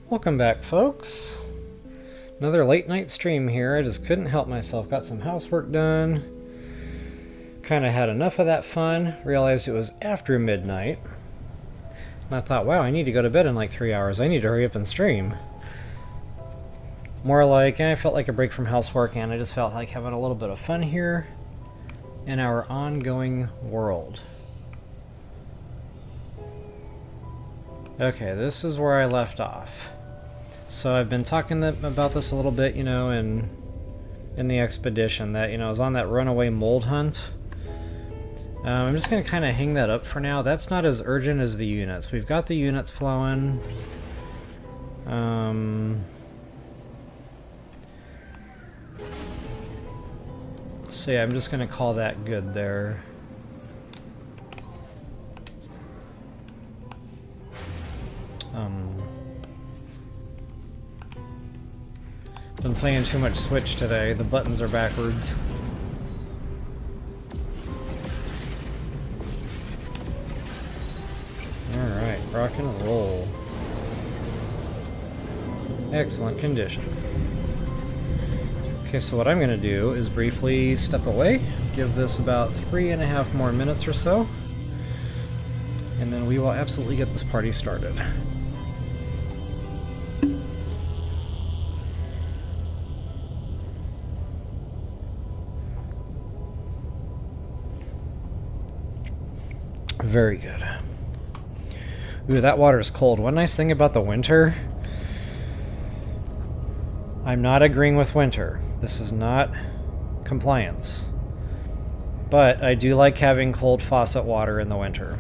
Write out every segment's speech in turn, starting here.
Welcome back, folks. Another late night stream here. I just couldn't help myself. Got some housework done. Kind of had enough of that fun. Realized it was after midnight. And I thought, wow, I need to go to bed in like 3 hours. I need to hurry up and stream. More like, I felt like a break from housework, and I just felt like having a little bit of fun here in our ongoing world. Okay, this is where I left off. So I've been talking about this a little bit, you know, in the expedition that, you know, I was on that runaway mold hunt. I'm just going to kind of hang that up for now. That's not as urgent as the units. We've got the units flowing. So yeah, I'm just going to call that good there. Been playing too much Switch today. The buttons are backwards. Alright, rock and roll. Excellent condition. Okay, so what I'm going to do is briefly step away, give this about 3.5 more minutes or so, and then we will absolutely get this party started. Very good. Ooh, that water is cold. One nice thing about the winter, I'm not agreeing with winter. This is not compliance. But I do like having cold faucet water in the winter.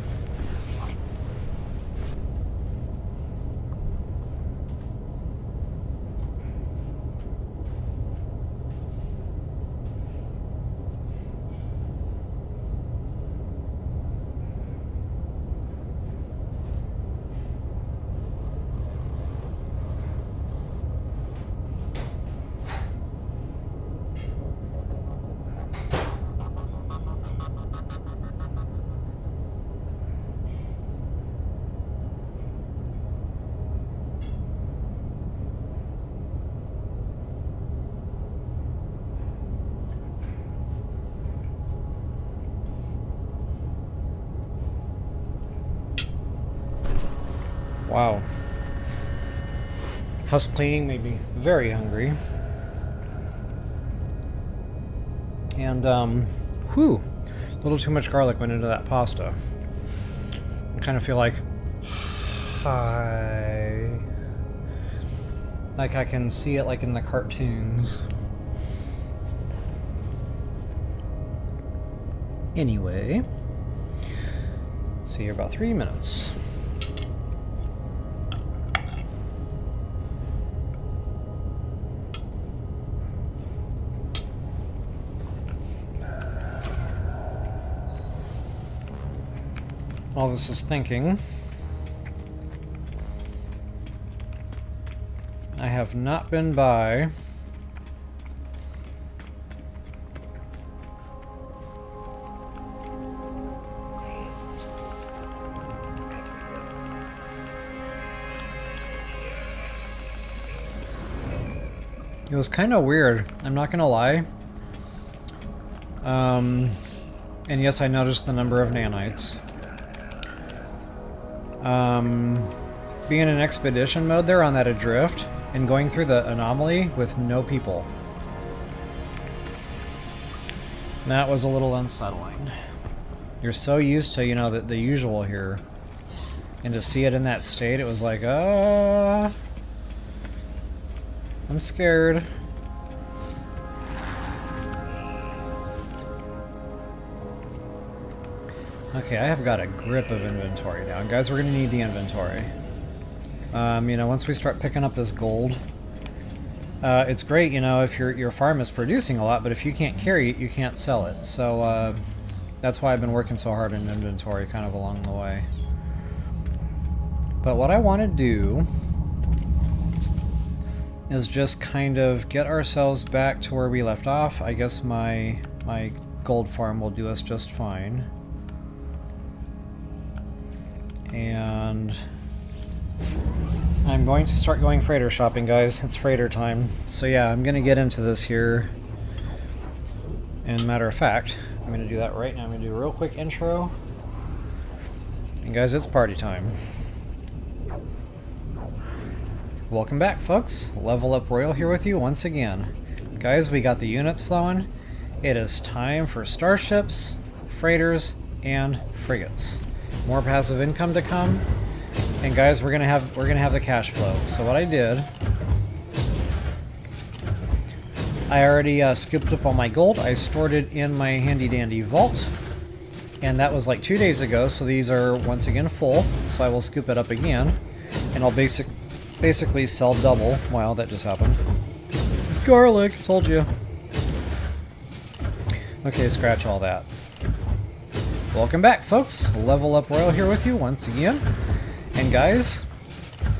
Wow. House cleaning made me very hungry. And, whew, a little too much garlic went into that pasta. I kind of feel like, hi. Like I can see it like in the cartoons. Anyway, see you in about 3 minutes. All this is thinking, I have not been by it was kind of weird, I'm not gonna lie. And yes, I noticed the number of nanites. Being in expedition mode there on that adrift and going through the anomaly with no people. That was a little unsettling. You're so used to, you know, the usual here. And to see it in that state, it was like, I'm scared. Okay, I have got a grip of inventory now. Guys, we're going to need the inventory. You know, once we start picking up this gold, it's great, you know, if your farm is producing a lot, but if you can't carry it, you can't sell it. So, that's why I've been working so hard in inventory kind of along the way. But what I want to do is just kind of get ourselves back to where we left off. I guess my gold farm will do us just fine. And I'm going to start going freighter shopping, guys. It's freighter time. So yeah, I'm going to get into this here. And matter of fact, I'm going to do that right now. I'm going to do a real quick intro. And guys, it's party time. Welcome back, folks. Level Up Royal here with you once again. Guys, we got the units flowing. It is time for starships, freighters, and frigates. More passive income to come. And guys, we're gonna have the cash flow. So what I did, I already scooped up all my gold. I stored it in my handy dandy vault, and that was like 2 days ago. So these are once again full. So I will scoop it up again, and I'll basically sell double. Wow, that just happened. Garlic, told you. Okay, scratch all that. Welcome back, folks. Level Up Royal here with you once again. And guys,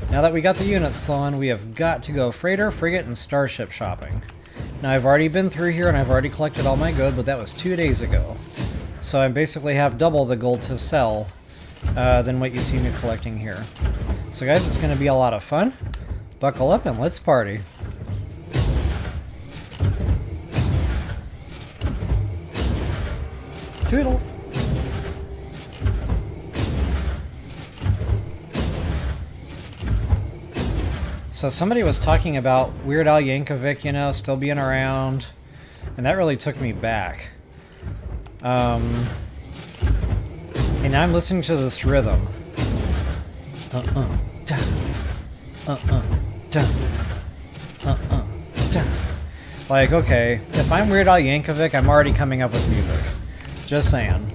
now that we got the units flowing, we have got to go freighter, frigate, and starship shopping. Now I've already been through here and I've already collected all my gold, but that was 2 days ago. So I basically have double the gold to sell than what you see me collecting here. So guys, it's going to be a lot of fun. Buckle up and let's party. Toodles! So somebody was talking about Weird Al Yankovic, you know, still being around, and that really took me back. And now I'm listening to this rhythm. Da. Da. Like, okay, if I'm Weird Al Yankovic, I'm already coming up with music. Just saying.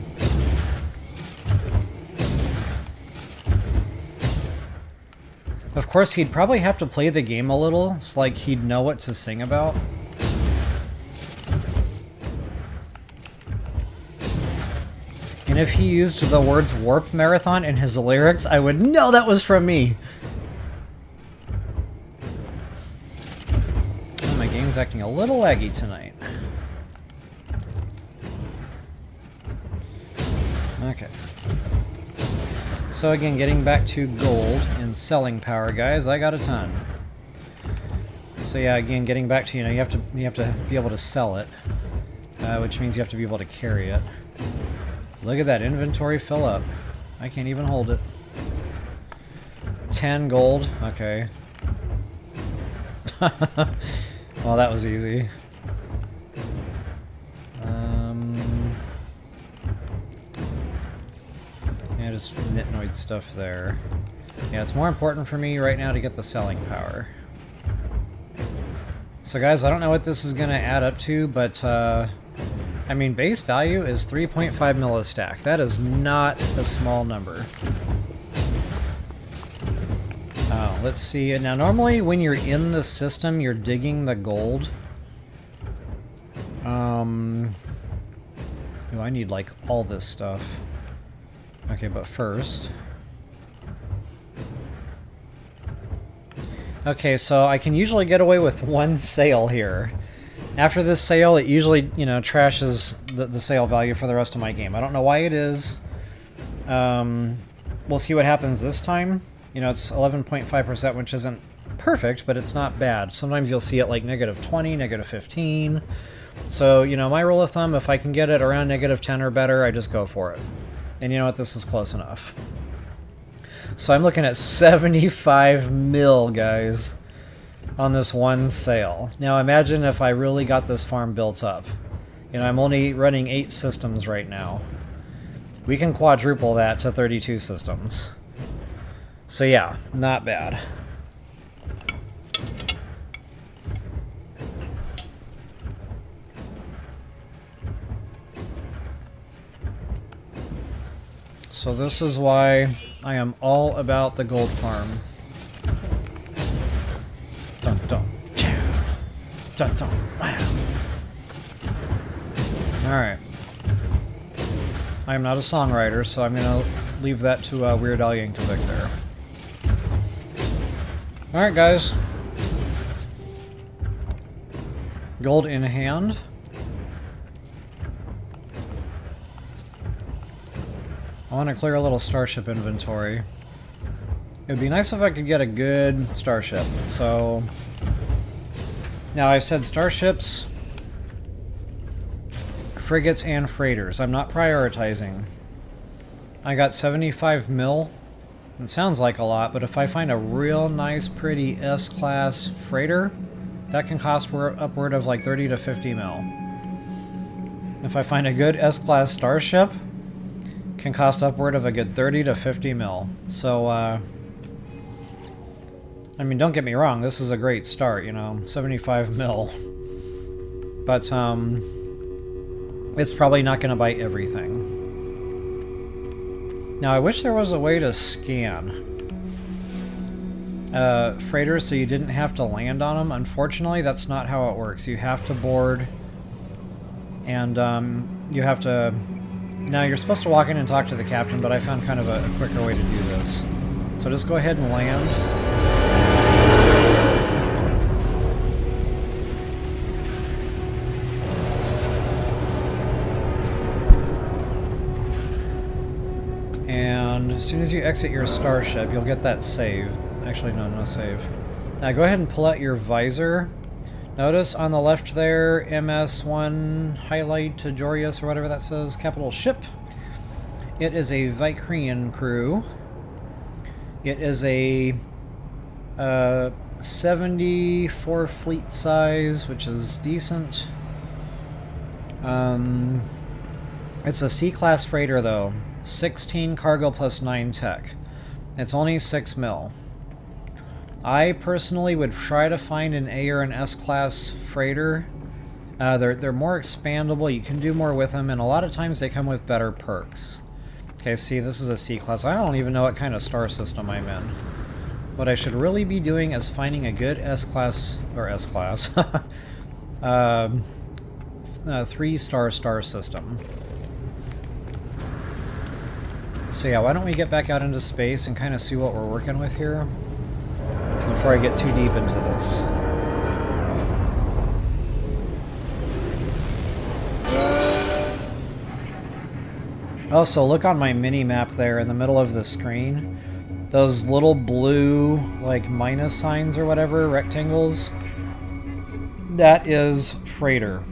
Of course, he'd probably have to play the game a little, so like he'd know what to sing about. And if he used the words Warp Marathon in his lyrics, I would know that was from me. Oh, my game's acting a little laggy tonight. Okay. So again, getting back to gold and selling power, guys, I got a ton. So yeah, again, getting back to, you know, you have to be able to sell it, which means you have to be able to carry it. Look at that inventory fill up. I can't even hold it. 10 gold. Okay. Well, that was easy. Yeah, just nitnoid stuff there. Yeah, it's more important for me right now to get the selling power. So guys, I don't know what this is going to add up to, but I mean, base value is 3.5 millistack. That is not a small number. Oh, let's see. Now, normally when you're in the system, you're digging the gold. Oh, I need like all this stuff. Okay, but first... Okay, so I can usually get away with one sale here. After this sale, it usually, you know, trashes the sale value for the rest of my game. I don't know why it is. We'll see what happens this time. You know, it's 11.5%, which isn't perfect, but it's not bad. Sometimes you'll see it like -20, -15. So, you know, my rule of thumb, if I can get it around -10 or better, I just go for it. And you know what? This is close enough. So I'm looking at 75 mil, guys, on this one sale. Now imagine if I really got this farm built up. You know, I'm only running 8 systems right now. We can quadruple that to 32 systems. So yeah, not bad. So this is why I am all about the gold farm. Dun dun. Dun dun. Wow. Alright. I am not a songwriter, so I'm gonna leave that to Weird Al Yankovic there. Alright, guys. Gold in hand. I want to clear a little starship inventory. It'd be nice if I could get a good starship. So now I said starships, frigates, and freighters. I'm not prioritizing. I got 75 mil. It sounds like a lot, but if I find a real nice, pretty S-class freighter, that can cost upward of like 30 to 50 mil. If I find a good S-class starship, it can cost upward of a good 30 to 50 mil. So, I mean, don't get me wrong, this is a great start, you know, 75 mil. But, it's probably not going to buy everything. Now, I wish there was a way to scan freighters so you didn't have to land on them. Unfortunately, that's not how it works. You have to board, and you have to... Now, you're supposed to walk in and talk to the captain, but I found kind of a quicker way to do this. So just go ahead and land. And as soon as you exit your starship, you'll get that save. Actually, no save. Now go ahead and pull out your visor. Notice on the left there, MS1 highlight to Jorius, or whatever that says, capital ship. It is a Vicarian crew. It is a 74 fleet size, which is decent. It's a C-class freighter though. 16 cargo plus 9 tech. It's only 6 mil. I personally would try to find an A or an S-class freighter. They're more expandable, you can do more with them, and a lot of times they come with better perks. Okay, see, this is a C-class. I don't even know what kind of star system I'm in. What I should really be doing is finding a good S-class, or S-class, 3-star star system. So yeah, why don't we get back out into space and kind of see what we're working with here before I get too deep into this. Also, look on my mini-map there in the middle of the screen. Those little blue, like, minus signs or whatever, rectangles, that is freighter.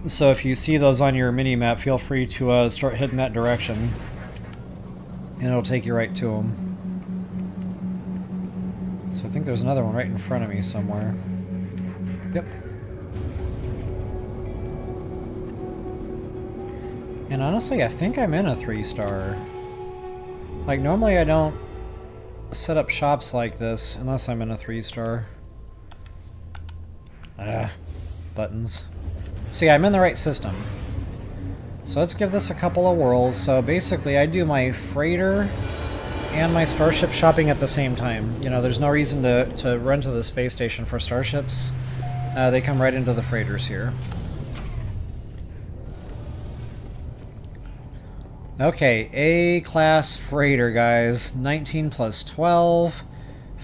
So if you see those on your mini-map, feel free to start heading that direction, and it'll take you right to them. So I think there's another one right in front of me somewhere. Yep. And honestly, I think I'm in a 3-star. Like, normally I don't set up shops like this unless I'm in a 3-star. Buttons. So yeah, I'm in the right system. So let's give this a couple of whirls. So basically I do my freighter and my starship shopping at the same time. You know, there's no reason to run to the space station for starships. They come right into the freighters here. Okay, A-class freighter, guys. 19 plus 12.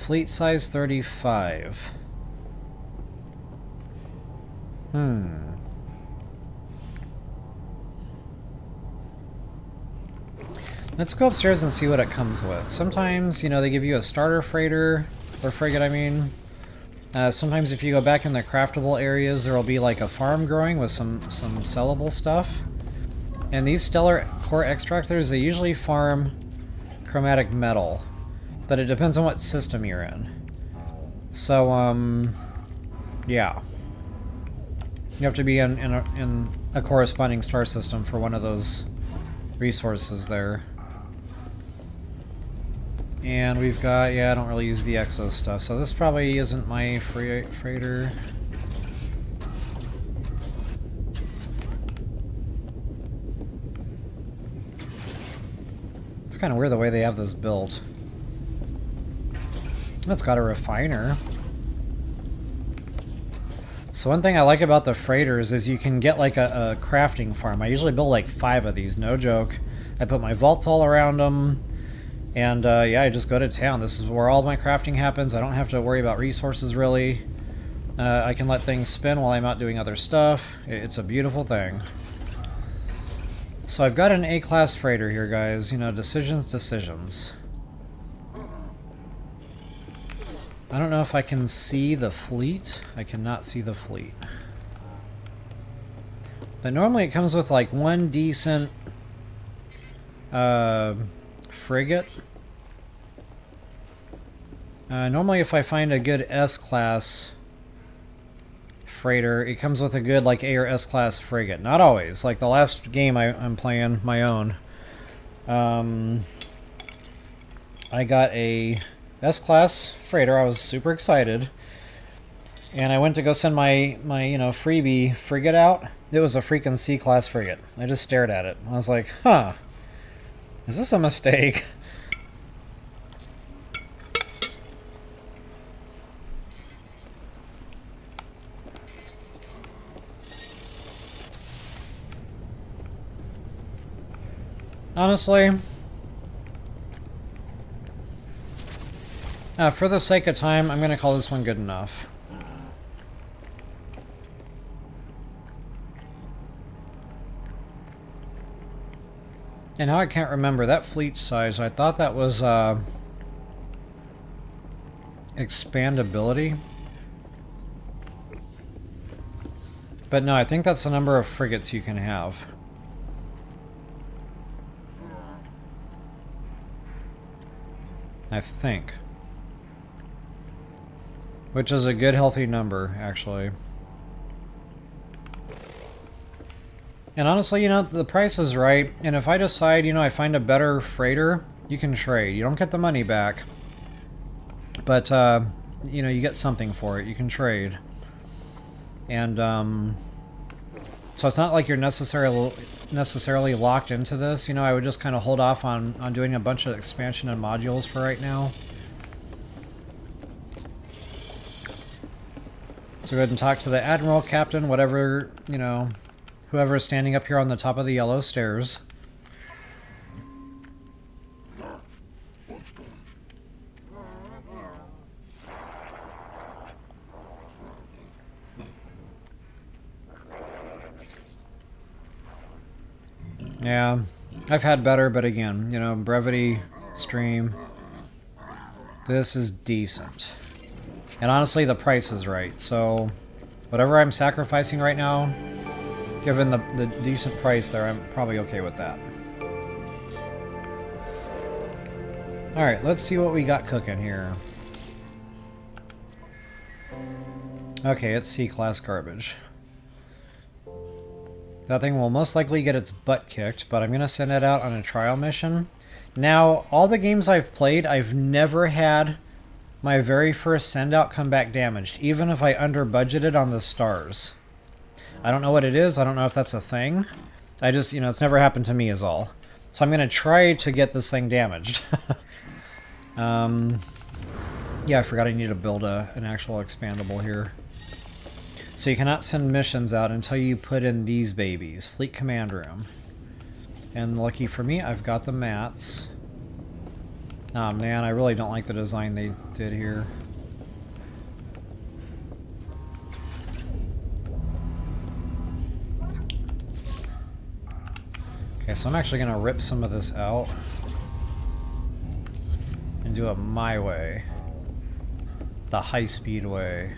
Fleet size 35. Let's go upstairs and see what it comes with. Sometimes, you know, they give you a starter freighter, or frigate, I mean. Sometimes if you go back in the craftable areas, there will be like a farm growing with some sellable stuff. And these stellar core extractors, they usually farm chromatic metal. But it depends on what system you're in. So, yeah. You have to be in a corresponding star system for one of those resources there. And we've got, yeah, I don't really use the exo stuff, so this probably isn't my freighter. It's kind of weird the way they have this built. It's got a refiner. So one thing I like about the freighters is you can get like a crafting farm. I usually build like 5 of these, no joke. I put my vaults all around them, and yeah, I just go to town. This is where all my crafting happens. I don't have to worry about resources really. I can let things spin while I'm out doing other stuff. It's a beautiful thing. So I've got an A-class freighter here, guys. You know, decisions. I don't know if I can see the fleet. I cannot see the fleet. But normally it comes with like one decent frigate. Normally if I find a good S-class freighter, it comes with a good like A or S-class frigate. Not always. Like the last game I'm playing, my own, I got a S-class freighter. I was super excited. And I went to go send my freebie frigate out. It was a freaking C-class frigate. I just stared at it. I was like, huh. Is this a mistake? Honestly, for the sake of time, I'm going to call this one good enough. And now I can't remember that fleet size. I thought that was expandability. But no, I think that's the number of frigates you can have. I think. Which is a good, healthy number, actually. And honestly, the price is right. And if I decide, I find a better freighter, you can trade. You don't get the money back. But, you get something for it. You can trade. And, so it's not like you're necessarily locked into this. I would just kind of hold off on doing a bunch of expansion and modules for right now. So go ahead and talk to the admiral, captain, whatever, whoever is standing up here on the top of the yellow stairs. Yeah, I've had better, but again, brevity stream. This is decent. And honestly, the price is right. So, whatever I'm sacrificing right now, given the decent price there, I'm probably okay with that. Alright, let's see what we got cooking here. Okay, it's C-class garbage. That thing will most likely get its butt kicked, but I'm going to send it out on a trial mission. Now, all the games I've played, I've never had my very first send-out come back damaged, even if I under-budgeted on the stars. I don't know what it is. I don't know if that's a thing. I just, it's never happened to me is all. So I'm going to try to get this thing damaged. Yeah, I forgot I need to build an actual expandable here. So you cannot send missions out until you put in these babies. Fleet command room. And lucky for me, I've got the mats. Oh man, I really don't like the design they did here. Okay, so I'm actually going to rip some of this out and do it my way. The high-speed way.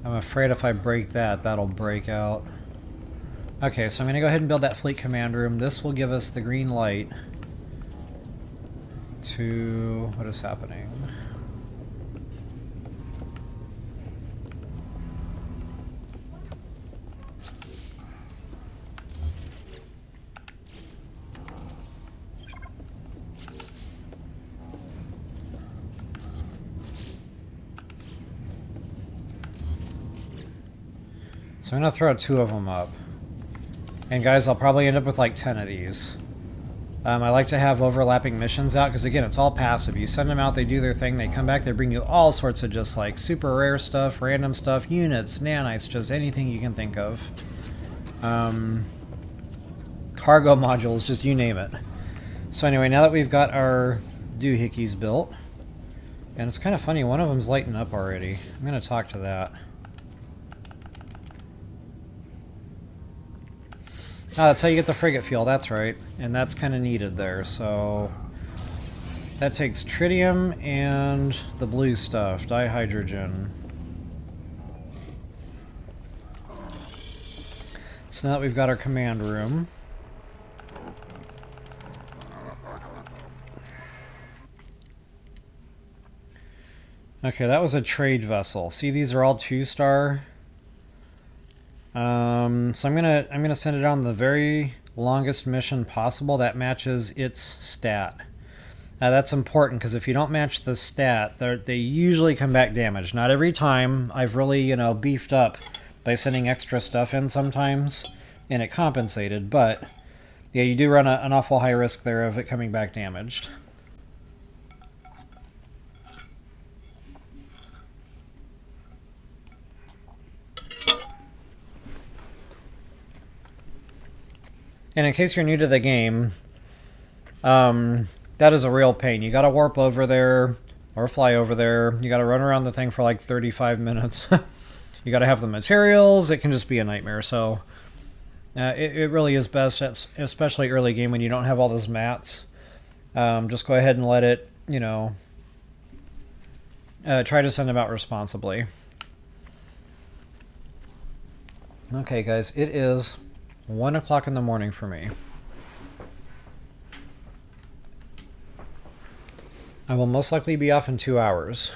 I'm afraid if I break that, that'll break out. Okay, so I'm going to go ahead and build that fleet command room. This will give us the green light to... what is happening? So I'm going to throw 2 of them up. And guys, I'll probably end up with like 10 of these. I like to have overlapping missions out, because again, it's all passive. You send them out, they do their thing, they come back, they bring you all sorts of just like super rare stuff, random stuff, units, nanites, just anything you can think of. Cargo modules, just you name it. So anyway, now that we've got our doohickeys built, and it's kind of funny, one of them's lighting up already. I'm going to talk to that. Ah, that's how you get the frigate fuel, that's right. And that's kind of needed there, so... That takes tritium and the blue stuff, dihydrogen. So now that we've got our command room... Okay, that was a trade vessel. See, these are all 2-star. So I'm gonna send it on the very longest mission possible that matches its stat. Now that's important because if you don't match the stat, they usually come back damaged. Not every time. I've really, you know, beefed up by sending extra stuff in sometimes, and it compensated. But yeah, you do run an awful high risk there of it coming back damaged. And in case you're new to the game, that is a real pain. You gotta warp over there, or fly over there. You gotta run around the thing for like 35 minutes. You gotta have the materials. It can just be a nightmare. So it really is best, especially early game when you don't have all those mats. Just go ahead and let it, you know, try to send them out responsibly. Okay, guys, it is 1 o'clock in the morning for me. I will most likely be off in 2 hours.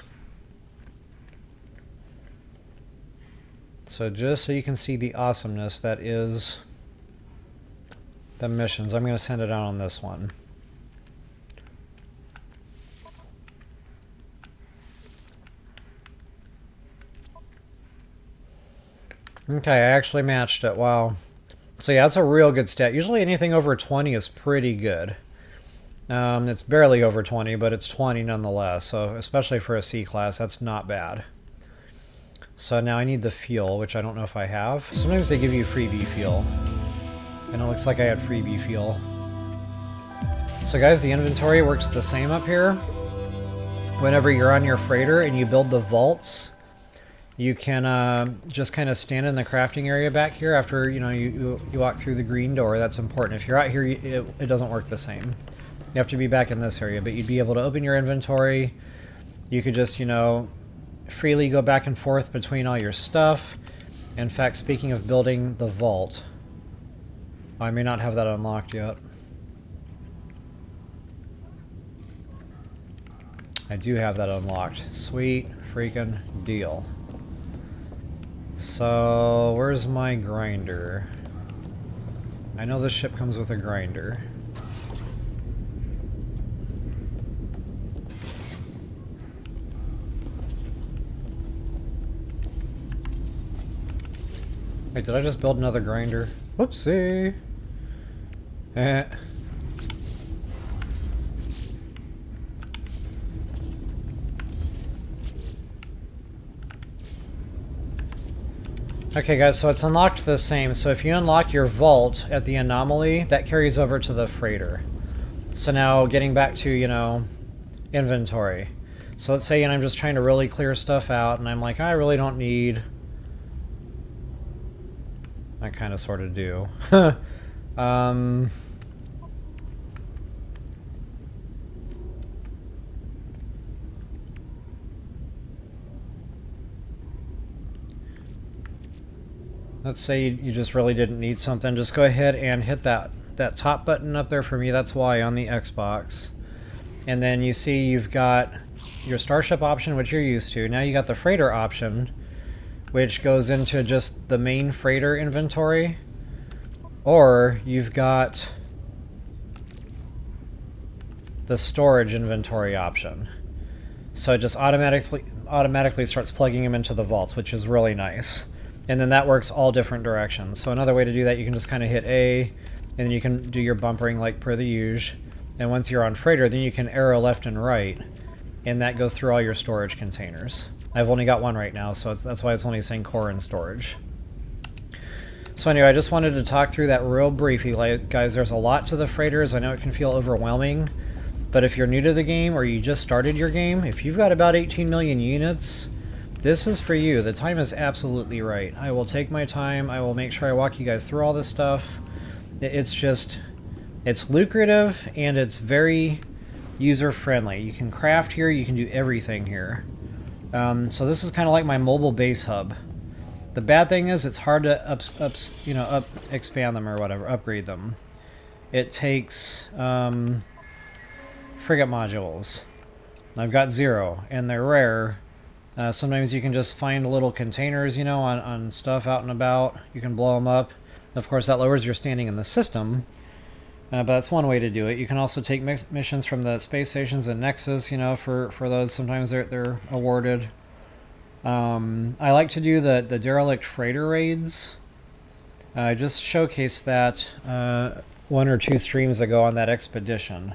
So just so you can see the awesomeness that is the missions, I'm going to send it out on this one. Okay, I actually matched it. Wow. So yeah, that's a real good stat. Usually anything over 20 is pretty good. It's barely over 20, but it's 20 nonetheless. So especially for a C class, that's not bad. So now I need the fuel, which I don't know if I have. Sometimes they give you freebie fuel. And it looks like I had freebie fuel. So guys, the inventory works the same up here. Whenever you're on your freighter and you build the vaults, you can just kind of stand in the crafting area back here after you walk through the green door. That's important. If you're out here, it doesn't work the same. You have to be back in this area, but you'd be able to open your inventory. You could just, freely go back and forth between all your stuff. In fact, speaking of building the vault, I may not have that unlocked yet. I do have that unlocked. Sweet freaking deal. So, where's my grinder? I know this ship comes with a grinder. Wait, did I just build another grinder? Whoopsie! Okay guys, so it's unlocked the same. So if you unlock your vault at the anomaly, that carries over to the freighter. So now getting back to, inventory. So let's say I'm just trying to really clear stuff out and I'm like, I really don't need... I kind of sort of do. Let's say you just really didn't need something. Just go ahead and hit that top button up there for me. That's Y on the Xbox. And then you see you've got your Starship option, which you're used to. Now you got the Freighter option, which goes into just the main Freighter inventory. Or you've got the Storage inventory option. So it just automatically starts plugging them into the vaults, which is really nice. And then that works all different directions. So another way to do that, you can just kind of hit A, and then you can do your bumpering like per the usual. And once you're on freighter, then you can arrow left and right, and that goes through all your storage containers. I've only got one right now, so that's why it's only saying core and storage. So anyway, I just wanted to talk through that real briefly. Like, guys, there's a lot to the freighters. I know it can feel overwhelming, but if you're new to the game or you just started your game, if you've got about 18 million units, this is for you. The time is absolutely right. I will take my time. I will make sure I walk you guys through all this stuff. It's just, it's lucrative and it's very user-friendly. You can craft here, you can do everything here. So this is kind of like my mobile base hub. The bad thing is it's hard to expand them or whatever, upgrade them. It takes frigate modules. I've got 0, and they're rare. Sometimes you can just find little containers, on stuff out and about. You can blow them up. Of course, that lowers your standing in the system. But that's one way to do it. You can also take missions from the space stations and Nexus, for those. Sometimes they're awarded. I like to do the derelict freighter raids. I just showcased that 1 or 2 streams ago on that expedition.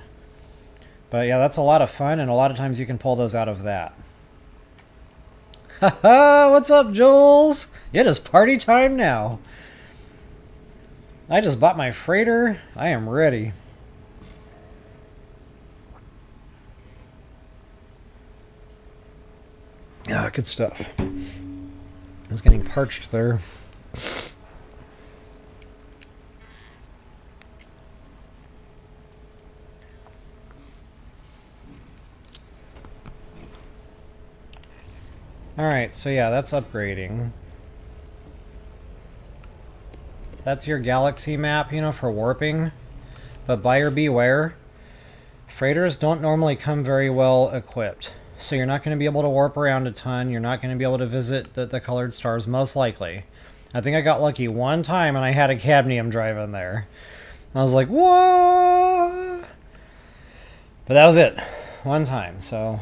But yeah, that's a lot of fun, and a lot of times you can pull those out of that. Haha, what's up, Jules? It is party time now. I just bought my freighter. I am ready. Ah, good stuff. I was getting parched there. Alright, so yeah, that's upgrading. That's your galaxy map, for warping. But buyer beware. Freighters don't normally come very well equipped. So you're not going to be able to warp around a ton. You're not going to be able to visit the colored stars, most likely. I think I got lucky one time and I had a cadmium drive in there. I was like, what? But that was it. One time, so...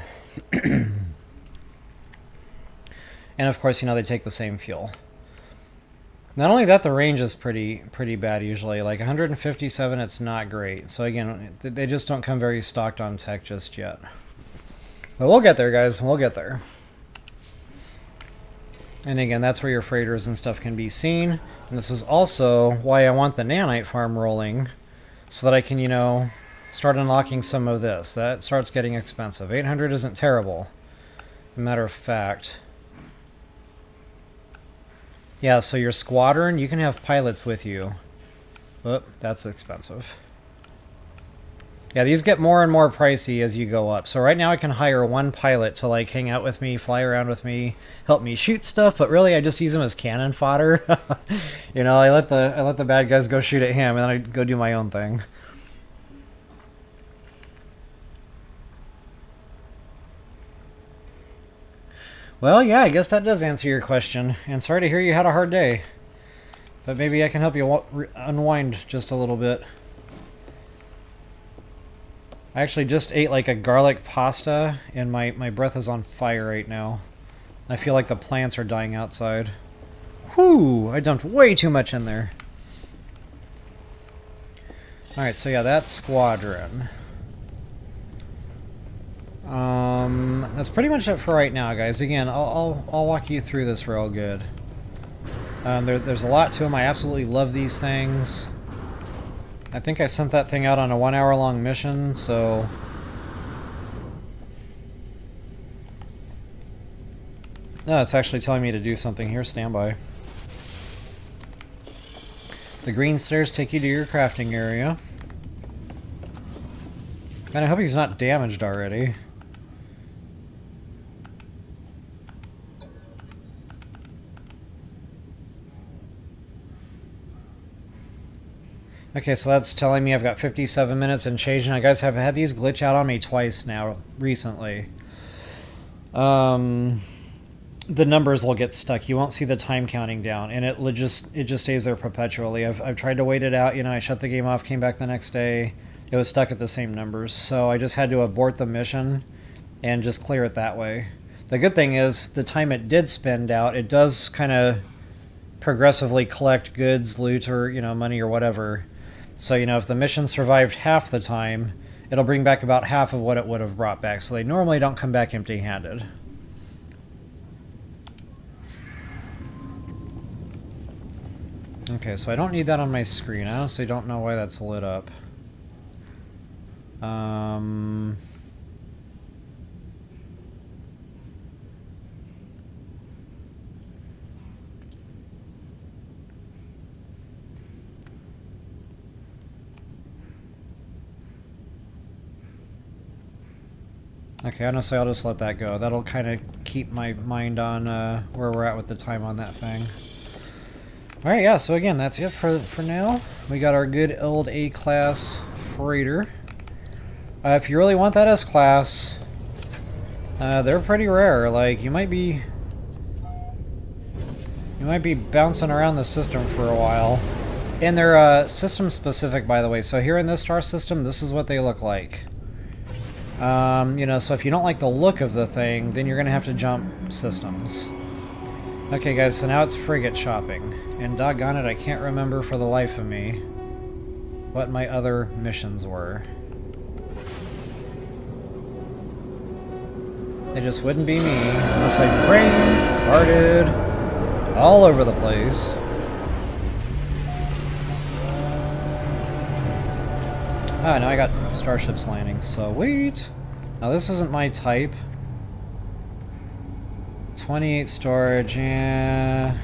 And of course, they take the same fuel. Not only that, the range is pretty bad usually. Like 157, it's not great. So again, they just don't come very stocked on tech just yet. But we'll get there, guys. We'll get there. And again, that's where your freighters and stuff can be seen. And this is also why I want the nanite farm rolling, so that I can, start unlocking some of this. That starts getting expensive. 800 isn't terrible, as a matter of fact. Yeah, so your squadron, you can have pilots with you. Whoop, that's expensive. Yeah, these get more and more pricey as you go up. So right now I can hire 1 pilot to hang out with me, fly around with me, help me shoot stuff, but really I just use him as cannon fodder. I let the bad guys go shoot at him and then I go do my own thing. Well, yeah, I guess that does answer your question. And sorry to hear you had a hard day. But maybe I can help you unwind just a little bit. I actually just ate a garlic pasta, and my breath is on fire right now. I feel like the plants are dying outside. Whew! I dumped way too much in there. Alright, so yeah, that's Squadron. That's pretty much it for right now, guys. Again, I'll walk you through this real good. There's a lot to them. I absolutely love these things. I think I sent that thing out on a 1-hour-long mission, so... No, it's actually telling me to do something here. Stand by. The green stairs take you to your crafting area. And I hope he's not damaged already. Okay, so that's telling me I've got 57 minutes and change, and I guys have had these glitch out on me twice now, recently. The numbers will get stuck. You won't see the time counting down, and it just stays there perpetually. I've tried to wait it out, I shut the game off, came back the next day. It was stuck at the same numbers, so I just had to abort the mission and just clear it that way. The good thing is, the time it did spend out, it does kind of progressively collect goods, loot, or, money or whatever. So, if the mission survived half the time, it'll bring back about half of what it would have brought back. So they normally don't come back empty-handed. Okay, so I don't need that on my screen. I honestly don't know why that's lit up. Okay, honestly, I'll just let that go. That'll kind of keep my mind on where we're at with the time on that thing. Alright, yeah, so again, that's it for now. We got our good old A-class freighter. If you really want that S-class, they're pretty rare. Like, you might be bouncing around the system for a while. And they're system specific, by the way. So here in this star system, this is what they look like. You know, so if you don't like the look of the thing, then you're going to have to jump systems. Okay, guys, so now it's frigate shopping. And doggone it, I can't remember for the life of me what my other missions were. They just wouldn't be me unless I brain farted all over the place. Ah, now I got Starships landing, so wait. Now this isn't my type. 28 storage, yeah.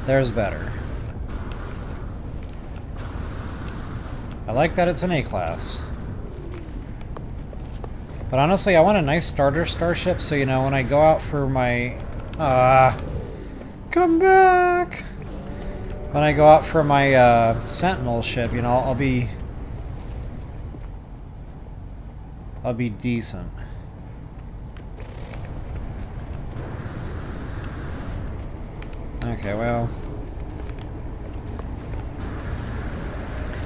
There's better. I like that it's an A-class. But honestly, I want a nice starter starship, so you know, when I go out for my... come back! When I go out for my Sentinel ship, you know, I'll be decent. Okay, well...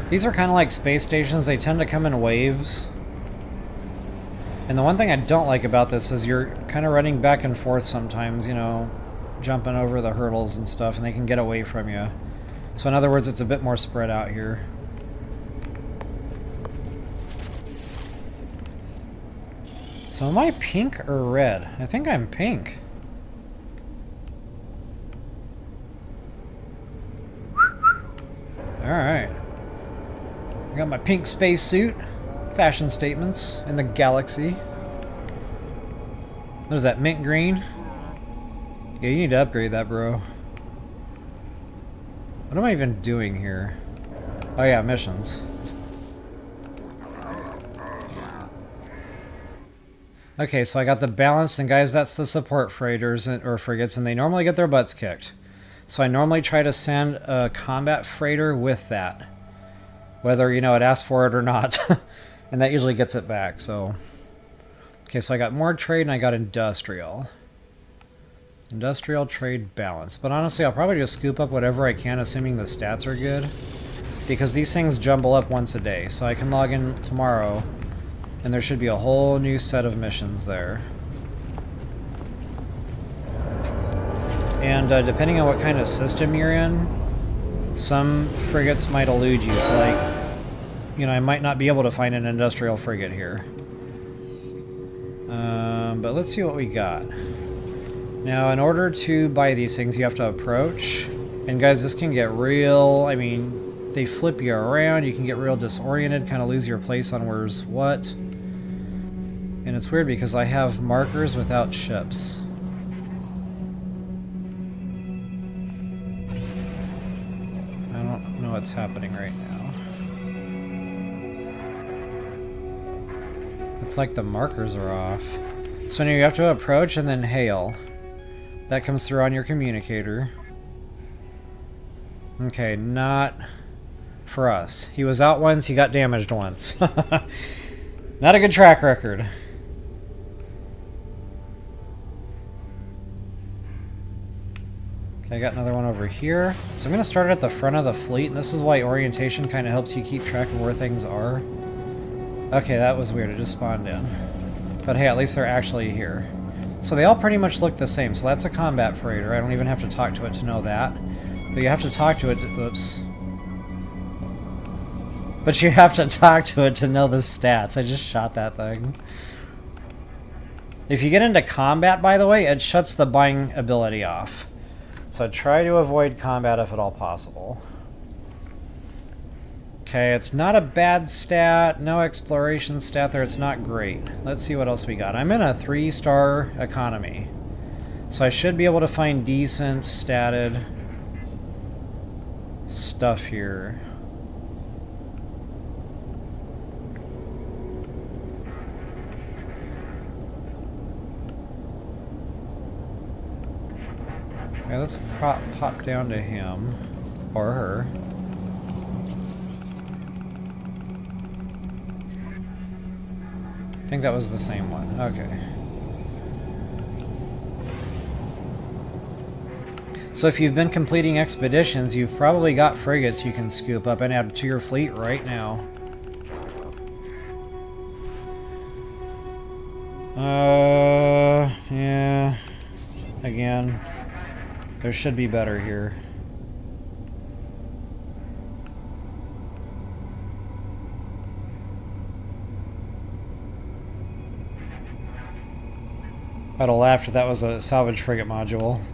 These are kind of like space stations. They tend to come in waves. And the one thing I don't like about this is you're kind of running back and forth sometimes, you know, jumping over the hurdles and stuff, and they can get away from you. So in other words, it's a bit more spread out here. So am I pink or red? I think I'm pink. Alright. I got my pink spacesuit. Fashion statements in the galaxy. What is that, mint green? Yeah, you need to upgrade that, bro. What am I even doing here? Oh yeah, missions. Okay, so I got the balanced, and guys, that's the support freighters or frigates, and they normally get their butts kicked. So I normally try to send a combat freighter with that, whether, you know, it asks for it or not. And that usually gets it back, so... Okay, so I got more trade and I got industrial. Industrial trade balance. But honestly, I'll probably just scoop up whatever I can, assuming the stats are good. Because these things jumble up once a day. So I can log in tomorrow, and there should be a whole new set of missions there. And depending on what kind of system you're in, some frigates might elude you. So like... You know, I might not be able to find an industrial frigate here. But let's see what we got. Now, in order to buy these things, you have to approach. And guys, this can get real... I mean, they flip you around. You can get real disoriented, kind of lose your place on where's what. And it's weird because I have markers without ships. I don't know what's happening right now. It's like the markers are off. So now you have to approach and then hail. That comes through on your communicator. Okay, not for us. He was out once, he got damaged once. Not a good track record. Okay, I got another one over here. So I'm going to start at the front of the fleet, and this is why orientation kind of helps you keep track of where things are. Okay, that was weird. It just spawned in. But hey, at least they're actually here. So they all pretty much look the same. So that's a combat freighter. I don't even have to talk to it to know that. But you have to talk to it to... Oops. But you have to talk to it to know the stats. I just shot that thing. If you get into combat, by the way, it shuts the buying ability off. So try to avoid combat if at all possible. Okay, it's not a bad stat. No exploration stat there. It's not great. Let's see what else we got. I'm in a 3-star economy. So I should be able to find decent statted stuff here. Okay, let's pop down to him. Or her. I think that was the same one. Okay. So if you've been completing expeditions, you've probably got frigates you can scoop up and add to your fleet right now. Yeah. Again, there should be better here. I'd have laughed if that was a salvage frigate module.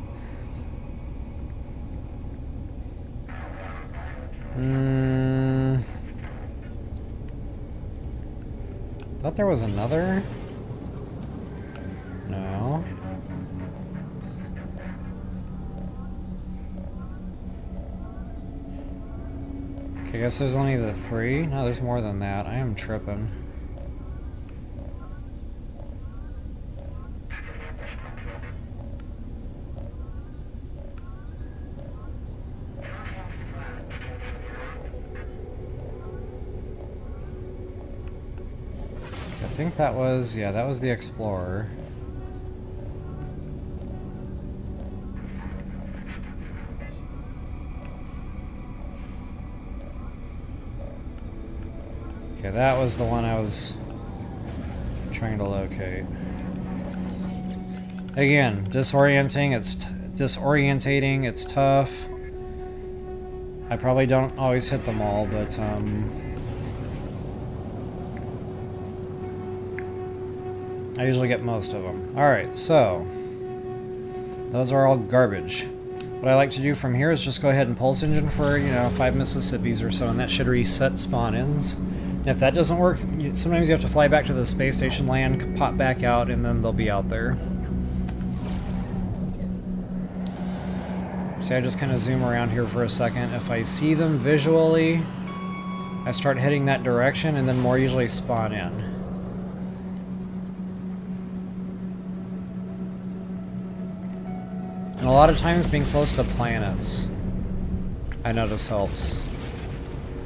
Thought there was another? No. Okay, I guess there's only the 3? No, there's more than that. I am tripping. I think that was, yeah, that was the Explorer. Okay, that was the one I was trying to locate. Again, disorienting, disorientating, it's tough. I probably don't always hit them all, but I usually get most of them. Alright, so those are all garbage. What I like to do from here is just go ahead and pulse engine for, 5 Mississippis or so, and that should reset spawn-ins. If that doesn't work, sometimes you have to fly back to the space station, land, pop back out, and then they'll be out there. See, I just kind of zoom around here for a second. If I see them visually, I start heading that direction, and then more usually spawn in. And a lot of times being close to planets, I notice helps.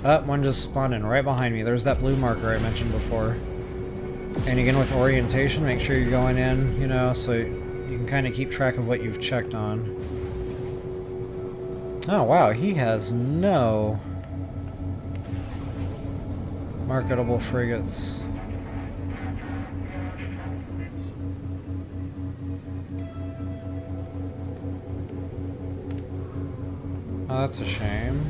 One just spawned in right behind me. There's that blue marker I mentioned before. And again, with orientation, make sure you're going in, so you can kind of keep track of what you've checked on. Oh, wow, he has no marketable frigates. Oh, that's a shame.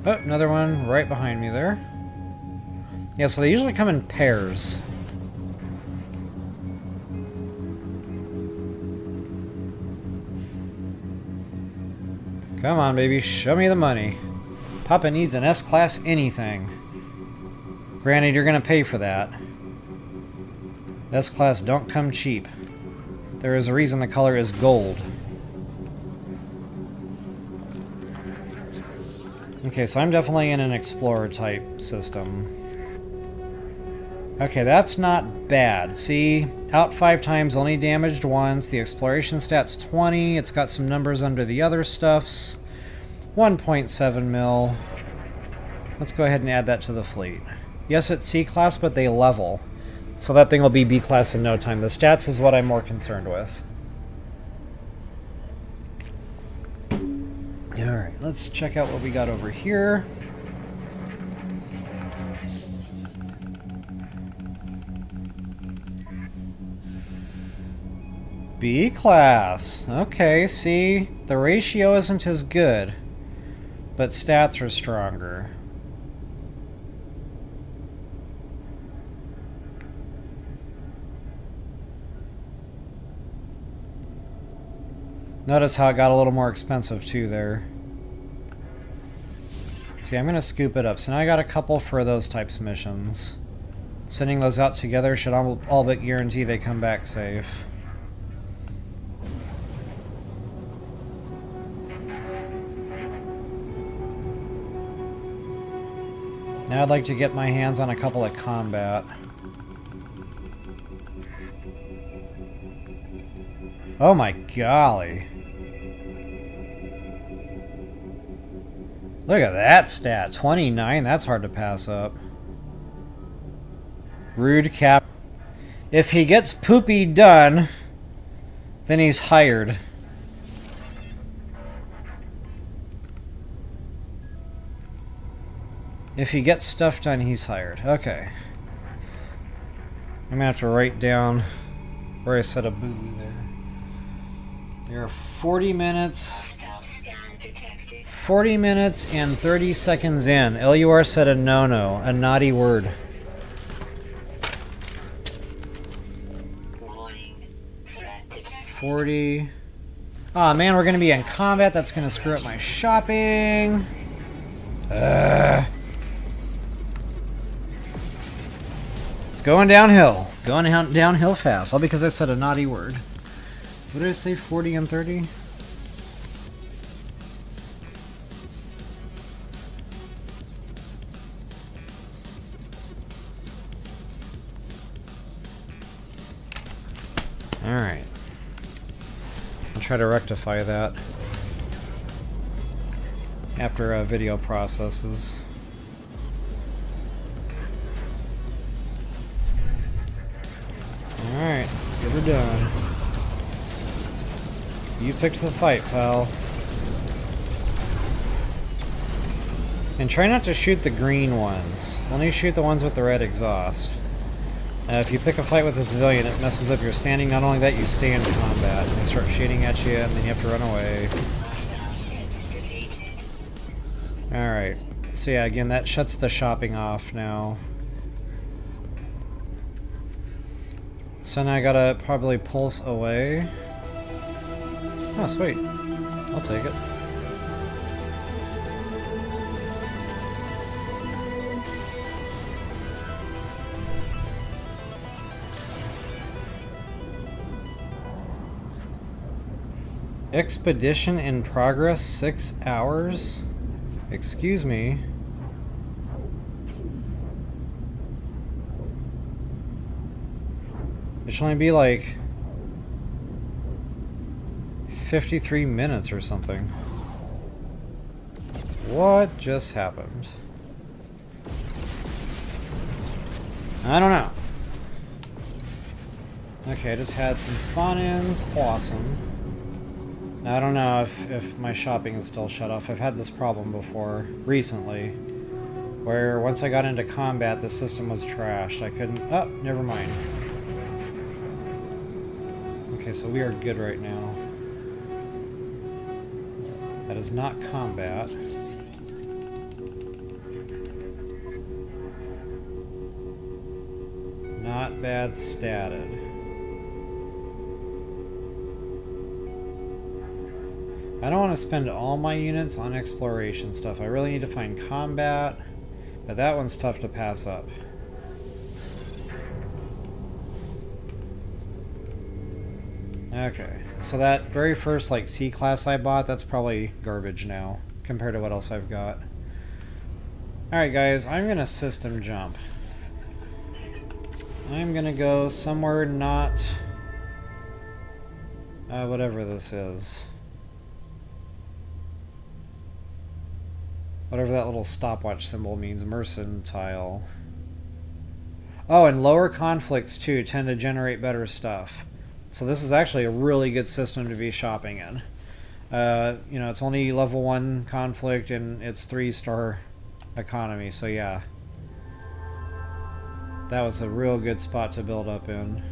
Oh, another one right behind me there. Yeah, so they usually come in pairs. Come on, baby, show me the money. Papa needs an S-Class anything. Granted, you're gonna pay for that. S-Class don't come cheap. There is a reason the color is gold. Okay, so I'm definitely in an Explorer type system. Okay, that's not bad. See, out 5 times, only damaged once. The exploration stat's 20. It's got some numbers under the other stuffs. 1.7 mil. Let's go ahead and add that to the fleet. Yes, it's C-class, but they level. So that thing will be B-class in no time. The stats is what I'm more concerned with. Alright, let's check out what we got over here. B-class. Okay, see, the ratio isn't as good, but stats are stronger. Notice how it got a little more expensive too there. See, I'm going to scoop it up. So now I got a couple for those types of missions. Sending those out together should all but guarantee they come back safe. Now I'd like to get my hands on a couple of combat. Oh my golly. Look at that stat. 29. That's hard to pass up. Rude cap. If he gets poopy done, then he's hired. If he gets stuff done, he's hired. Okay. I'm gonna have to write down where I said a boo-boo there. There are 40 minutes. 40 minutes and 30 seconds in. LUR said a no-no, a naughty word. 40. Oh man, we're gonna be in combat. That's gonna screw up my shopping. It's going downhill. Going downhill fast. All because I said a naughty word. What did I say? 40 and 30? Alright. I'll try to rectify that after video processes. Alright, get her done. You picked the fight, pal. And try not to shoot the green ones. Only shoot the ones with the red exhaust. If you pick a fight with a civilian, it messes up your standing. Not only that, you stay in combat. They start shooting at you, and then you have to run away. Alright. So yeah, again, that shuts the shopping off now. So now I gotta probably pulse away. Oh, sweet. I'll take it. Expedition in progress, 6 hours? Excuse me. It should only be like 53 minutes or something. What just happened? I don't know. Okay, I just had some spawn-ins. Awesome. Now, I don't know if my shopping is still shut off. I've had this problem before, recently, where once I got into combat, the system was trashed. I couldn't... Oh, never mind. Okay, so we are good right now. That is not combat. Not bad statted. I don't want to spend all my units on exploration stuff. I really need to find combat, but that one's tough to pass up. Okay, so that very first like C-class I bought, that's probably garbage now compared to what else I've got. Alright guys, I'm gonna system jump. I'm gonna go somewhere not... whatever this is. Whatever that little stopwatch symbol means, mercantile. Oh, and lower conflicts too tend to generate better stuff. So this is actually a really good system to be shopping in. You know, it's only level 1 conflict and it's 3-star economy, so yeah. That was a real good spot to build up in.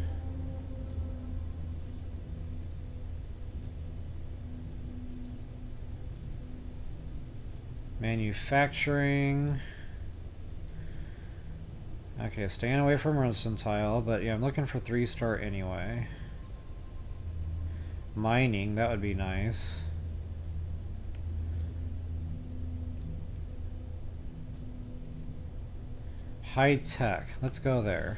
Manufacturing. Okay, staying away from mercantile, but yeah, I'm looking for 3-star anyway. Mining, that would be nice. High tech, let's go there.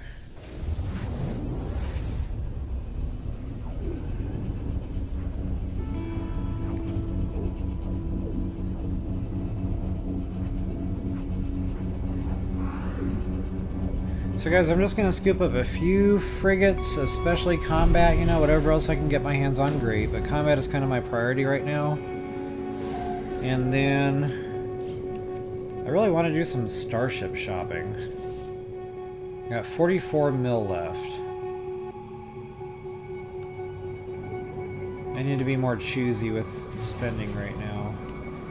So guys, I'm just gonna scoop up a few frigates, especially combat, you know, whatever else I can get my hands on, great, but combat is kind of my priority right now. And then I really want to do some starship shopping. I got 44 mil left. I need to be more choosy with spending right now.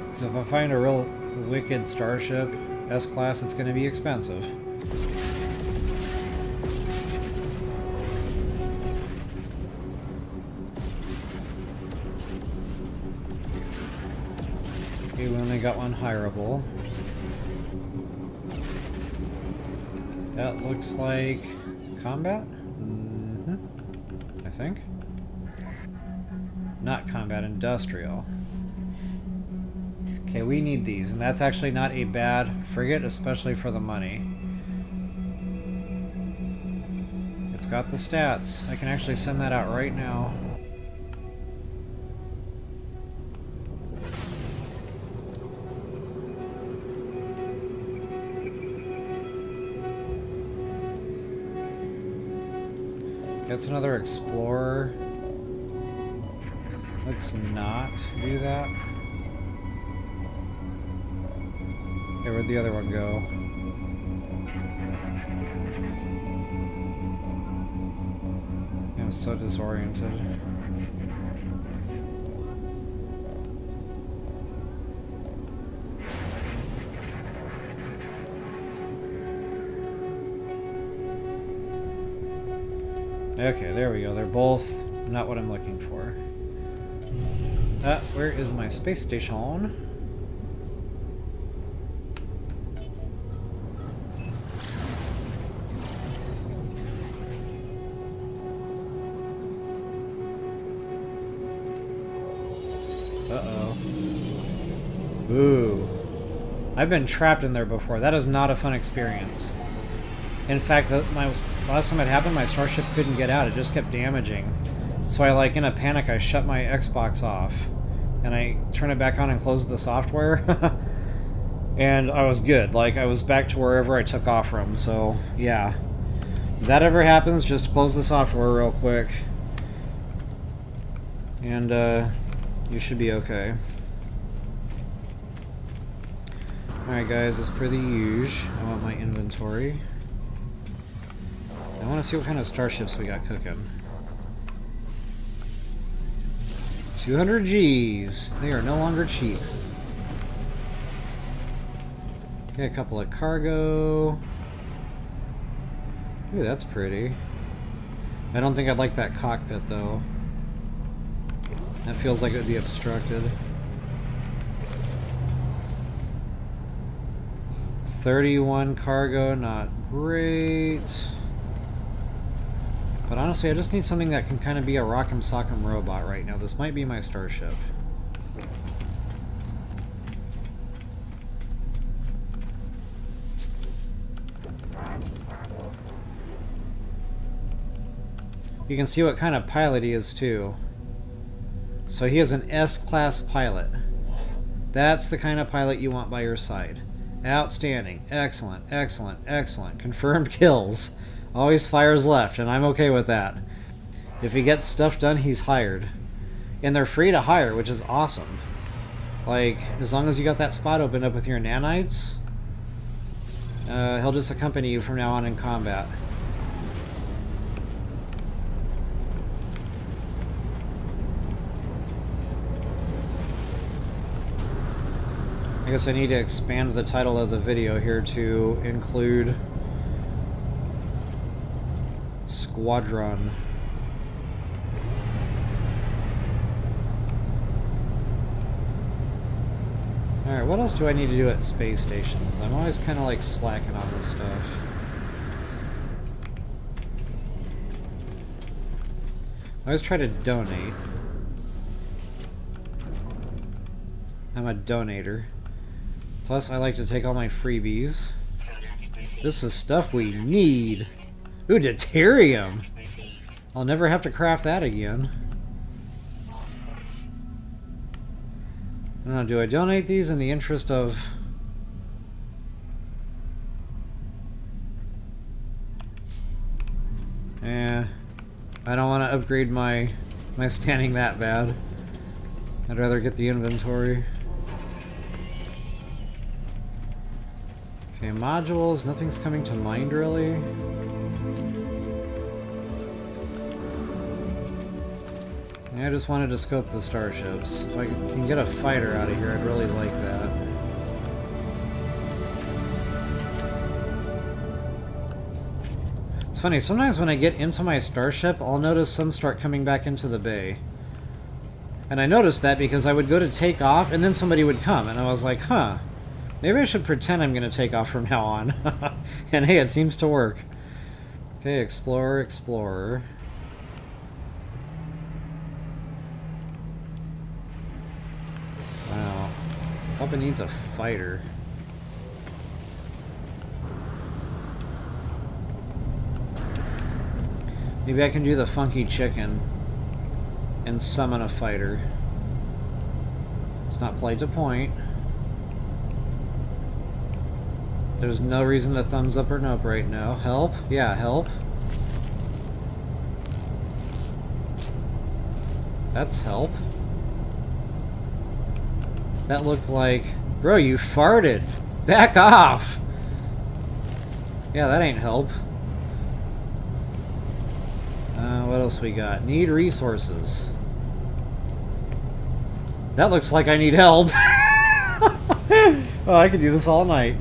Because if I find a real wicked starship, S-Class, it's going to be expensive. Okay, we only got one hireable. That looks like combat? I think. Not combat, industrial. Okay, we need these, and that's actually not a bad frigate, especially for the money. It's got the stats. I can actually send that out right now. That's another explorer. Let's not do that. Okay, where'd the other one go? I'm so disoriented. Okay, there we go. They're both not what I'm looking for. Where is my space station? Uh-oh. Ooh. I've been trapped in there before. That is not a fun experience. In fact, last time it happened, my starship couldn't get out. It just kept damaging. So I, like, in a panic, I shut my Xbox off. And I turned it back on and closed the software. And I was good. Like, I was back to wherever I took off from. So, yeah. If that ever happens, just close the software real quick. And, you should be okay. Alright guys, as per the usual, I want my inventory. I want to see what kind of starships we got cooking. 200 Gs. They are no longer cheap. Okay, a couple of cargo. Ooh, that's pretty. I don't think I'd like that cockpit though. That feels like it would be obstructed. 31 cargo, not great. But honestly, I just need something that can kind of be a rock'em sock'em robot right now. This might be my starship. You can see what kind of pilot he is too. So he is an S-class pilot. That's the kind of pilot you want by your side. Outstanding. Excellent, excellent, excellent. Confirmed kills. Always fires left, and I'm okay with that. If he gets stuff done, he's hired. And they're free to hire, which is awesome. Like, as long as you got that spot opened up with your nanites, he'll just accompany you from now on in combat. I guess I need to expand the title of the video here to include Squadron. Alright, what else do I need to do at space stations? I'm always kind of like slacking on this stuff. I always try to donate. I'm a donator. Plus, I like to take all my freebies. This is stuff we need. Ooh, deuterium! I'll never have to craft that again. I don't know, do I donate these in the interest of... Eh, I don't want to upgrade my standing that bad. I'd rather get the inventory. Okay, modules, nothing's coming to mind really. Yeah, I just wanted to scope the starships. If I can get a fighter out of here, I'd really like that. It's funny, sometimes when I get into my starship, I'll notice some start coming back into the bay. And I noticed that because I would go to take off, and then somebody would come, and I was like, huh, maybe I should pretend I'm going to take off from now on. And hey, it seems to work. Okay, Explorer, Explorer. Wow. Hope it needs a fighter. Maybe I can do the funky chicken and summon a fighter. It's not played to point. There's no reason to thumbs up or nope right now. Help? Yeah, help. That's help. That looked like... Bro, you farted! Back off! Yeah, that ain't help. What else we got? Need resources. That looks like I need help. Oh, I could do this all night.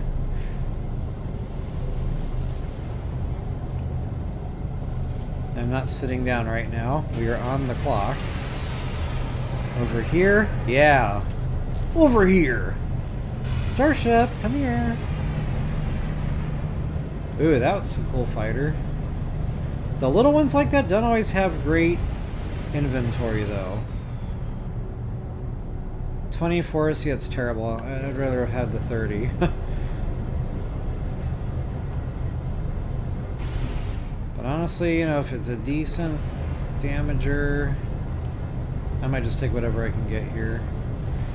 I'm not sitting down right now. We are on the clock. Over here? Yeah. Over here! Starship, come here! Ooh, that was a cool fighter. The little ones like that don't always have great inventory, though. 24, see, it's terrible. I'd rather have had the 30. But honestly, you know, if it's a decent damager, I might just take whatever I can get here.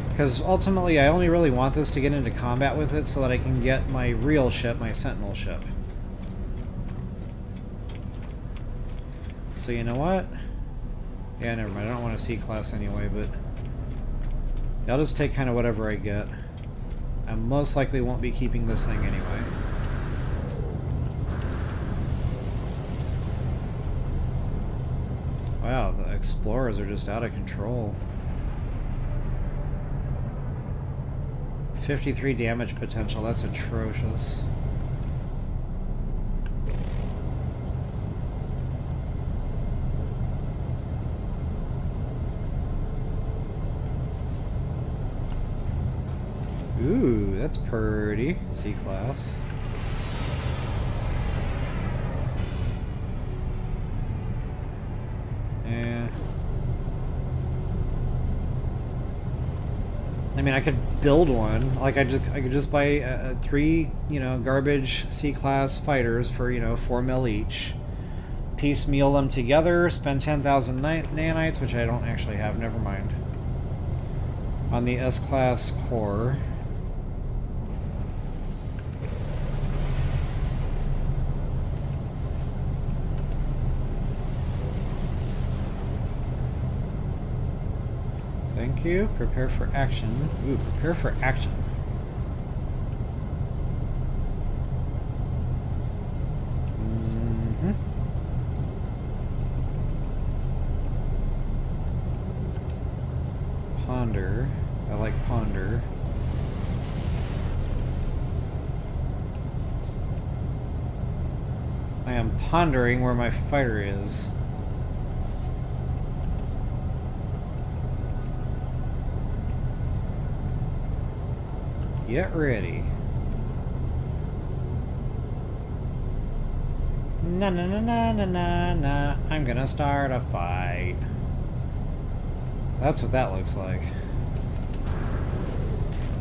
Because ultimately, I only really want this to get into combat with it so that I can get my real ship, my Sentinel ship. So you know what? Yeah, never mind. I don't want a C-class anyway, but I'll just take kind of whatever I get. I most likely won't be keeping this thing anyway. Wow, the explorers are just out of control. 53 damage potential, that's atrocious. Ooh, that's pretty. C-class. Yeah. I mean, I could build one. Like, I could just buy 3, you know, garbage C-class fighters for, you know, 4 mil each. Piecemeal them together, spend 10,000 nanites, which I don't actually have, never mind. On the S-class core. Thank you. Prepare for action. Ooh, prepare for action. Mm-hmm. Ponder. I like ponder. I am pondering where my fighter is. Get ready. Na na na na na na na. I'm gonna start a fight. That's what that looks like.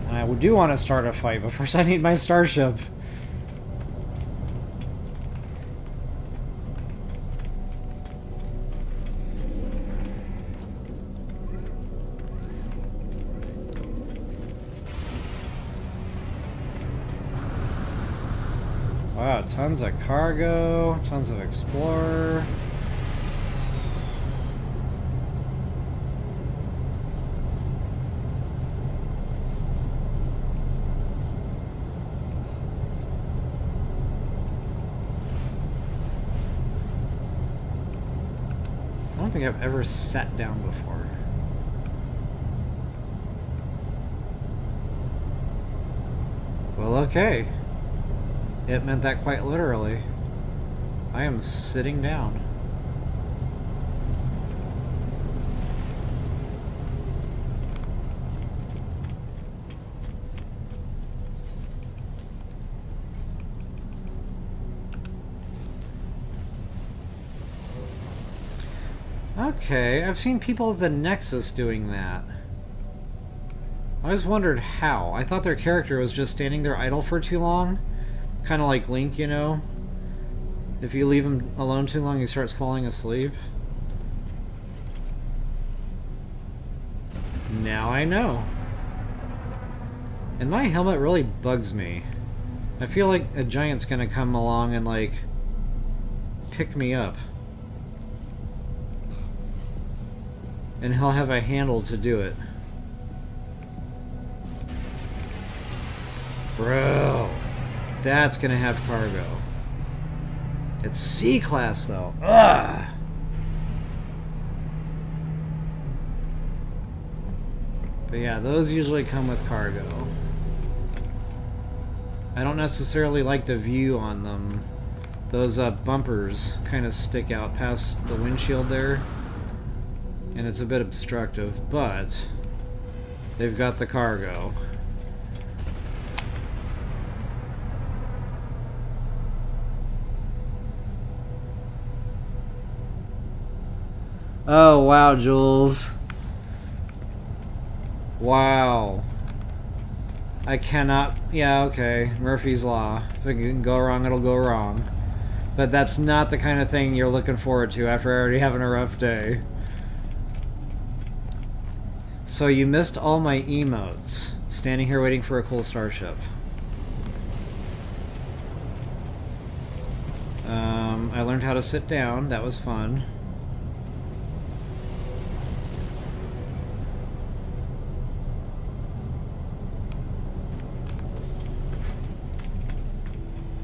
And I do want to start a fight, but first I need my starship. Wow, tons of cargo, tons of explorer. I don't think I've ever sat down before. Well, okay. It meant that quite literally. I am sitting down. Okay, I've seen people at the Nexus doing that. I always wondered how. I thought their character was just standing there idle for too long. Kind of like Link, you know? If you leave him alone too long, he starts falling asleep. Now I know. And my helmet really bugs me. I feel like a giant's gonna come along and, like, pick me up. And he'll have a handle to do it. Bro, that's gonna have cargo. It's C-class though. Ugh. But yeah, those usually come with cargo. I don't necessarily like the view on them. Those bumpers kind of stick out past the windshield there. And it's a bit obstructive, but they've got the cargo. Oh, wow, Jules. Wow. I cannot... Yeah, okay. Murphy's Law. If it can go wrong, it'll go wrong. But that's not the kind of thing you're looking forward to after already having a rough day. So you missed all my emotes. Standing here waiting for a cool starship. I learned how to sit down. That was fun.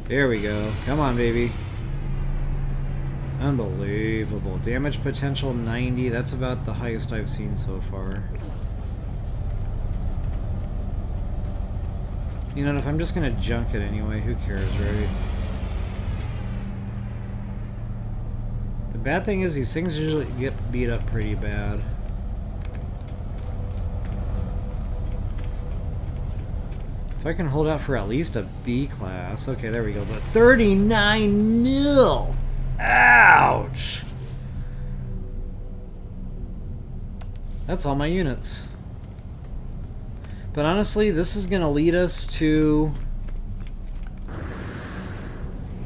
There we go. Come on, baby. Unbelievable. Damage potential 90. That's about the highest I've seen so far. You know, if I'm just gonna junk it anyway, who cares, right? The bad thing is these things usually get beat up pretty bad. If I can hold out for at least a B class. Okay, there we go. But 39 mil! Ouch! That's all my units. But honestly, this is going to lead us to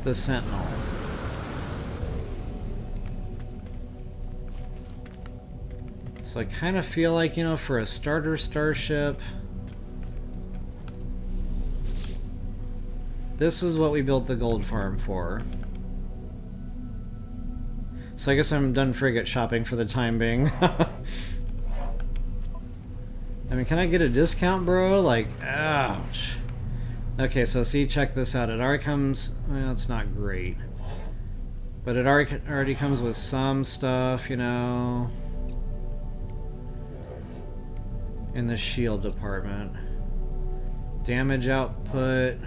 the Sentinel. So I kind of feel like, you know, for a starter starship, this is what we built the gold farm for. So I guess I'm done frigate shopping for the time being. I mean, can I get a discount, bro? Like, ouch. Okay, so see, check this out. It already comes... Well, it's not great. But it already comes with some stuff, you know, in the shield department. Damage output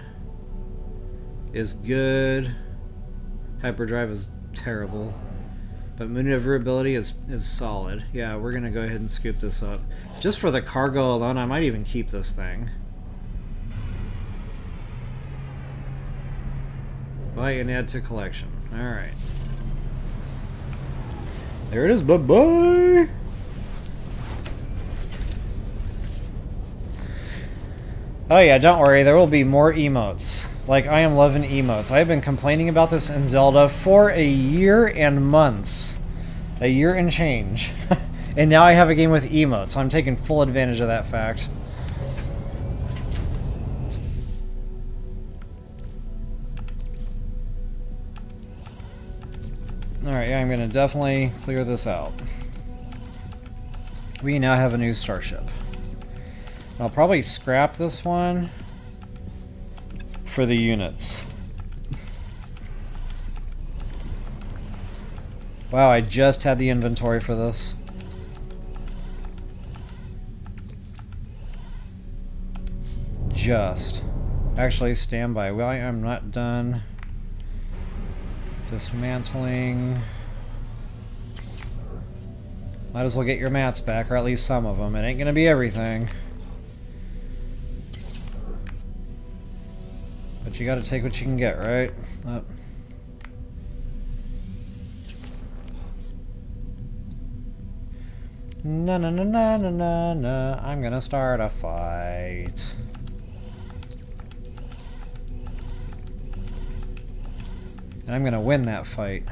is good. Hyperdrive is terrible. But maneuverability is solid. Yeah, we're going to go ahead and scoop this up. Just for the cargo alone, I might even keep this thing. Buy and add to collection. Alright. There it is. Bye-bye! Oh yeah, don't worry. There will be more emotes. Like, I am loving emotes. I've been complaining about this in Zelda for a year and months. A year and change. And now I have a game with emotes, so I'm taking full advantage of that fact. Alright, yeah, I'm gonna definitely clear this out. We now have a new starship. I'll probably scrap this one for the units. Wow, I just had the inventory for this. Just. Actually, stand by. Well, I'm not done. Dismantling. Might as well get your mats back, or at least some of them. It ain't gonna be everything. But you gotta take what you can get, right? No, no, no, no, no, no, no. I'm gonna start a fight. And I'm gonna win that fight.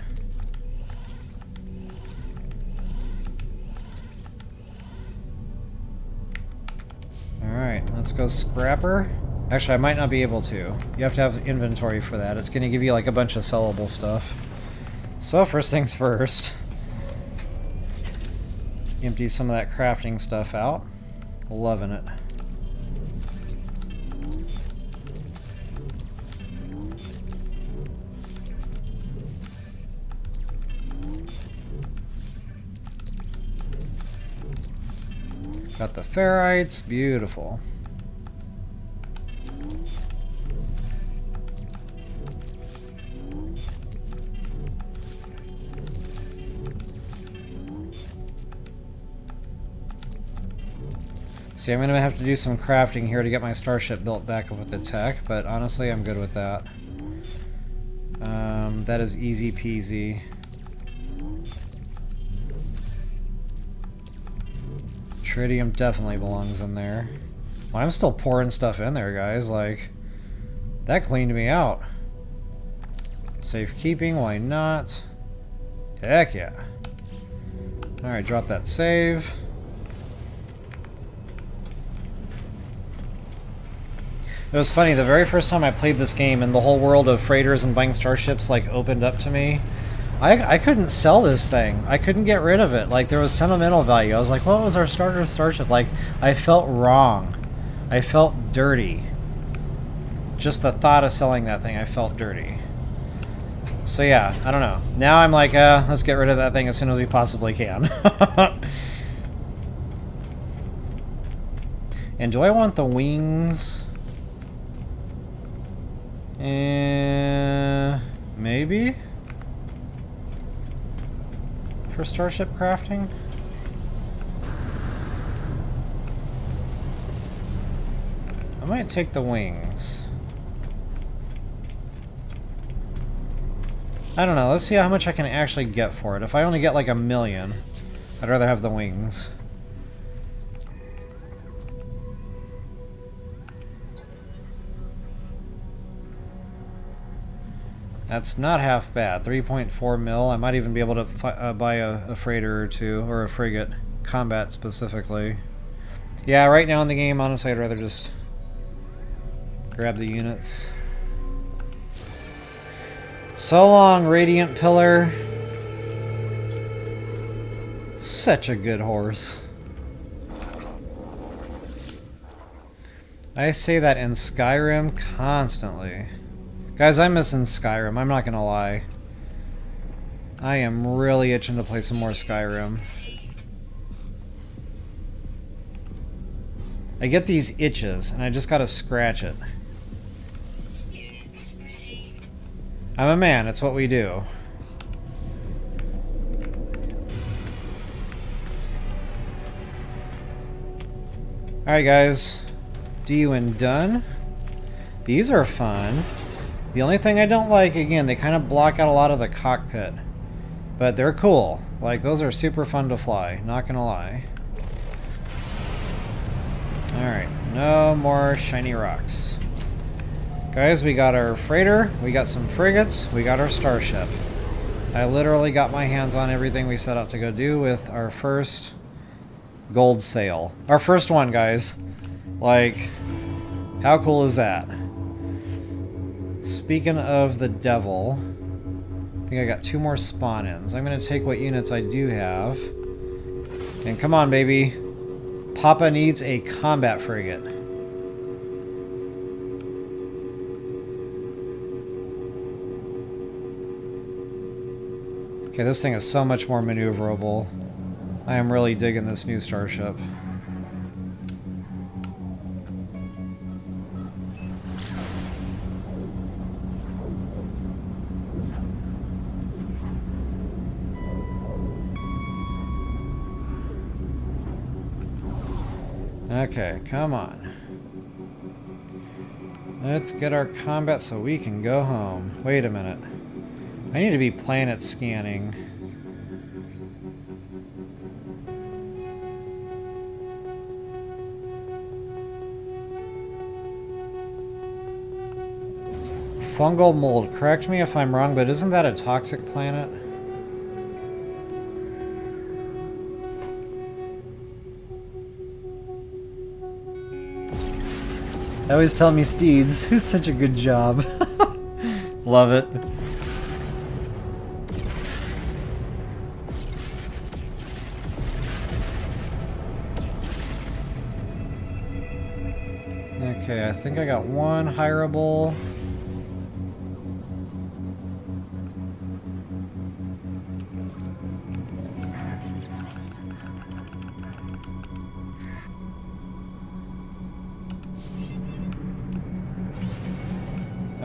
Alright, let's go scrapper. Actually, I might not be able to. You have to have inventory for that. It's gonna give you like a bunch of sellable stuff. So first things first. Empty some of that crafting stuff out. Loving it. Got the ferrites, beautiful. See, I'm going to have to do some crafting here to get my starship built back up with the tech, but honestly, I'm good with that. That is easy peasy. Tritium definitely belongs in there. Well, I'm still pouring stuff in there, guys. Like, that cleaned me out. Safekeeping, why not? Heck yeah. Alright, drop that save. It was funny, the very first time I played this game and the whole world of freighters and buying starships like opened up to me, I couldn't sell this thing. I couldn't get rid of it. Like, there was sentimental value. I was like, what was our starter starship? Like, I felt wrong. I felt dirty. Just the thought of selling that thing, I felt dirty. So yeah, I don't know. Now I'm like, let's get rid of that thing as soon as we possibly can. And do I want the wings? Maybe? For starship crafting? I might take the wings. I don't know, let's see how much I can actually get for it. If I only get like 1,000,000, I'd rather have the wings. That's not half bad. 3.4 mil. I might even be able to buy a freighter or two, or a frigate, combat specifically. Yeah, right now in the game, honestly, I'd rather just grab the units. So long, Radiant Pillar. Such a good horse. I say that in Skyrim constantly. Guys, I'm missing Skyrim, I'm not gonna lie. I am really itching to play some more Skyrim. I get these itches, and I just gotta scratch it. I'm a man, it's what we do. Alright guys, due and done. These are fun. The only thing I don't like, again, they kind of block out a lot of the cockpit. But they're cool. Like, those are super fun to fly, not gonna lie. Alright, no more shiny rocks. Guys, we got our freighter, we got some frigates, we got our starship. I literally got my hands on everything we set out to go do with our first gold sail. Our first one, guys. Like, how cool is that? Speaking of the devil, I think think I got 2 more spawn-ins. I'm going to take what units I do have. And come on, baby. Papa needs a combat frigate. Okay, this thing is so much more maneuverable. I am really digging this new starship. Okay, come on. Let's get our combat so we can go home. Wait a minute. I need to be planet scanning. Fungal mold. Correct me if I'm wrong, but isn't that a toxic planet? They always tell me steeds. Such a good job. Love it. Okay, I think I got 1 hireable.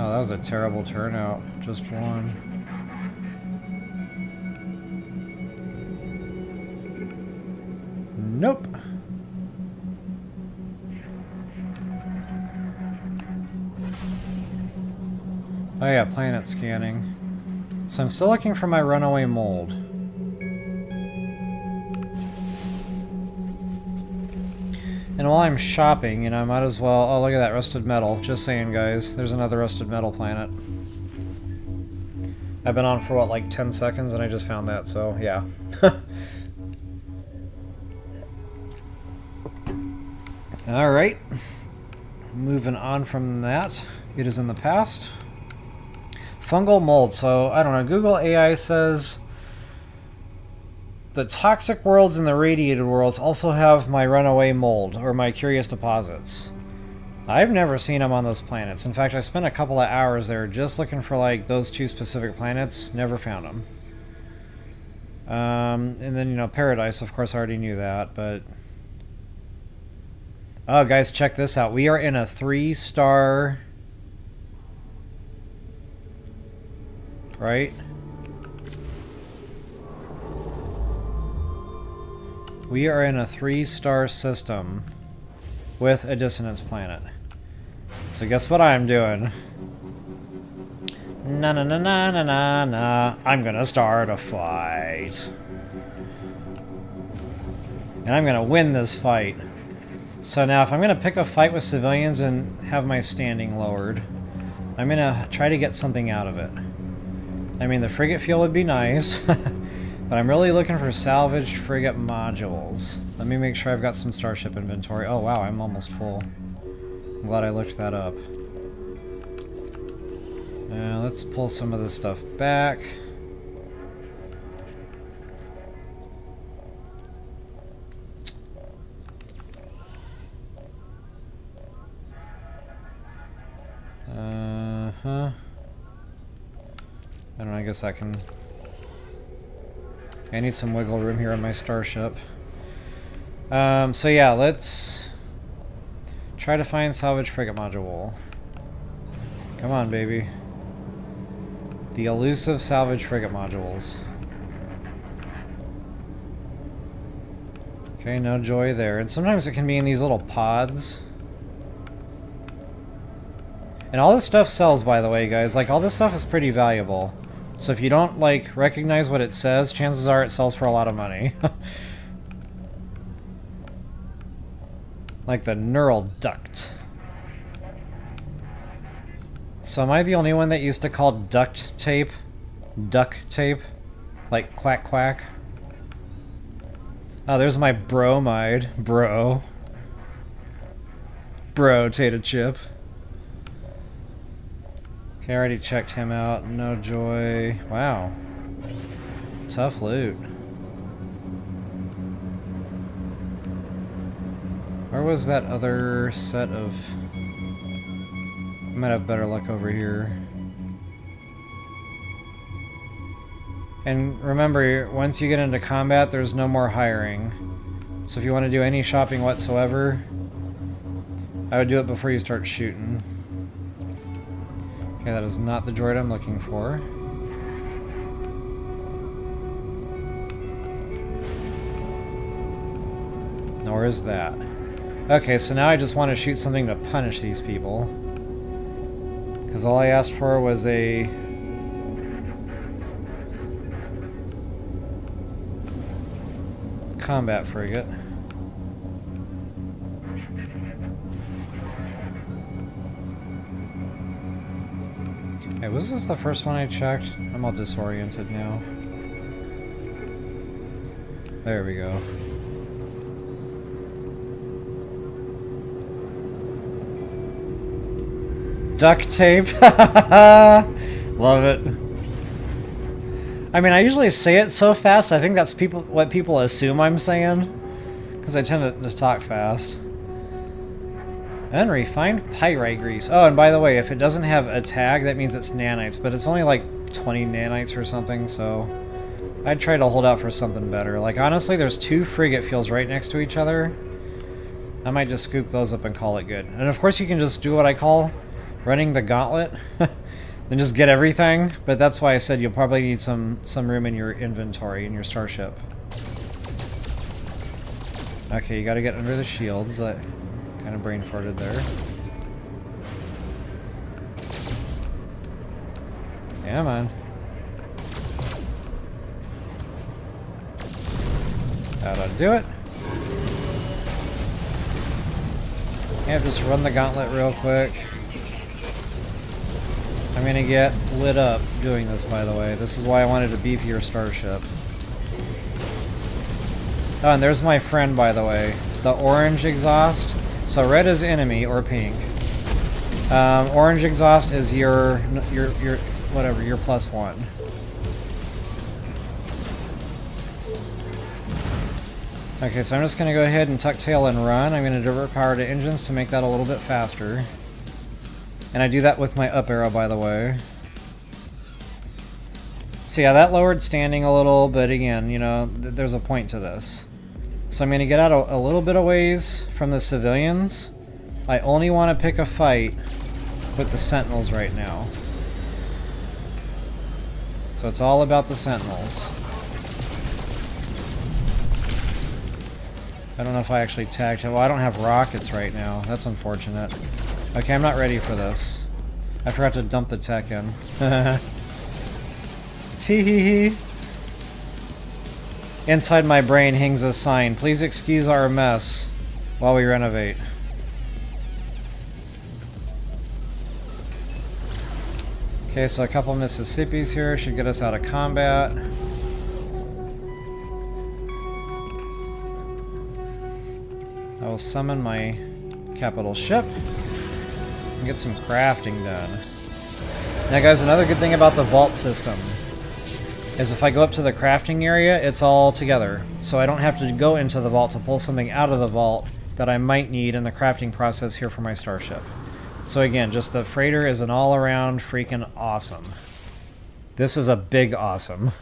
Oh, that was a terrible turnout. Just 1. Nope. Oh yeah, planet scanning. So I'm still looking for my runaway mold. And while I'm shopping, you know, I might as well... Oh, look at that rusted metal. Just saying, guys. There's another rusted metal planet. I've been on for, what, like 10 seconds, and I just found that, so, yeah. Alright. Moving on from that. It is in the past. Fungal mold. So, I don't know. Google AI says... The toxic worlds and the radiated worlds also have my runaway mold, or my curious deposits. I've never seen them on those planets. In fact, I spent a couple of hours there just looking for, like, those 2 specific planets. Never found them. And then, you know, Paradise, of course, I already knew that, but... Oh, guys, check this out. We are in a 3-star... Right? We are in a 3-star system with a dissonance planet. So guess what I'm doing? Na na na na na na na. I'm gonna start a fight. And I'm gonna win this fight. So now if I'm gonna pick a fight with civilians and have my standing lowered, I'm gonna try to get something out of it. I mean, the frigate fuel would be nice. But I'm really looking for salvaged frigate modules. Let me make sure I've got some starship inventory. Oh wow, I'm almost full. I'm glad I looked that up. Let's pull some of this stuff back. I don't know, I guess I can... I need some wiggle room here on my starship. So yeah, let's try to find salvage frigate module. Come on, baby. The elusive salvage frigate modules. Okay, no joy there. And sometimes it can be in these little pods. And all this stuff sells, by the way, guys. Like, all this stuff is pretty valuable. So if you don't, like, recognize what it says, chances are it sells for a lot of money. Like the neural duct. So am I the only one that used to call duct tape like quack quack? Oh, there's my bromide. Bro, tater chip. Okay, I already checked him out. No joy. Wow. Tough loot. Where was that other set of... I might have better luck over here. And remember, once you get into combat, there's no more hiring. So if you want to do any shopping whatsoever, I would do it before you start shooting. Okay, that is not the droid I'm looking for. Nor is that. Okay, so now I just want to shoot something to punish these people. Because all I asked for was a... combat frigate. Hey, was this the first one I checked? I'm all disoriented now. There we go. Duct tape. Love it. I mean, I usually say it so fast, I think that's what people assume I'm saying. Because I tend to talk fast. Unrefined pyrite grease. Oh, and by the way, if it doesn't have a tag, that means it's nanites. But it's only like 20 nanites or something, so... I'd try to hold out for something better. Like, honestly, there's 2 frigate fuels right next to each other. I might just scoop those up and call it good. And of course you can just do what I call... running the gauntlet, then just get everything. But that's why I said you'll probably need some room in your inventory, in your starship. Okay, you gotta get under the shields. I kind of brain farted there. Yeah, man. That ought to do it. Yeah, just run the gauntlet real quick. I'm gonna get lit up doing this, by the way. This is why I wanted a beefier starship. Oh, and there's my friend, by the way. The orange exhaust. So red is enemy, or pink. Orange exhaust is your whatever, your +1. Okay, so I'm just gonna go ahead and tuck tail and run. I'm gonna divert power to engines to make that a little bit faster. And I do that with my up arrow, by the way. So yeah, that lowered standing a little, but again, you know, there's a point to this. So I'm going to get out a little bit of ways from the civilians. I only want to pick a fight with the Sentinels right now. So it's all about the Sentinels. I don't know if I actually tagged him. Well, I don't have rockets right now. That's unfortunate. Okay, I'm not ready for this. I forgot to dump the tech in. Tee-hee-hee. Inside my brain hangs a sign. Please excuse our mess while we renovate. Okay, so a couple Mississippis here should get us out of combat. I will summon my capital ship and get some crafting done. Now guys, another good thing about the vault system is if I go up to the crafting area, it's all together. So I don't have to go into the vault to pull something out of the vault that I might need in the crafting process here for my starship. So again, just the freighter is an all-around freaking awesome. This is a big awesome.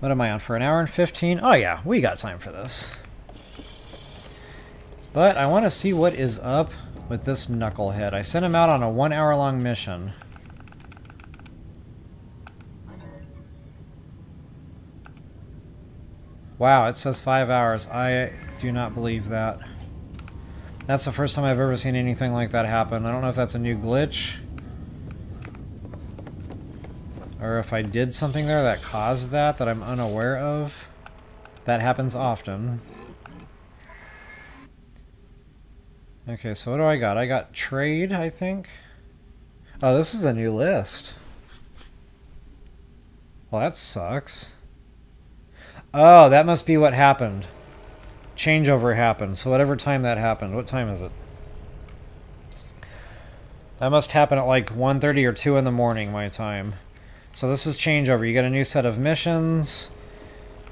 What am I on for? An hour and 15? Oh yeah, we got time for this. But I want to see what is up with this knucklehead. I sent him out on a 1 hour long mission. Wow, it says 5 hours. I do not believe that. That's the first time I've ever seen anything like that happen. I don't know if that's a new glitch, or if I did something there that caused that I'm unaware of. That happens often. Okay, so what do I got? I got trade, I think. Oh, this is a new list. Well, that sucks. Oh, that must be what happened. changeover happened. So whatever time that happened, what time is it? That must happen at like 1:30 or 2 in the morning, my time. So this is changeover. You get a new set of missions,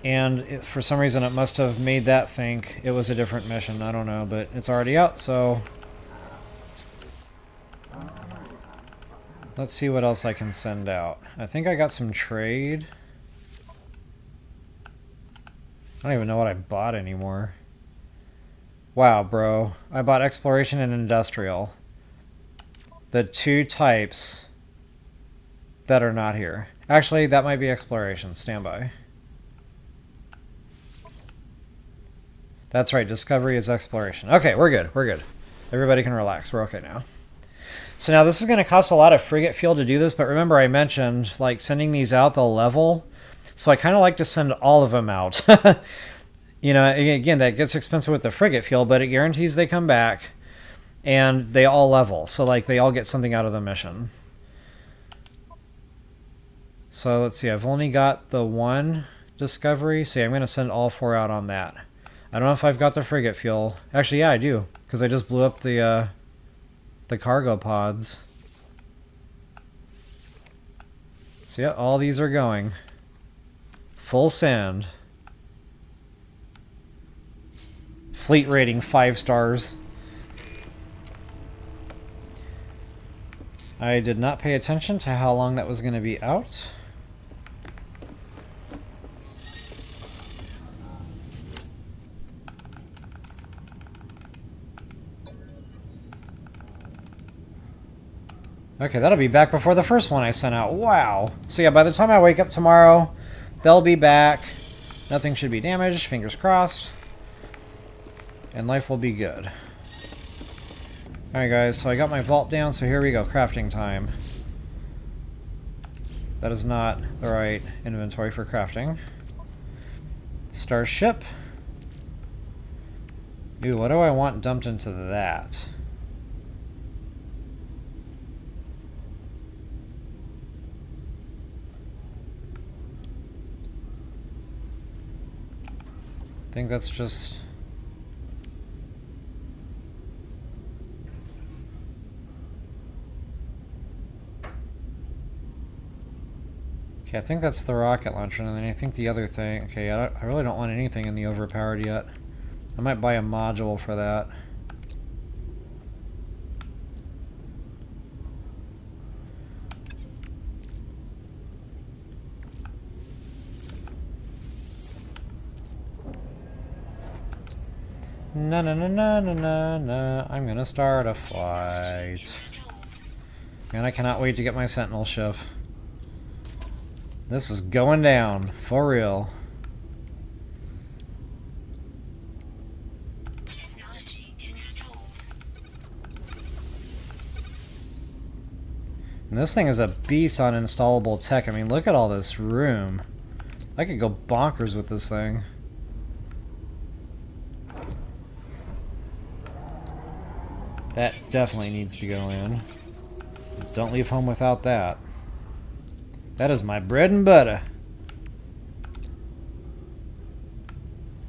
and for some reason it must have made that think it was a different mission. I don't know, but it's already out, so... Let's see what else I can send out. I think I got some trade. I don't even know what I bought anymore. Wow, bro. I bought Exploration and Industrial. The two types that are not here. Actually, that might be Exploration. Stand by. That's right. Discovery is Exploration. Okay, we're good. We're good. Everybody can relax. We're okay now. So now this is going to cost a lot of frigate fuel to do this, but remember I mentioned, like, sending these out, they'll level. So I kind of like to send all of them out. You know, again, that gets expensive with the frigate fuel, but it guarantees they come back, and they all level. So, like, they all get something out of the mission. So let's see, I've only got the one discovery. See, I'm going to send all 4 out on that. I don't know if I've got the frigate fuel. Actually, yeah, I do, because I just blew up the cargo pods. So yeah, all these are going. Full send. Fleet rating 5 stars. I did not pay attention to how long that was going to be out. Okay, that'll be back before the first one I sent out. Wow. So yeah, by the time I wake up tomorrow, they'll be back. Nothing should be damaged, fingers crossed. And life will be good. Alright guys, so I got my vault down, so here we go, crafting time. That is not the right inventory for crafting. Starship. Ooh, what do I want dumped into that? I think that's just... Okay, I think that's the rocket launcher, and then I think the other thing... Okay, I really don't want anything in the overpowered yet. I might buy a module for that. No, no, no, no, no, no, no. I'm gonna start a flight. And I cannot wait to get my Sentinel ship. This is going down, for real. And this thing is a beast on installable tech. I mean, look at all this room. I could go bonkers with this thing. That definitely needs to go in. Don't leave home without that. That is my bread and butter.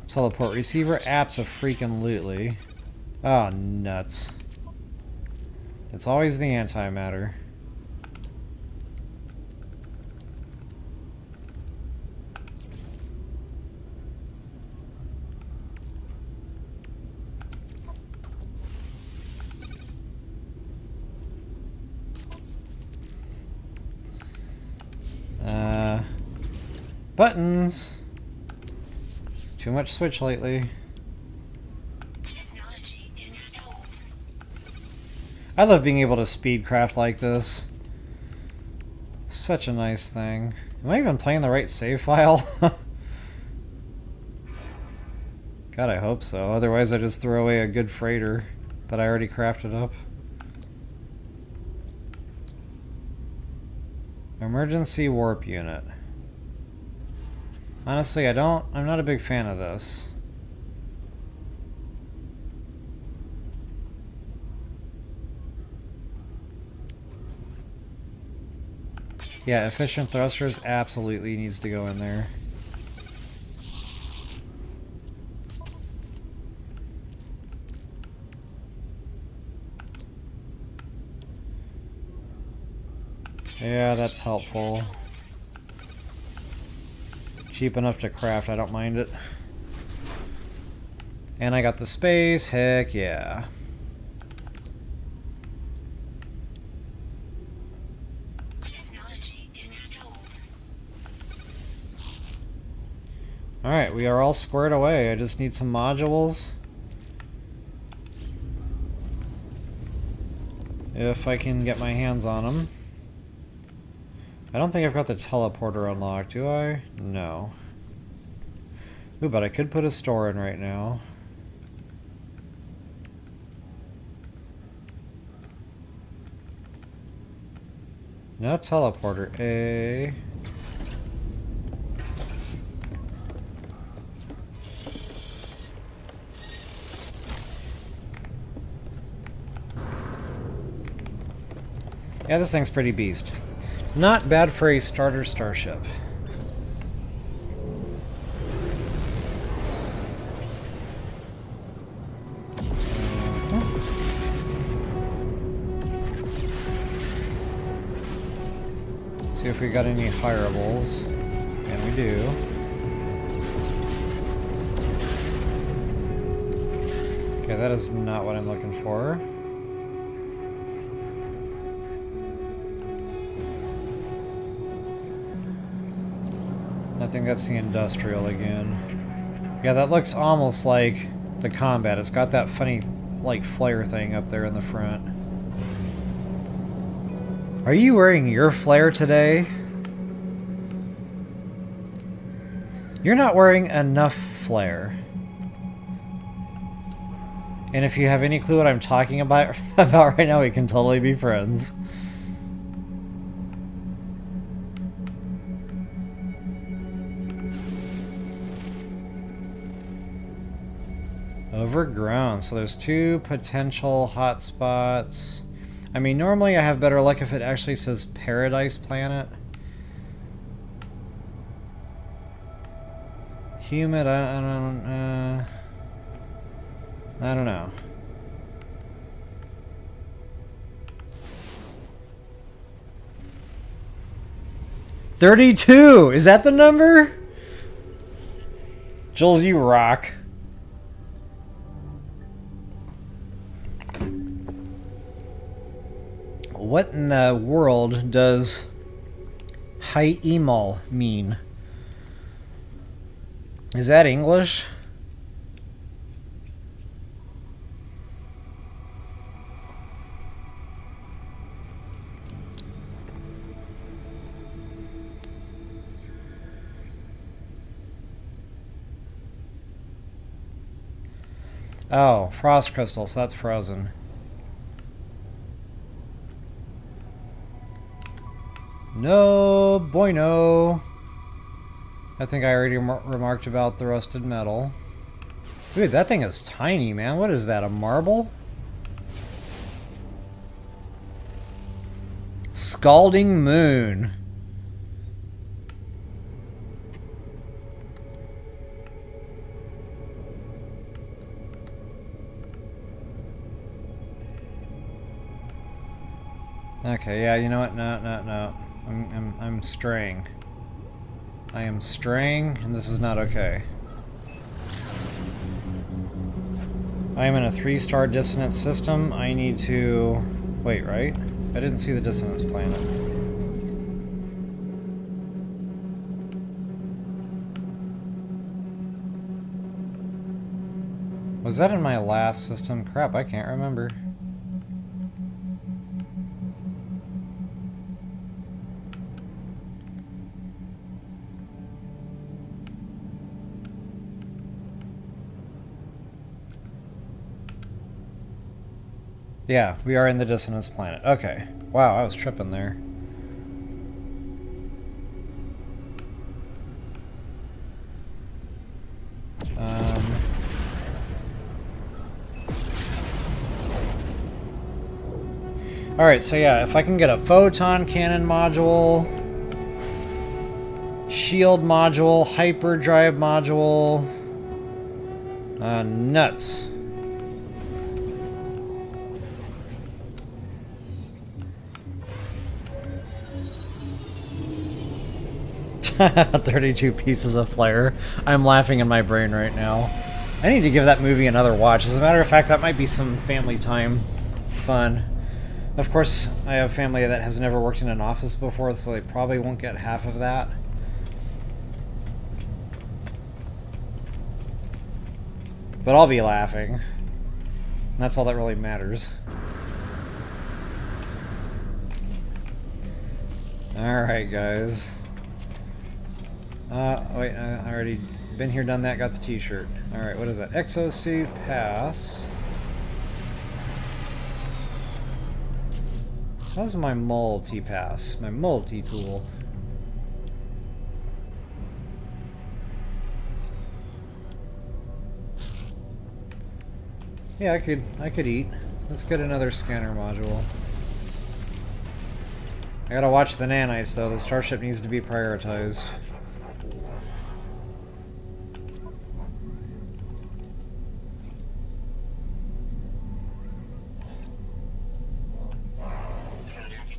Teleport receiver, abso-freaking-lutely. Oh, nuts. It's always the antimatter. Buttons! Too much switch lately. I love being able to speedcraft like this. Such a nice thing. Am I even playing the right save file? God, I hope so. Otherwise I just throw away a good freighter that I already crafted up. Emergency warp unit. Honestly, I'm not a big fan of this. Yeah, efficient thrusters absolutely needs to go in there. Yeah, that's helpful. Cheap enough to craft, I don't mind it. And I got the space, heck yeah. Alright, we are all squared away. I just need some modules. If I can get my hands on them. I don't think I've got the teleporter unlocked, do I? No. Ooh, but I could put a store in right now. No teleporter. A. Yeah, this thing's pretty beast. Not bad for a starter starship. See if we got any hireables. And we do. Okay, that is not what I'm looking for. I think that's the industrial again. Yeah, that looks almost like the combat. It's got that funny, like, flare thing up there in the front. Are you wearing your flare today? You're not wearing enough flare. And if you have any clue what I'm talking about right now, we can totally be friends. Overgrown. So there's 2 potential hotspots. I mean, normally I have better luck if it actually says Paradise Planet. Humid, I don't know. $32! Is that the number? Jules, you rock. What in the world does high emol mean? Is that English? Oh, frost crystals, that's frozen. No bueno. I think I already remarked about the rusted metal. Dude, that thing is tiny, man. What is that, a marble? Scalding Moon. Okay, yeah, you know what? No. I'm straying. I am straying, and this is not okay. I am in a 3-star dissonance system. I need to... Wait, right? I didn't see the dissonance planet. Was that in my last system? Crap, I can't remember. Yeah, we are in the dissonance planet. Okay. Wow, I was tripping there. Alright, so yeah, if I can get a photon cannon module, shield module, hyperdrive module, nuts. 32 pieces of flare. I'm laughing in my brain right now. I need to give that movie another watch. As a matter of fact, that might be some family time fun. Of course, I have family that has never worked in an office before, so they probably won't get half of that. But I'll be laughing. And that's all that really matters. Alright, guys. Wait, I already been here, done that, got the t-shirt. Alright, what is that? Exosuit pass. How's my multi-pass? My multi-tool. Yeah, I could eat. Let's get another scanner module. I gotta watch the nanites though, the starship needs to be prioritized.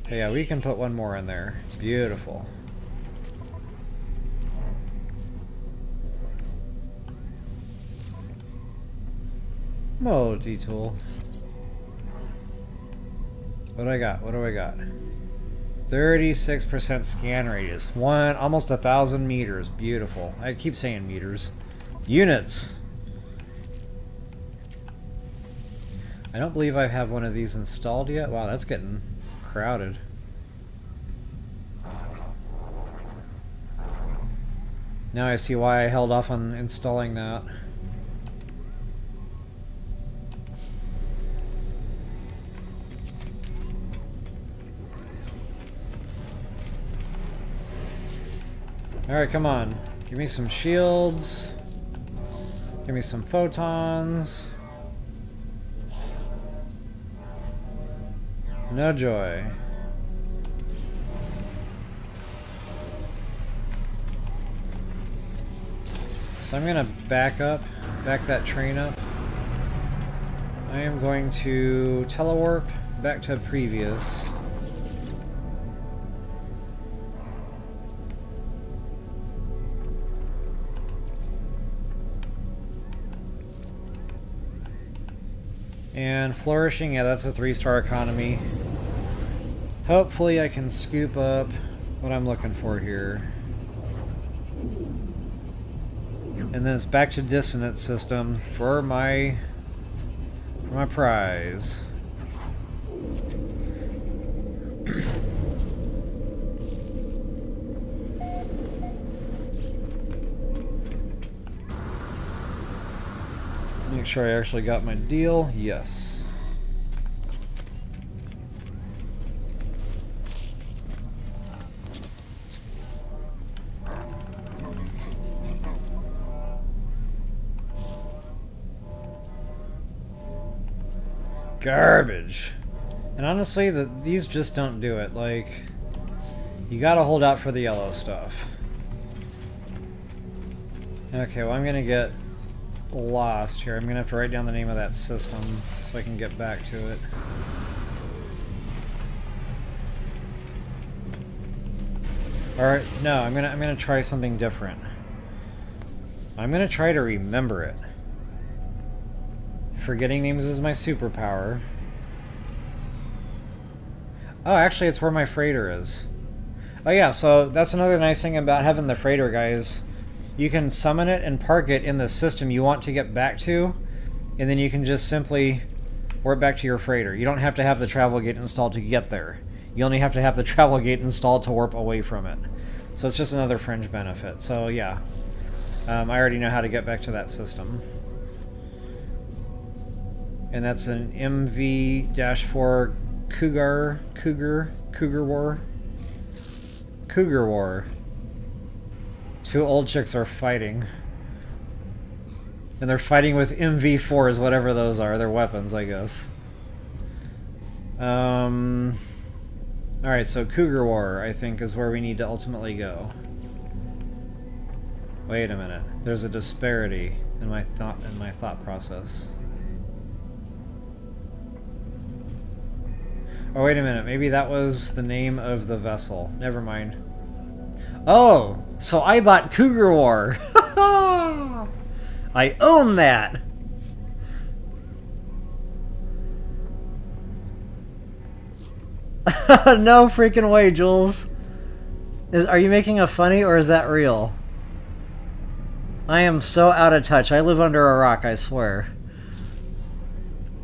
But yeah, we can put one more in there. Beautiful. Multi-tool. What do I got? What do I got? 36% scan radius. Almost 1,000 meters. Beautiful. I keep saying meters. Units. I don't believe I have one of these installed yet. Wow, that's getting crowded. Now I see why I held off on installing that. Alright, come on. Give me some shields. Give me some photons. No joy. So I'm gonna back that train up. I am going to telewarp back to previous. And flourishing, yeah, that's a 3-star economy. Hopefully I can scoop up what I'm looking for here. And then it's back to dissonance system for my prize. Make sure I actually got my deal. Yes. Garbage. And honestly, these just don't do it. Like, you gotta hold out for the yellow stuff. Okay, well I'm gonna get lost here. I'm gonna have to write down the name of that system so I can get back to it. Alright, no, I'm gonna try something different. I'm gonna try to remember it. Forgetting names is my superpower. Oh, actually it's where my freighter is. Oh yeah, so that's another nice thing about having the freighter, guys. You can summon it and park it in the system you want to get back to, and then you can just simply warp back to your freighter. You don't have to have the travel gate installed to get there. You only have to have the travel gate installed to warp away from it. So it's just another fringe benefit. So yeah, I already know how to get back to that system. And that's an MV-4 Cougar War. Two old chicks are fighting. And they're fighting with MV4s, whatever those are. They're weapons, I guess. Alright, so Cougar War, I think, is where we need to ultimately go. Wait a minute. There's a disparity in my thought process. Oh, wait a minute. Maybe that was the name of the vessel. Never mind. Oh, so I bought Cougar War. I own that. No freaking way, Jules. Are you making a funny or is that real? I am so out of touch. I live under a rock, I swear.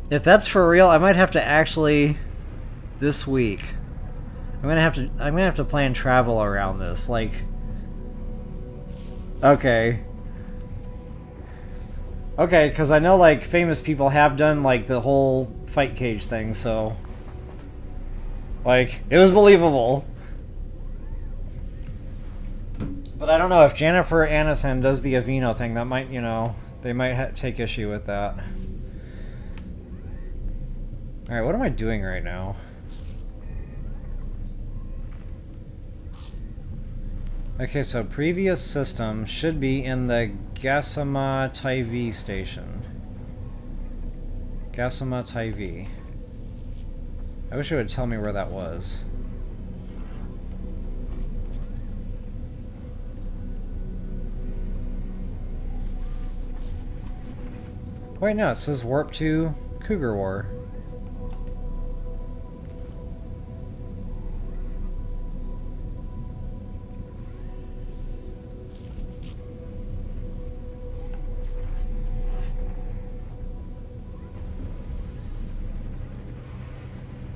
If that's for real, I might have to actually this week. I'm gonna have to plan travel around this. Like, okay, because I know like famous people have done like the whole fight cage thing, so like it was believable. But I don't know if Jennifer Aniston does the Avino thing. That might, you know, they might take issue with that. All right, what am I doing right now? Okay, so previous system should be in the Gasama Taivi station. Gasama Taivi. I wish it would tell me where that was. Wait, no, it says warp to Cougar War.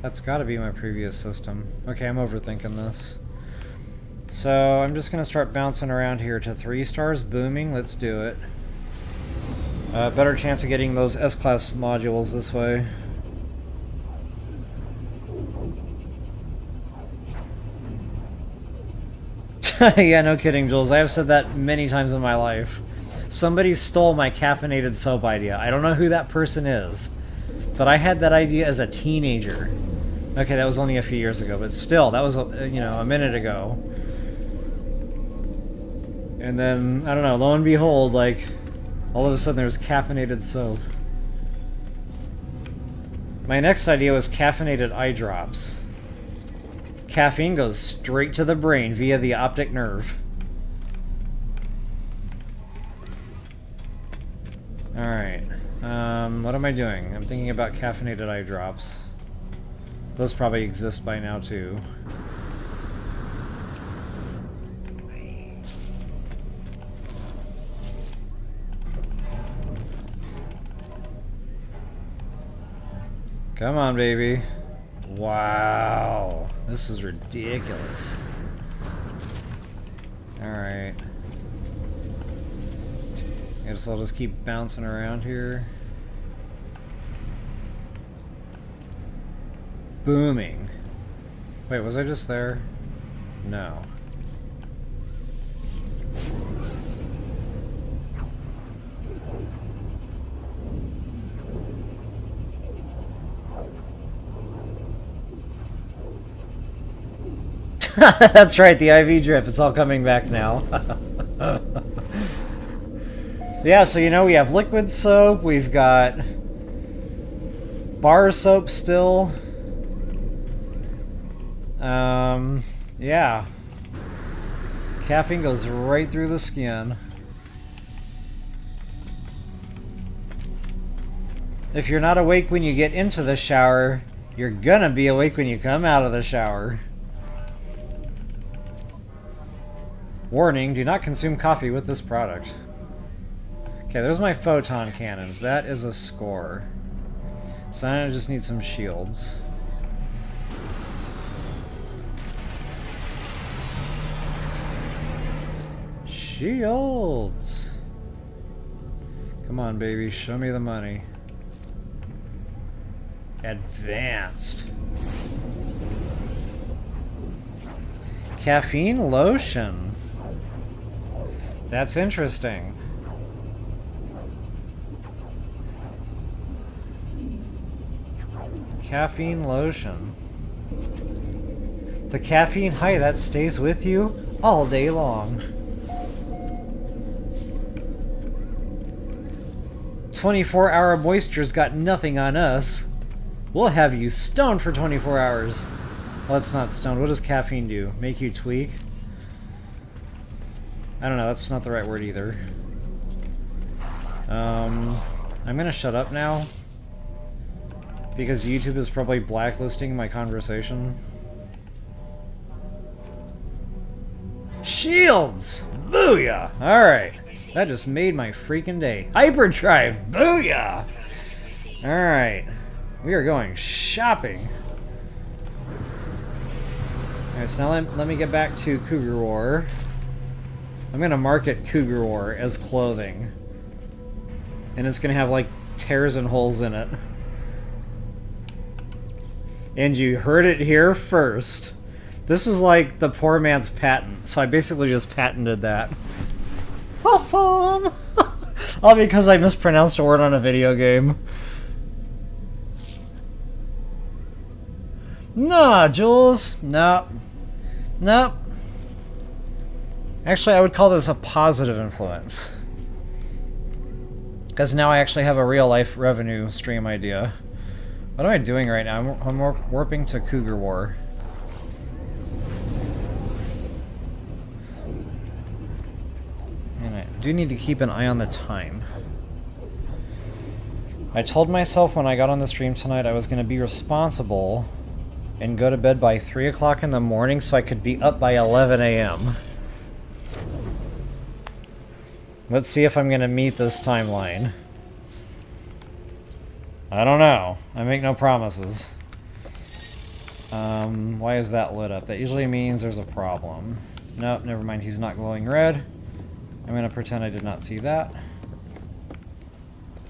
That's gotta be my previous system. Okay, I'm overthinking this. So I'm just gonna start bouncing around here to 3 stars booming. Let's do it. Better chance of getting those S-Class modules this way. Yeah, no kidding, Jules. I have said that many times in my life. Somebody stole my caffeinated soap idea. I don't know who that person is, but I had that idea as a teenager. Okay, that was only a few years ago, but still, that was, you know, a minute ago. And then, I don't know, lo and behold, like, all of a sudden there's caffeinated soap. My next idea was caffeinated eye drops. Caffeine goes straight to the brain via the optic nerve. Alright. What am I doing? I'm thinking about caffeinated eye drops. Those probably exist by now, too. Come on, baby. Wow. This is ridiculous. Alright. I guess I'll just keep bouncing around here. Booming. Wait, was I just there? No. That's right, the IV drip. It's all coming back now. Yeah, so you know, we have liquid soap, we've got bar soap still. Yeah. Caffeine goes right through the skin. If you're not awake when you get into the shower, you're gonna be awake when you come out of the shower. Warning, do not consume coffee with this product. Okay, there's my photon cannons. That is a score. So now I just need some shields. Shields! Come on, baby, show me the money. Advanced. Caffeine lotion. That's interesting. Caffeine lotion. The caffeine high that stays with you all day long. 24-hour moisture's got nothing on us. We'll have you stoned for 24 hours. Well, it's not stoned. What does caffeine do? Make you tweak? I don't know, that's not the right word either. I'm gonna shut up now. Because YouTube is probably blacklisting my conversation. Shields! Booyah! Alright. That just made my freaking day. Hyperdrive! Booyah! Alright. We are going shopping. Alright, so now let me get back to Cougar War. I'm gonna market Cougar War as clothing. And it's gonna have, like, tears and holes in it. And you heard it here first. This is like the poor man's patent, so I basically just patented that. Awesome! All because I mispronounced a word on a video game. Nah, Jules. Nope. Nope. Actually, I would call this a positive influence. Because now I actually have a real-life revenue stream idea. What am I doing right now? I'm warping to Cougar War. And I do need to keep an eye on the time. I told myself when I got on the stream tonight I was going to be responsible and go to bed by 3 o'clock in the morning so I could be up by 11 a.m. Let's see if I'm going to meet this timeline. I don't know. I make no promises. Why is that lit up? That usually means there's a problem. Nope, never mind. He's not glowing red. I'm going to pretend I did not see that.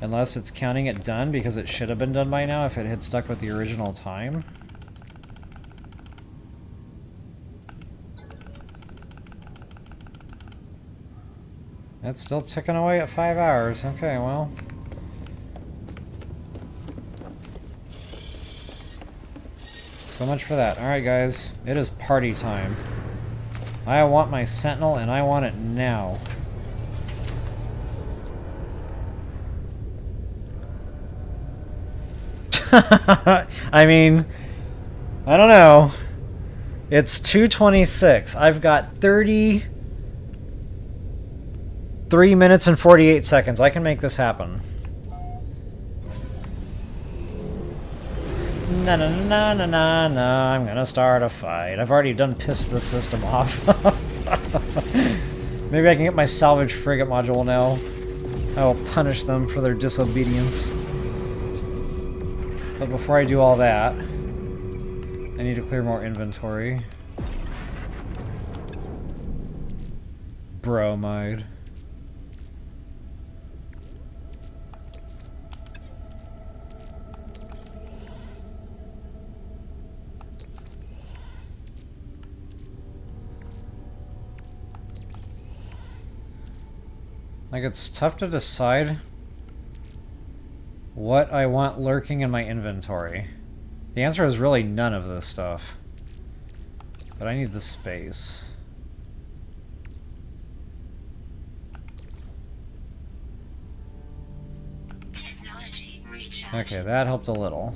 Unless it's counting it done because it should have been done by now if it had stuck with the original time. It's still ticking away at 5 hours. Okay, well. So much for that. Alright, guys. It is party time. I want my Sentinel, and I want it now. I mean, I don't know. It's 2:26. I've got 33 minutes and 48 seconds. I can make this happen. Na na na na na na. I'm gonna start a fight. I've already done pissed the system off. Maybe I can get my salvage frigate module now. I will punish them for their disobedience. But before I do all that, I need to clear more inventory. Bromide. Like, it's tough to decide what I want lurking in my inventory. The answer is really none of this stuff. But I need the space. Okay, that helped a little.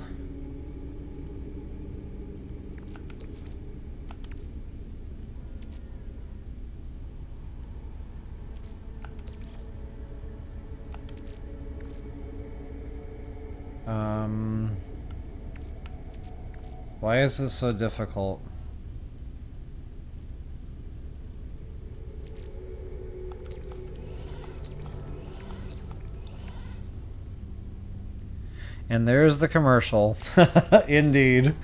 Why is this so difficult? And there's the commercial. Indeed.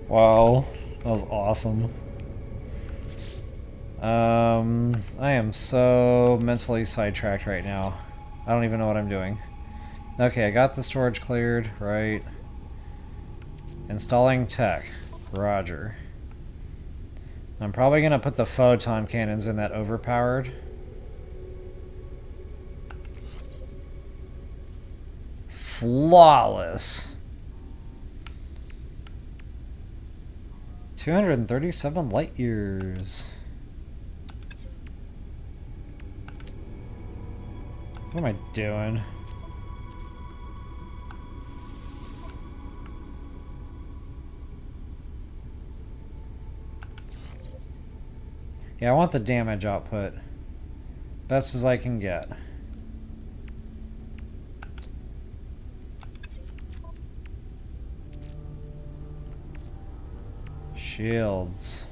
Wow, that was awesome. I am so mentally sidetracked right now. I don't even know what I'm doing. Okay, I got the storage cleared, right. Installing tech. Roger. I'm probably going to put the photon cannons in that overpowered. Flawless. 237 light years. What am I doing? Yeah, I want the damage output. Best as I can get. Shields.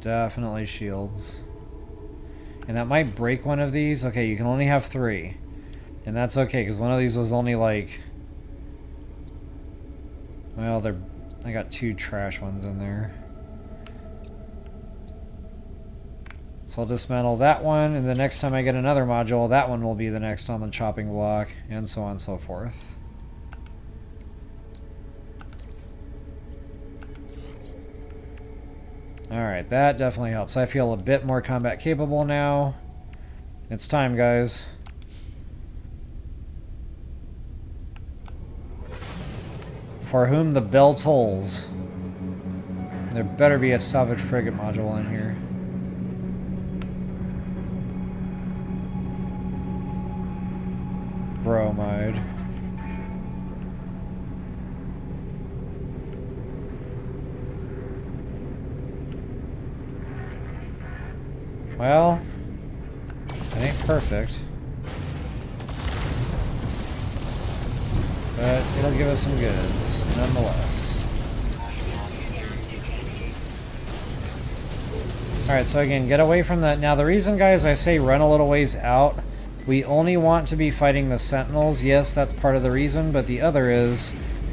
Definitely shields. And that might break one of these. Okay, you can only have 3. And that's okay, because one of these was only like... Well, I got 2 trash ones in there. So I'll dismantle that one, and the next time I get another module, that one will be the next on the chopping block, and so on and so forth. Alright, that definitely helps. I feel a bit more combat capable now. It's time, guys. For whom the bell tolls. There better be a salvage frigate module in here. Bromide. Well, it ain't perfect. But it'll give us some goods, nonetheless. Alright, so again, get away from that. Now the reason, guys, I say run a little ways out, we only want to be fighting the Sentinels. Yes, that's part of the reason, but the other is,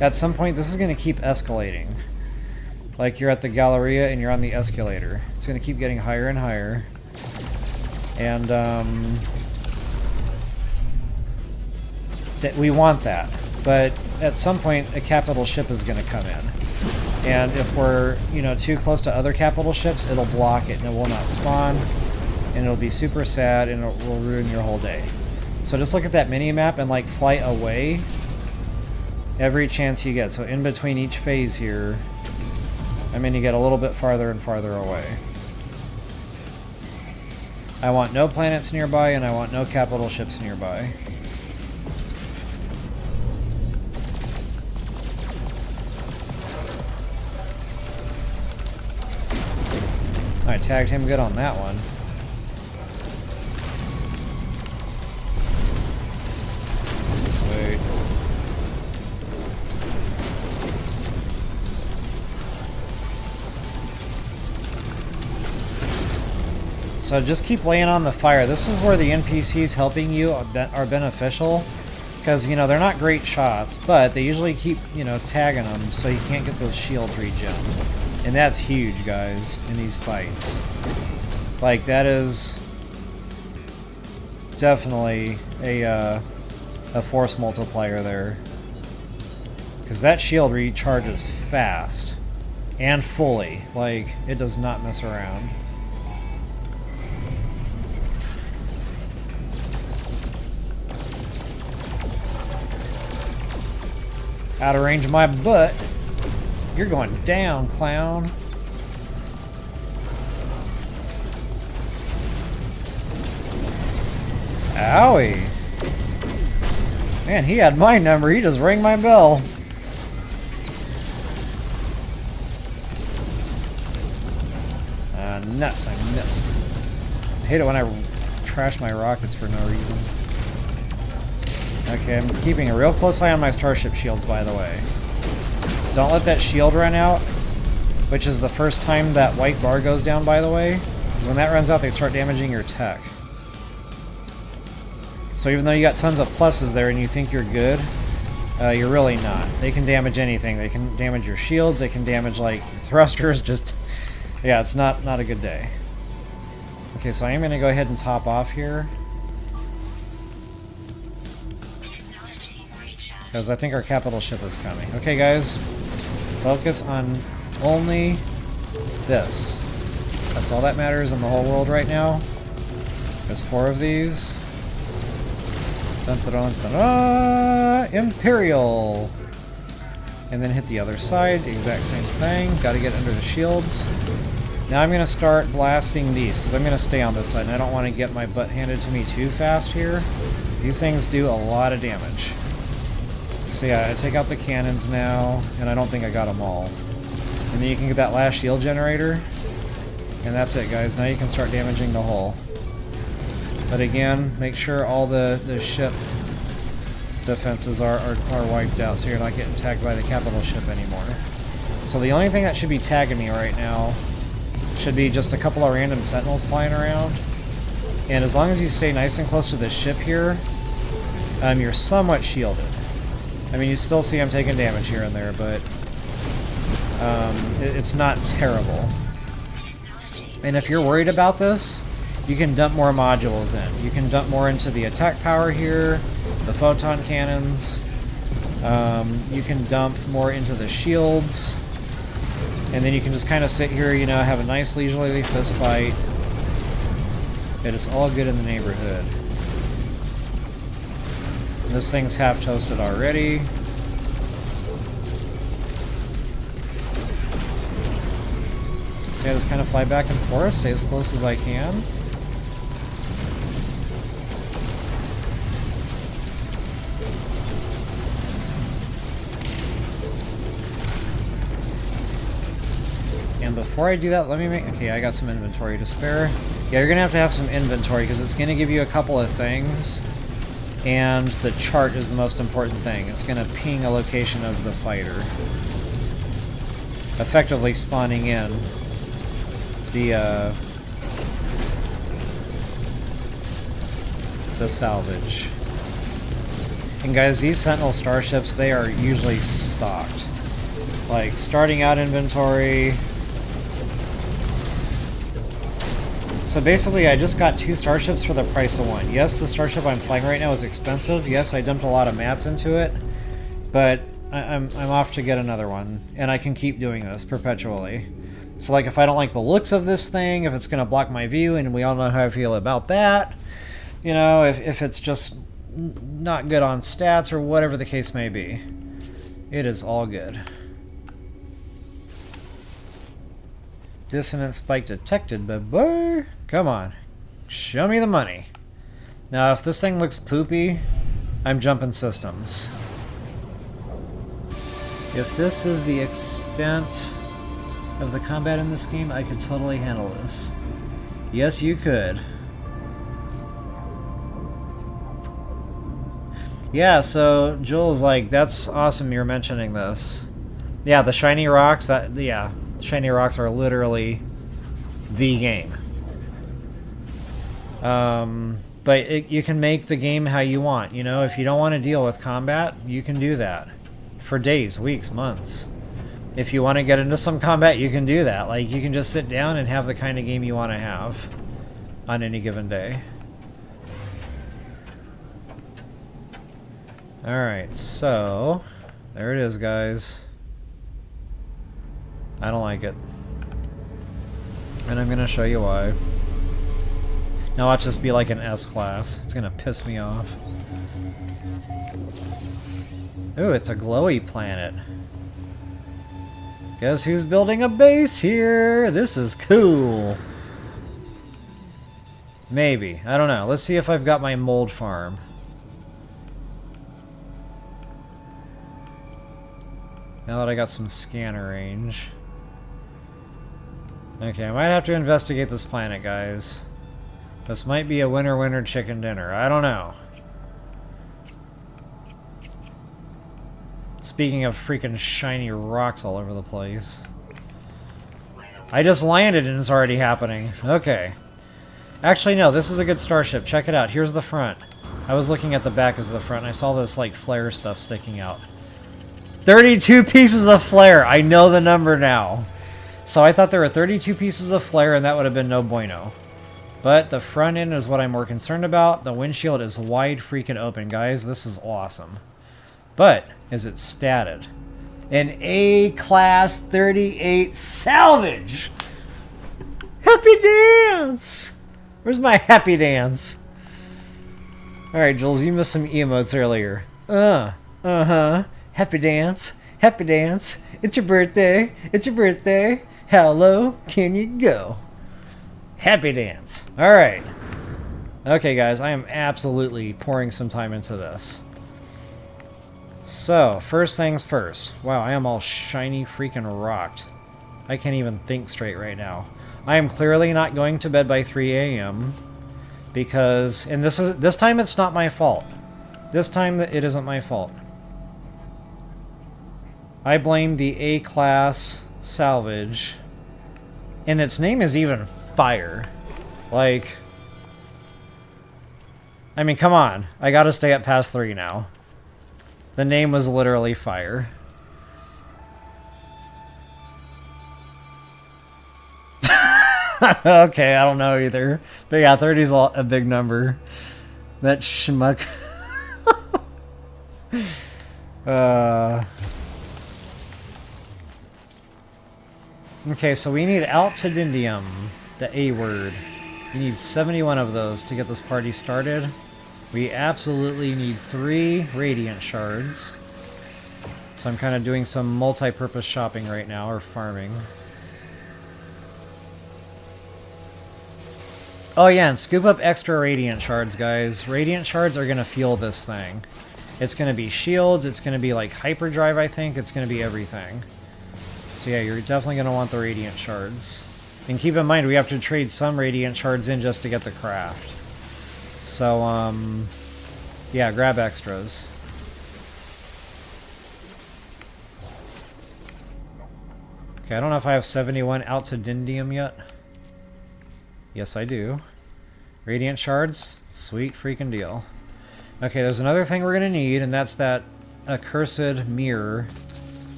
at some point this is going to keep escalating. Like you're at the Galleria and you're on the escalator. It's going to keep getting higher and higher. And we want that. But at some point a capital ship is going to come in. And if we're, you know, too close to other capital ships, it'll block it and it will not spawn. And it'll be super sad and it will ruin your whole day. So just look at that mini-map and like fly away every chance you get. So in between each phase here, I mean, you get a little bit farther and farther away. I want no planets nearby and I want no capital ships nearby. I tagged him good on that one. Sweet. So just keep laying on the fire. This is where the NPCs helping you are beneficial. Because, you know, they're not great shots, but they usually keep, you know, tagging them so you can't get those shields regened. And that's huge, guys, in these fights. Like, that is definitely a force multiplier there. Because that shield recharges fast and fully. Like, it does not mess around. Out of range of my butt. You're going down, clown. Owie. Man, he had my number. He just rang my bell. Nuts. I missed. I hate it when I trash my rockets for no reason. Okay, I'm keeping a real close eye on my Starship shields, by the way. Don't let that shield run out, which is the first time that white bar goes down, by the way. When that runs out, they start damaging your tech. So even though you got tons of pluses there and you think you're good, you're really not. They can damage anything. They can damage your shields, they can damage, like, thrusters, just... Yeah, it's not a good day. Okay, so I am going to go ahead and top off here. Because I think our capital ship is coming. Okay, guys. Focus on only this. That's all that matters in the whole world right now. There's 4 of these. Dun, dun, dun, dun, dun. Imperial! And then hit the other side. The exact same thing. Gotta get under the shields. Now I'm going to start blasting these. Because I'm going to stay on this side. And I don't want to get my butt handed to me too fast here. These things do a lot of damage. So yeah, I take out the cannons now, and I don't think I got them all. And then you can get that last shield generator. And that's it, guys. Now you can start damaging the hull. But again, make sure all the ship defenses are wiped out so you're not getting tagged by the capital ship anymore. So the only thing that should be tagging me right now should be just a couple of random sentinels flying around. And as long as you stay nice and close to this ship here, you're somewhat shielded. I mean, you still see I'm taking damage here and there, but it's not terrible. And if you're worried about this, you can dump more modules in. You can dump more into the attack power here, the photon cannons. You can dump more into the shields. And then you can just kind of sit here, you know, have a nice leisurely fist fight. It is all good in the neighborhood. This thing's half toasted already. Yeah, just kind of fly back and forth, stay as close as I can. And before I do that, let me make... Okay, I got some inventory to spare. Yeah, you're going to have some inventory because it's going to give you a couple of things. And the chart is the most important thing. It's going to ping a location of the fighter. Effectively spawning in the salvage. And guys, these Sentinel Starships, they are usually stocked. Like, starting out inventory... So basically, I just got 2 starships for the price of 1. Yes, the starship I'm flying right now is expensive. Yes, I dumped a lot of mats into it. But I'm off to get another one. And I can keep doing this perpetually. So like, if I don't like the looks of this thing, if it's going to block my view, and we all know how I feel about that. You know, if it's just not good on stats or whatever the case may be. It is all good. Dissonant spike detected, but boy, come on. Show me the money. Now, if this thing looks poopy, I'm jumping systems. If this is the extent of the combat in this game, I could totally handle this. Yes, you could. Yeah, so Jules, like, that's awesome you're mentioning this. Yeah, the shiny rocks, yeah. Shiny rocks are literally the game. But you can make the game how you want. You know, if you don't want to deal with combat, you can do that. For days, weeks, months. If you want to get into some combat, you can do that. Like, you can just sit down and have the kind of game you want to have on any given day. Alright, so there it is, guys. I don't like it. And I'm going to show you why. Now watch this be like an S-class. It's going to piss me off. Ooh, it's a glowy planet. Guess who's building a base here? This is cool. Maybe. I don't know. Let's see if I've got my mold farm. Now that I got some scanner range. Okay, I might have to investigate this planet, guys. This might be a winner-winner chicken dinner. I don't know. Speaking of freaking shiny rocks all over the place. I just landed and it's already happening. Okay. Actually, no, this is a good starship. Check it out. Here's the front. I was looking at the back as the front and I saw this, like, flare stuff sticking out. 32 pieces of flare! I know the number now. So I thought there were 32 pieces of flare and that would have been no bueno. But the front end is what I'm more concerned about. The windshield is wide freaking open, guys. This is awesome. But is it statted? An A-Class 38 salvage! Happy dance! Where's my happy dance? Alright, Jules, you missed some emotes earlier. Uh-huh. Happy dance. Happy dance. It's your birthday. It's your birthday. How low can you go? Happy dance. Alright. Okay, guys, I am absolutely pouring some time into this. So, first things first. Wow, I am all shiny freaking rocked. I can't even think straight right now. I am clearly not going to bed by 3 a.m. because, and this time it's not my fault. This time it isn't my fault. I blame the A-class salvage, and its name is even Fire. Like, I mean, come on. I gotta stay up past 3 now. The name was literally Fire. Okay, I don't know either. But yeah, 30 is a big number. That schmuck. Okay, so we need Altadindium, the A word. We need 71 of those to get this party started. We absolutely need 3 Radiant Shards. So I'm kind of doing some multi-purpose shopping right now, or farming. Oh yeah, and scoop up extra Radiant Shards, guys. Radiant Shards are going to fuel this thing. It's going to be shields, it's going to be like hyperdrive, I think. It's going to be everything. So yeah, you're definitely going to want the Radiant Shards. And keep in mind, we have to trade some Radiant Shards in just to get the craft. So, yeah, grab extras. Okay, I don't know if I have 71 Altadindium yet. Yes, I do. Radiant Shards? Sweet freaking deal. Okay, there's another thing we're going to need, and that's that accursed mirror.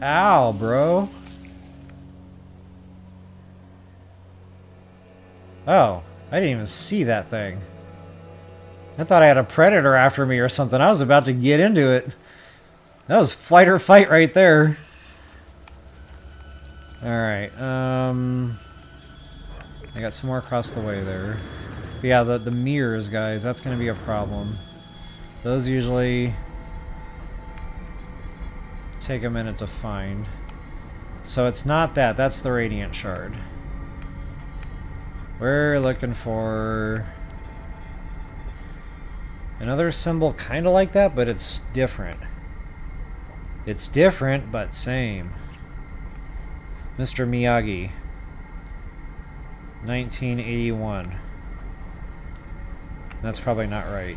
Ow, bro. Oh, I didn't even see that thing. I thought I had a predator after me or something. I was about to get into it. That was flight or fight right there. Alright, I got some more across the way there. But yeah, the mirrors, guys, that's going to be a problem. Those usually take a minute to find. So it's not that, that's the Radiant Shard. We're looking for another symbol kind of like that, but it's different. It's different, but same. Mr. Miyagi. 1981. That's probably not right.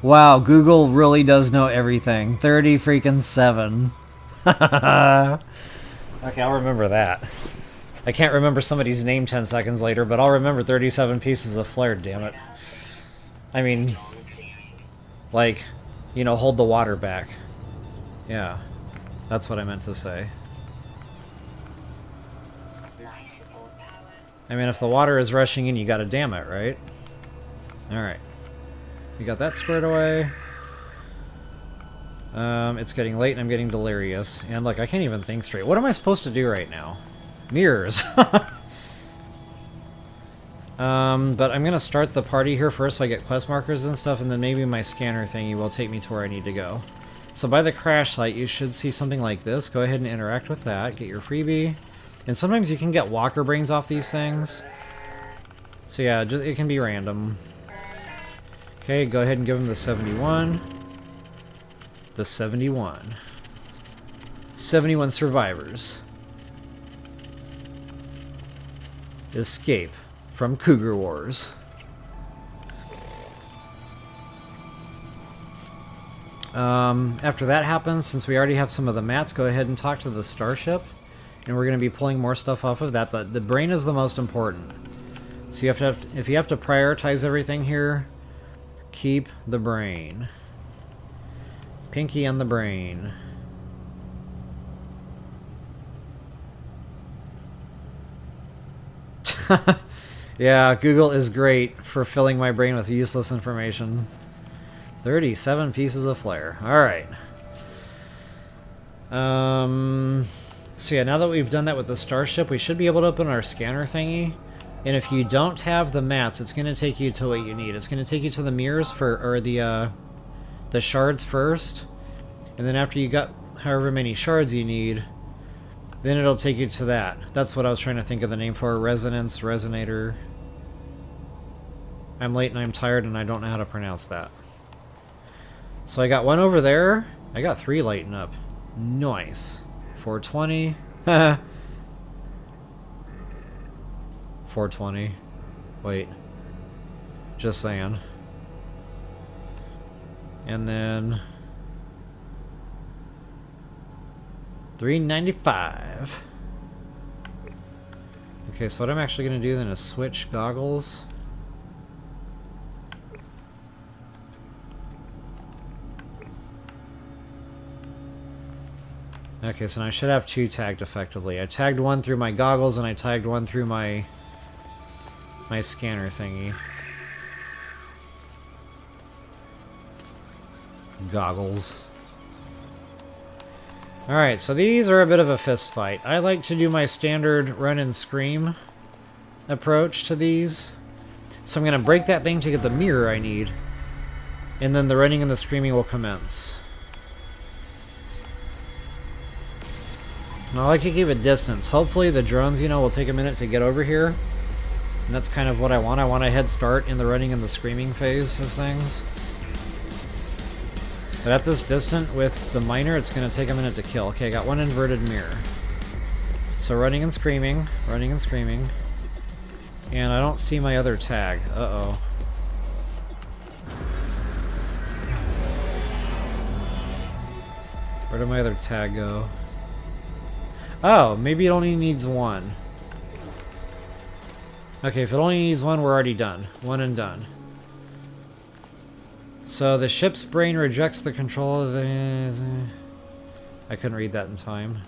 Wow, Google really does know everything. 30 freaking 7. Okay, I'll remember that. I can't remember somebody's name 10 seconds later, but I'll remember 37 pieces of flare, damn it. I mean, like, you know, hold the water back. Yeah, that's what I meant to say. I mean, if the water is rushing in, you gotta dam it, right? Alright. We got that squared away. It's getting late and I'm getting delirious. And look, I can't even think straight. What am I supposed to do right now? Mirrors. But I'm gonna start the party here first so I get quest markers and stuff, and then maybe my scanner thingy will take me to where I need to go. So by the crash site, you should see something like this. Go ahead and interact with that. Get your freebie. And sometimes you can get walker brains off these things. So yeah, it can be random. Okay, go ahead and give them the 71. The 71. 71 survivors. Escape from Cougar Wars. After that happens, since we already have some of the mats, go ahead and talk to the Starship. And we're going to be pulling more stuff off of that. But the brain is the most important. So you have to if you have to prioritize everything here, keep the brain. Pinky and the brain. Yeah, Google is great for filling my brain with useless information. 37 pieces of flare. Alright. So yeah, now that we've done that with the Starship, we should be able to open our scanner thingy. And if you don't have the mats, it's going to take you to what you need. It's going to take you to the mirrors or the shards first. And then after you got however many shards you need, then it'll take you to that. That's what I was trying to think of the name for. Resonance, Resonator. I'm late and I'm tired and I don't know how to pronounce that. So I got one over there. I got 3 lighting up. Nice. 420. 420. Wait. Just saying. And then 395. Okay, so what I'm actually going to do then is switch goggles. Okay, so now I should have 2 tagged effectively. I tagged one through my goggles and I tagged one through my scanner thingy. Goggles. Alright, so these are a bit of a fist fight. I like to do my standard run and scream approach to these. So I'm going to break that thing to get the mirror I need. And then the running and the screaming will commence. And I like to keep a distance. Hopefully the drones, you know, will take a minute to get over here. And that's kind of what I want. I want a head start in the running and the screaming phase of things. But at this distance with the miner, it's going to take a minute to kill. Okay, I got one inverted mirror. So running and screaming, running and screaming. And I don't see my other tag. Uh-oh. Where did my other tag go? Oh, maybe it only needs one. Okay, if it only needs one, we're already done. One and done. So the ship's brain rejects the control of the... I couldn't read that in time.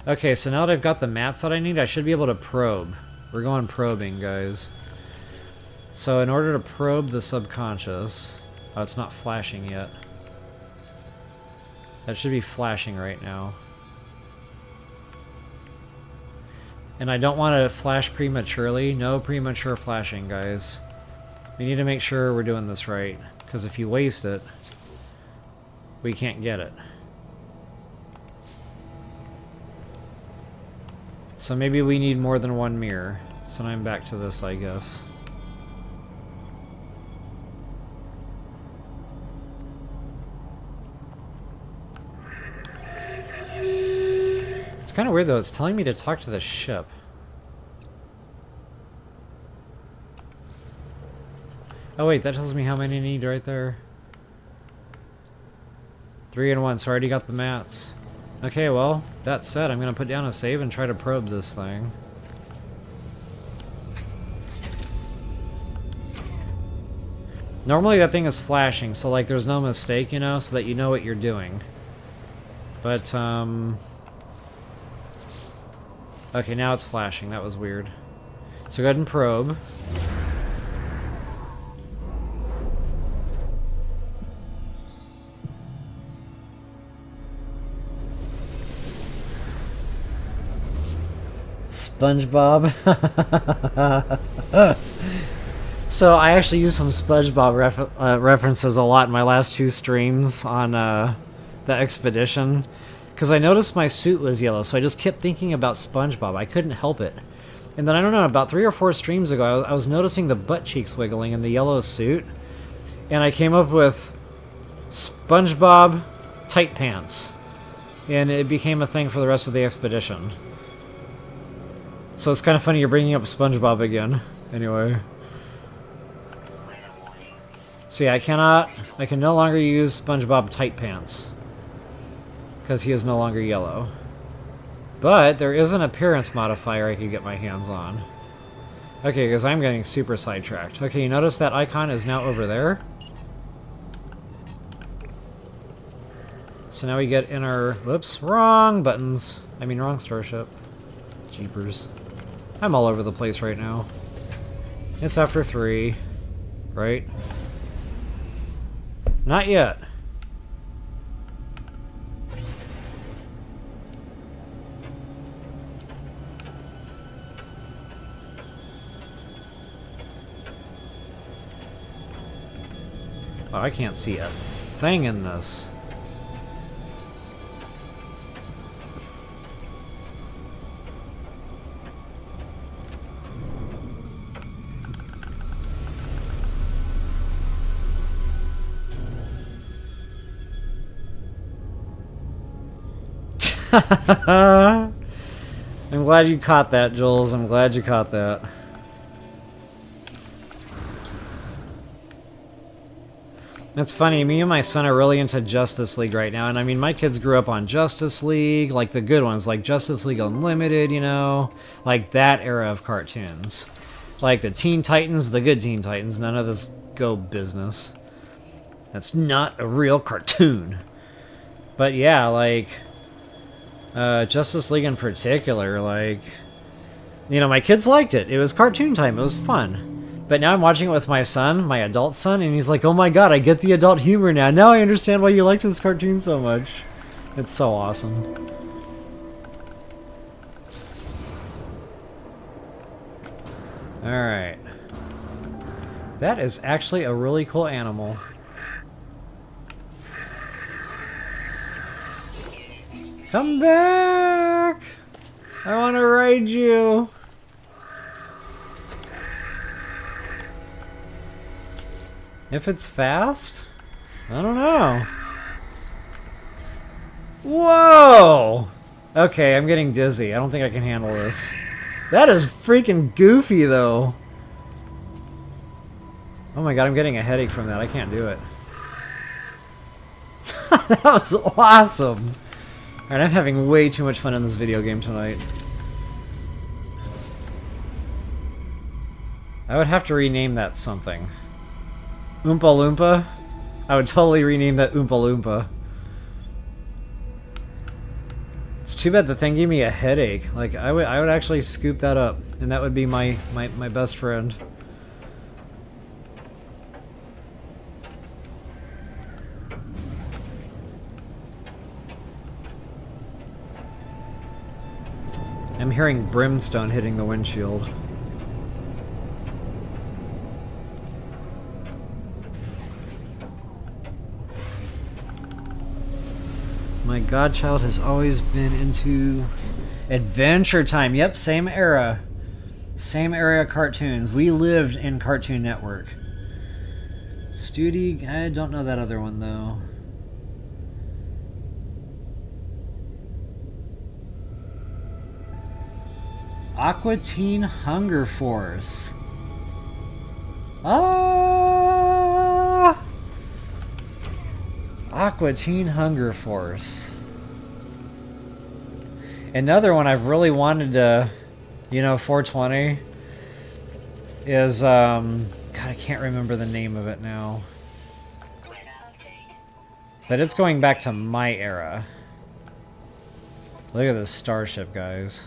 Okay, so now that I've got the mats that I need, I should be able to probe. We're going probing, guys. So in order to probe the subconscious... Oh, it's not flashing yet. That should be flashing right now. And I don't want to flash prematurely. No premature flashing, guys. We need to make sure we're doing this right. Because if you waste it, we can't get it. So maybe we need more than one mirror. So now I'm back to this, I guess. It's kind of weird though, it's telling me to talk to the ship. Oh wait, that tells me how many I need right there. 3 and 1, so I already got the mats. Okay, well, that said, I'm going to put down a save and try to probe this thing. Normally that thing is flashing, so like there's no mistake, you know, so that you know what you're doing. But, okay, now it's flashing. That was weird. So go ahead and probe. SpongeBob. So I actually used some SpongeBob references a lot in my last 2 streams on the expedition. Because I noticed my suit was yellow, so I just kept thinking about SpongeBob. I couldn't help it. And then, I don't know, about 3 or 4 streams ago, I was noticing the butt cheeks wiggling in the yellow suit. And I came up with SpongeBob tight pants. And it became a thing for the rest of the expedition. So it's kind of funny you're bringing up SpongeBob again. Anyway. So yeah, I can no longer use SpongeBob tight pants. Because he is no longer yellow. But there is an appearance modifier I could get my hands on. Okay, because I'm getting super sidetracked. Okay, you notice that icon is now over there? So now we get in our... Whoops, wrong buttons. I mean, wrong starship. Jeepers. I'm all over the place right now. It's after 3, right? Not yet. Oh, I can't see a thing in this. I'm glad you caught that, Jules. I'm glad you caught that. It's funny, me and my son are really into Justice League right now, and I mean, my kids grew up on Justice League, like the good ones, like Justice League Unlimited, you know? Like that era of cartoons. Like the Teen Titans, the good Teen Titans, none of this go business. That's not a real cartoon. But yeah, like, Justice League in particular, like, you know, my kids liked it. It was cartoon time, it was fun. But now I'm watching it with my son, my adult son, and he's like, oh my god, I get the adult humor now. Now I understand why you liked this cartoon so much. It's so awesome. Alright. That is actually a really cool animal. Come back! I want to ride you! If it's fast? I don't know. Whoa! Okay, I'm getting dizzy. I don't think I can handle this. That is freaking goofy, though. Oh my god, I'm getting a headache from that. I can't do it. That was awesome! Alright, I'm having way too much fun in this video game tonight. I would have to rename that something. Oompa Loompa? I would totally rename that Oompa Loompa. It's too bad the thing gave me a headache. Like, I would actually scoop that up, and that would be my best friend. I'm hearing brimstone hitting the windshield. My godchild has always been into Adventure Time. Yep, same era. Same era cartoons. We lived in Cartoon Network. Studi, I don't know that other one though. Aqua Teen Hunger Force. Ah! Aqua Teen Hunger Force. Another one I've really wanted to, you know, 420 is, God, I can't remember the name of it now. But it's going back to my era. Look at this starship, guys.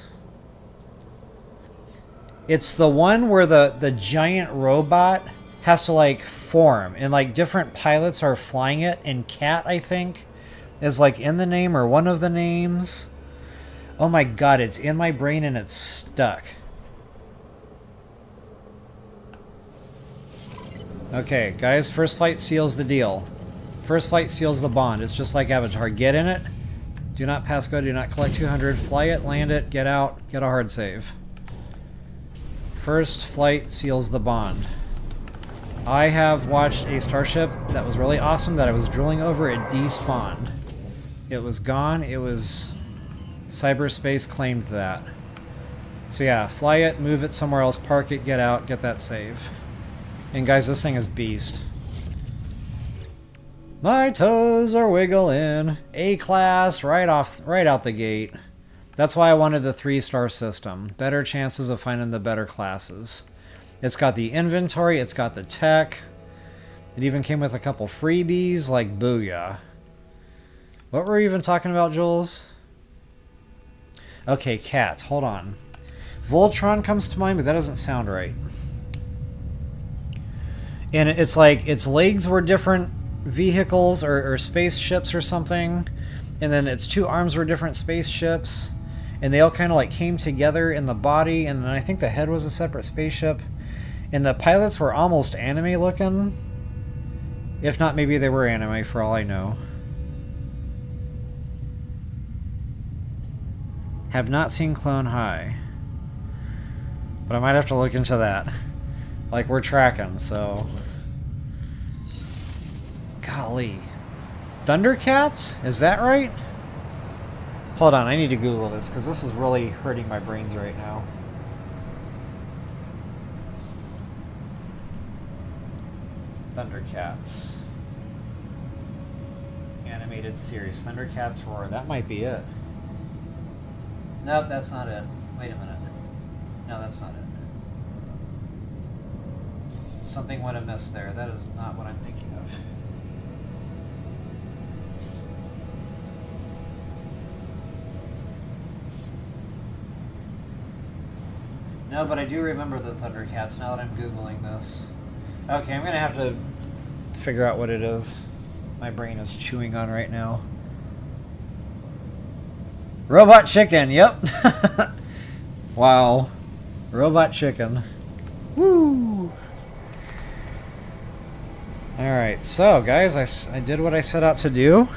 It's the one where the giant robot has to, like, form, and, like, different pilots are flying it, and Cat, I think, is, like, in the name, or one of the names. Oh my god, it's in my brain and it's stuck. Okay, guys, first flight seals the deal. First flight seals the bond. It's just like Avatar. Get in it. Do not pass go. Do not collect 200. Fly it, land it, get out, get a hard save. First flight seals the bond. I have watched a starship that was really awesome that I was drilling over. It despawned. It was gone. It was... Cyberspace claimed that. So yeah, fly it, move it somewhere else, park it, get out, get that save. And guys, this thing is beast. My toes are wiggling. A-class right out the gate. That's why I wanted the 3-star system. Better chances of finding the better classes. It's got the inventory, it's got the tech. It even came with a couple freebies, like booyah. What were we even talking about, Jules? Okay, Cat, hold on. Voltron comes to mind, but that doesn't sound right. And it's like, its legs were different vehicles or spaceships or something. And then its 2 arms were different spaceships. And they all kind of like came together in the body. And then I think the head was a separate spaceship. And the pilots were almost anime looking. If not, maybe they were anime for all I know. Have not seen Clone High. But I might have to look into that. Like, we're tracking, so... Golly. Thundercats? Is that right? Hold on, I need to Google this because this is really hurting my brains right now. Thundercats. Animated series. Thundercats Roar. That might be it. Nope, that's not it. Wait a minute. No, that's not it. Something went amiss there. That is not what I'm thinking of. No, but I do remember the Thundercats now that I'm Googling this. Okay, I'm going to have to figure out what it is my brain is chewing on right now. Robot Chicken, yep. Wow. Robot Chicken. Woo! Alright, so guys, I did what I set out to do.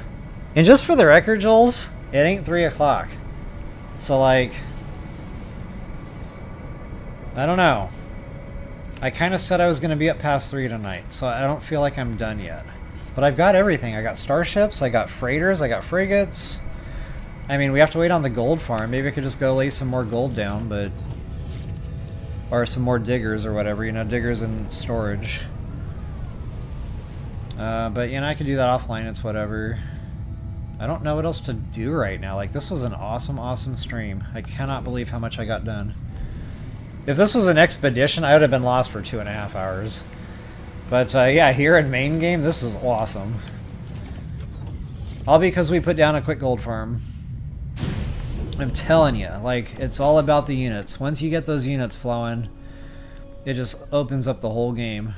And just for the record, Jules, it ain't 3 o'clock. So, like, I don't know. I kind of said I was going to be up past 3 tonight, so I don't feel like I'm done yet. But I've got everything. I got starships, I got freighters, I got frigates. I mean, we have to wait on the gold farm. Maybe I could just go lay some more gold down, but... or some more diggers or whatever, you know, diggers in storage. But, you know, I could do that offline, it's whatever. I don't know what else to do right now. Like, this was an awesome, awesome stream. I cannot believe how much I got done. If this was an expedition, I would have been lost for 2.5 hours. But, yeah, here in main game, this is awesome. All because we put down a quick gold farm. I'm telling you, like, it's all about the units. Once you get those units flowing, it just opens up the whole game.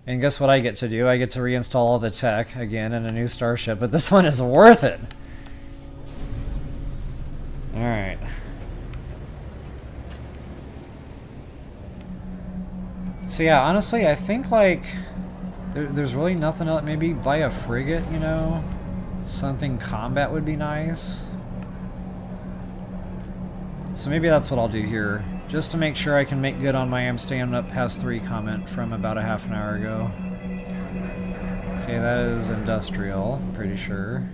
And guess what I get to do? I get to reinstall all the tech again in a new starship, but this one is worth it. Alright. So yeah, honestly, I think, like, there's really nothing else. Maybe buy a frigate, you know? Something combat would be nice. So maybe that's what I'll do here. Just to make sure I can make good on my I'm staying up past 3 comment from about a half an hour ago. Okay, that is industrial, I'm pretty sure.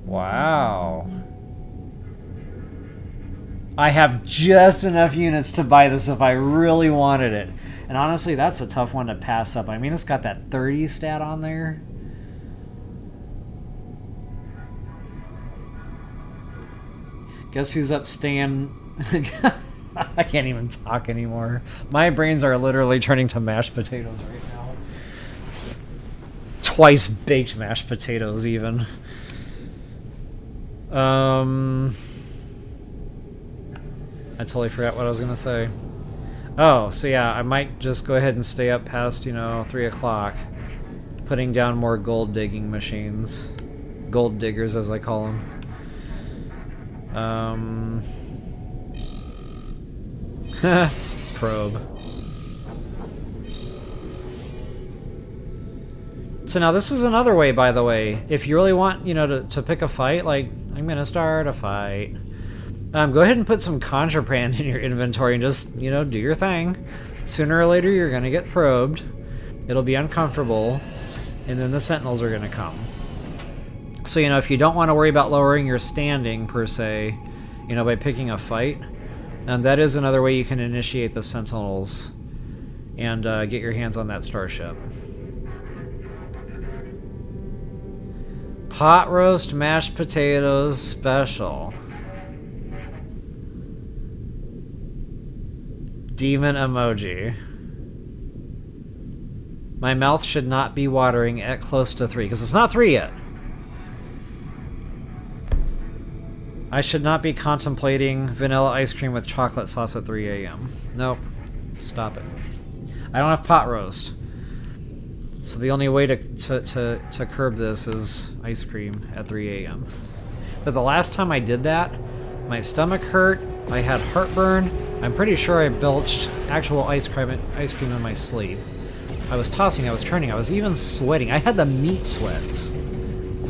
Wow. I have just enough units to buy this if I really wanted it. And honestly, that's a tough one to pass up. I mean, it's got that 30 stat on there. Guess who's up staying? I can't even talk anymore. My brains are literally turning to mashed potatoes right now. Twice baked mashed potatoes, even. I totally forgot what I was going to say. Oh, so yeah, I might just go ahead and stay up past, you know, 3 o'clock. Putting down more gold digging machines. Gold diggers, as I call them. Probe. So now this is another way, by the way. If you really want, you know, to pick a fight, like, I'm going to start a fight. Go ahead and put some contraband in your inventory and just, you know, do your thing. Sooner or later, you're going to get probed. It'll be uncomfortable. And then the sentinels are going to come. So, you know, if you don't want to worry about lowering your standing, per se, you know, by picking a fight, that is another way you can initiate the sentinels and get your hands on that starship. Pot roast mashed potatoes special. Demon emoji. My mouth should not be watering at close to 3, because it's not 3 yet. I should not be contemplating vanilla ice cream with chocolate sauce at 3 a.m. Nope. Stop it. I don't have pot roast. So the only way to curb this is ice cream at 3 a.m. But the last time I did that, my stomach hurt, I had heartburn, I'm pretty sure I belched actual ice cream in my sleep. I was tossing, I was turning, I was even sweating. I had the meat sweats.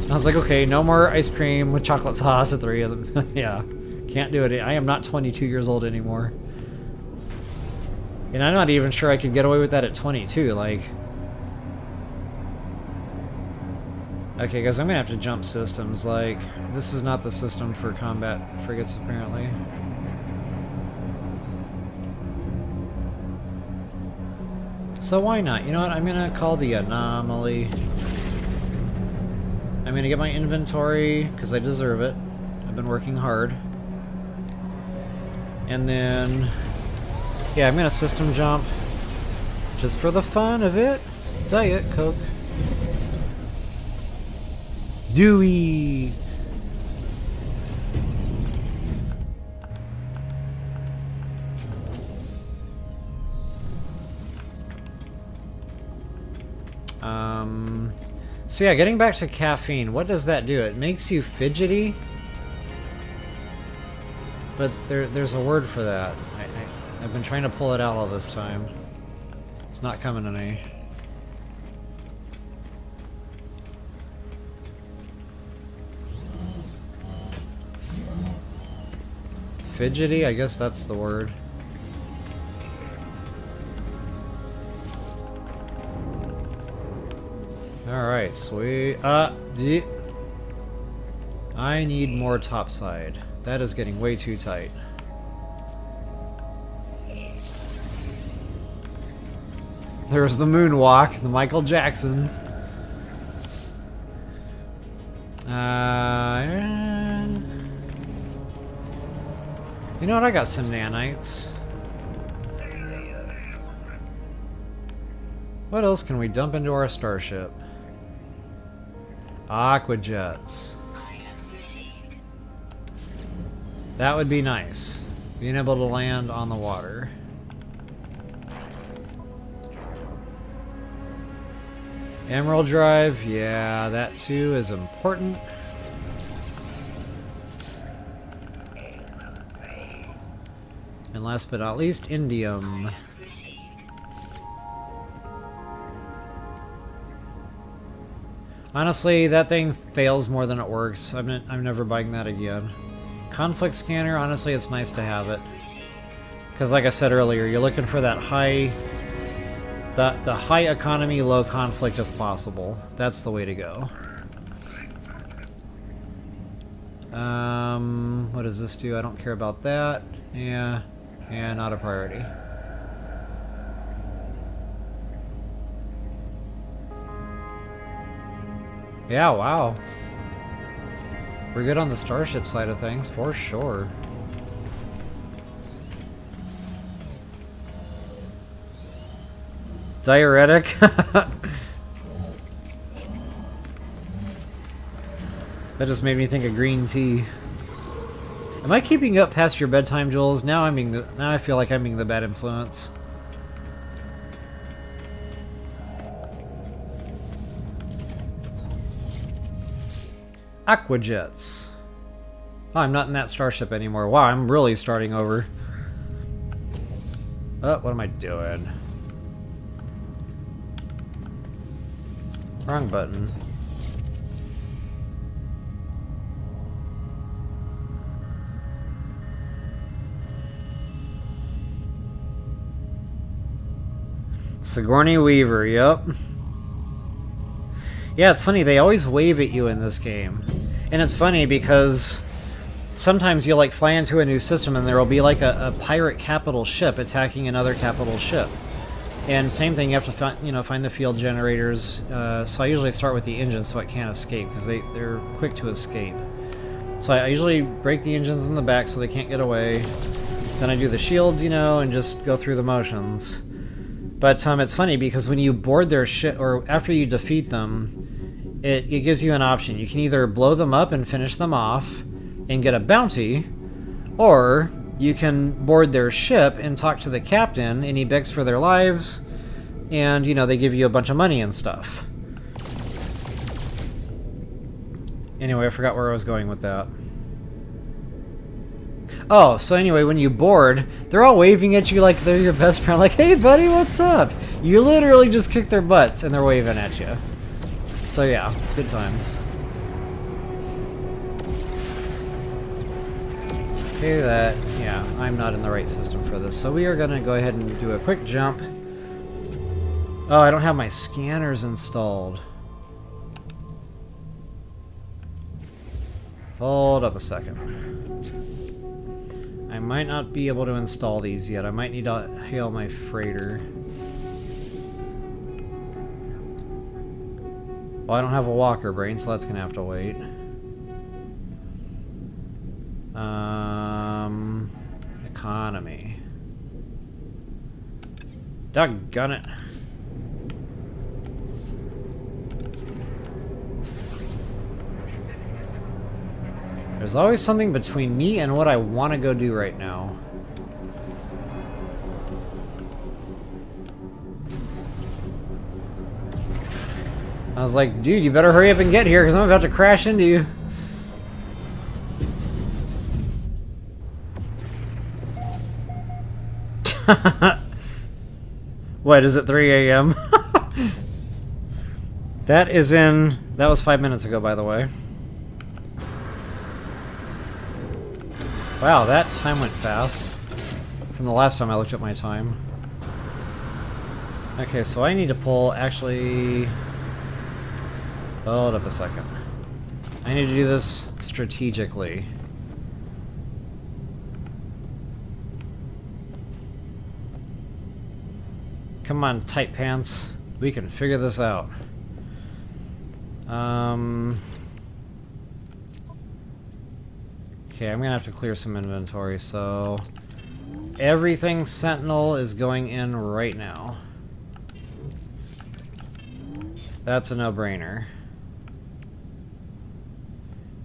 I was like, okay, no more ice cream with chocolate sauce at 3 of them. Yeah, can't do it. I am not 22 years old anymore. And I'm not even sure I could get away with that at 22, like... Okay, guys, I'm gonna have to jump systems, like... This is not the system for combat frigates, apparently. So why not? You know what, I'm gonna call the anomaly. I'm gonna get my inventory, because I deserve it. I've been working hard. And then... Yeah, I'm gonna system jump. Just for the fun of it. Diet Coke. Dewey! So yeah, getting back to caffeine, what does that do? It makes you fidgety? But there's a word for that. I've been trying to pull it out all this time. It's not coming to me. Fidgety? I guess that's the word. Alright, sweet. I need more topside. That is getting way too tight. There's the moonwalk, the Michael Jackson. You know what? I got some nanites. What else can we dump into our starship? Aquajets. That would be nice. Being able to land on the water. Emerald Drive, yeah, that too is important. And last but not least, indium. Honestly, that thing fails more than it works. I'm never buying that again. Conflict scanner, honestly, it's nice to have it. Because like I said earlier, you're looking for that high... The high economy, low conflict if possible. That's the way to go. What does this do? I don't care about that. Yeah, not a priority. Yeah, wow. We're good on the Starship side of things, for sure. Diuretic. That just made me think of green tea. Am I keeping up past your bedtime, Jules? Now I feel like I'm being the bad influence. Aquajets. Oh, I'm not in that starship anymore. Wow, I'm really starting over. Oh, what am I doing? Wrong button. Sigourney Weaver, yep. Yeah, it's funny, they always wave at you in this game. And it's funny because sometimes you'll like fly into a new system and there will be like a pirate capital ship attacking another capital ship. And same thing, you have to find the field generators. So I usually start with the engines so it can't escape because they're quick to escape. So I usually break the engines in the back so they can't get away. Then I do the shields, and just go through the motions. But it's funny because when you board their ship, or after you defeat them, it gives you an option. You can either blow them up and finish them off and get a bounty, or you can board their ship and talk to the captain, and he begs for their lives, and, they give you a bunch of money and stuff. Anyway, I forgot where I was going with that. Oh, so anyway, when you board, they're all waving at you like they're your best friend, like, hey buddy, what's up? You literally just kick their butts and they're waving at you. So yeah, good times. Okay, yeah, I'm not in the right system for this. So we are going to go ahead and do a quick jump. Oh, I don't have my scanners installed. Hold up a second. I might not be able to install these yet. I might need to hail my freighter. Well, I don't have a walker brain, so that's going to have to wait. Economy. Doggone it. There's always something between me and what I want to go do right now. I was like, dude, you better hurry up and get here because I'm about to crash into you. What, is it 3 a.m.? That was 5 minutes ago, by the way. Wow, that time went fast. From the last time I looked at my time. Okay, so I need to pull, actually... Hold up a second. I need to do this strategically. Come on, tight pants. We can figure this out. Okay, I'm gonna have to clear some inventory, so... Everything Sentinel is going in right now. That's a no-brainer.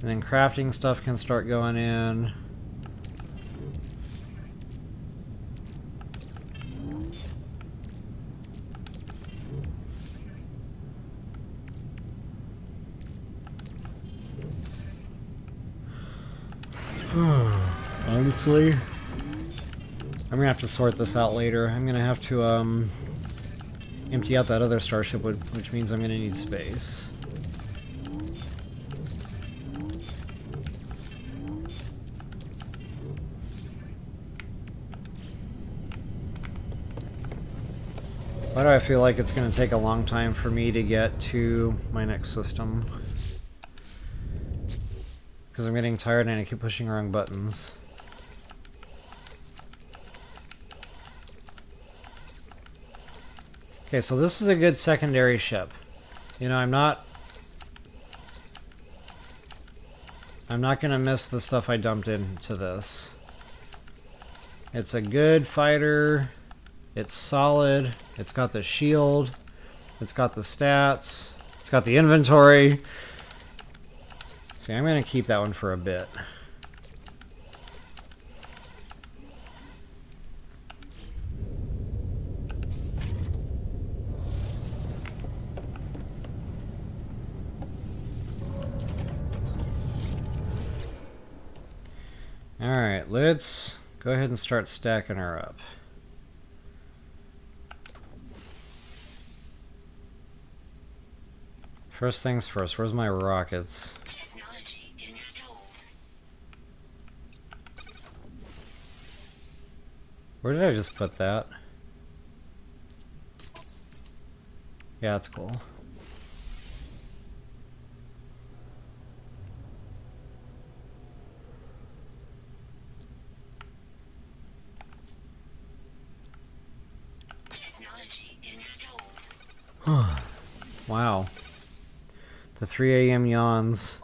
And then crafting stuff can start going in. Honestly, I'm gonna have to sort this out later. I'm gonna have to empty out that other starship, which means I'm gonna need space. Why do I feel like it's gonna take a long time for me to get to my next system? Because I'm getting tired and I keep pushing wrong buttons. Okay, so this is a good secondary ship. You know, I'm not gonna miss the stuff I dumped into this. It's a good fighter. It's solid. It's got the shield. It's got the stats. It's got the inventory. See, I'm gonna keep that one for a bit. Alright, let's go ahead and start stacking her up. First things first, where's my rockets? Technology installed. Where did I just put that? Yeah, that's cool. Technology installed. Wow. The 3 a.m. yawns.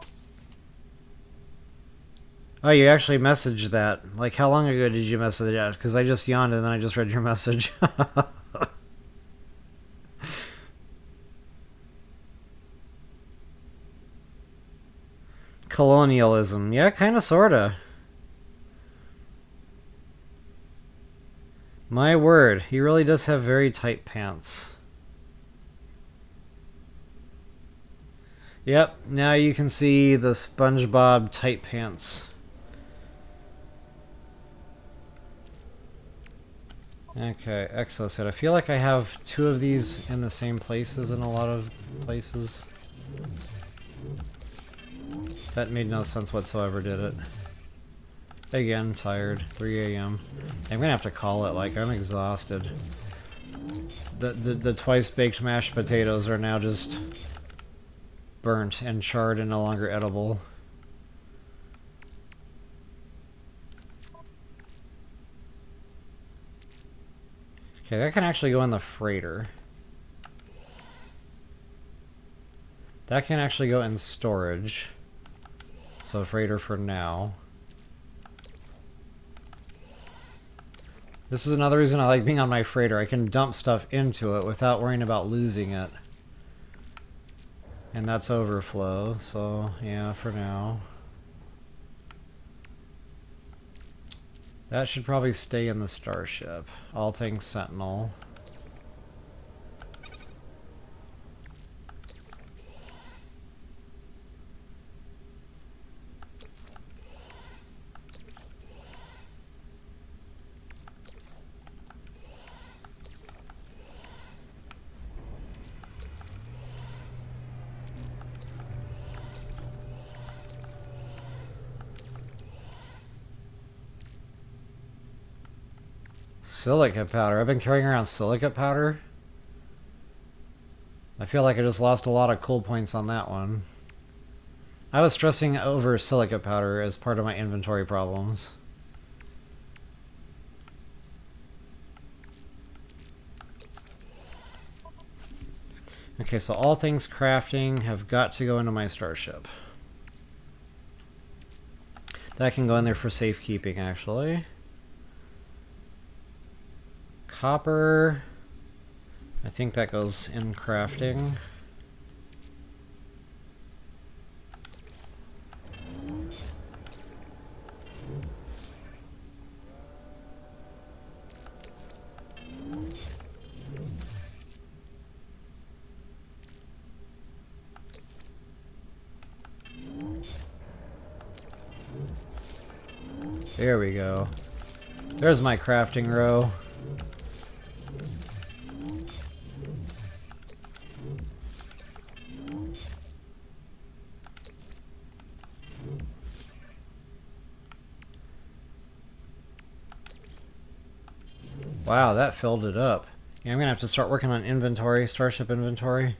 Oh, you actually messaged that. Like, how long ago did you message that? Because I just yawned and then I just read your message. Colonialism. Yeah, kinda, sorta. My word, he really does have very tight pants. Yep, now you can see the SpongeBob tight pants. Okay, exosuit. I feel like I have 2 of these in the same places in a lot of places. That made no sense whatsoever, did it? Again, tired. 3 a.m. I'm gonna have to call it, like, I'm exhausted. The twice-baked mashed potatoes are now just burnt and charred and no longer edible. Okay, that can actually go in the freighter. That can actually go in storage. So freighter for now. This is another reason I like being on my freighter. I can dump stuff into it without worrying about losing it. And that's overflow, so yeah, for now. That should probably stay in the Starship. All things Sentinel. Silicate powder. I've been carrying around silicate powder. I feel like I just lost a lot of cool points on that one. I was stressing over silicate powder as part of my inventory problems. Okay, so all things crafting have got to go into my starship. That can go in there for safekeeping, actually. Copper. I think that goes in crafting. There we go. There's my crafting row. Wow, that filled it up. Yeah, I'm gonna have to start working on inventory, starship inventory.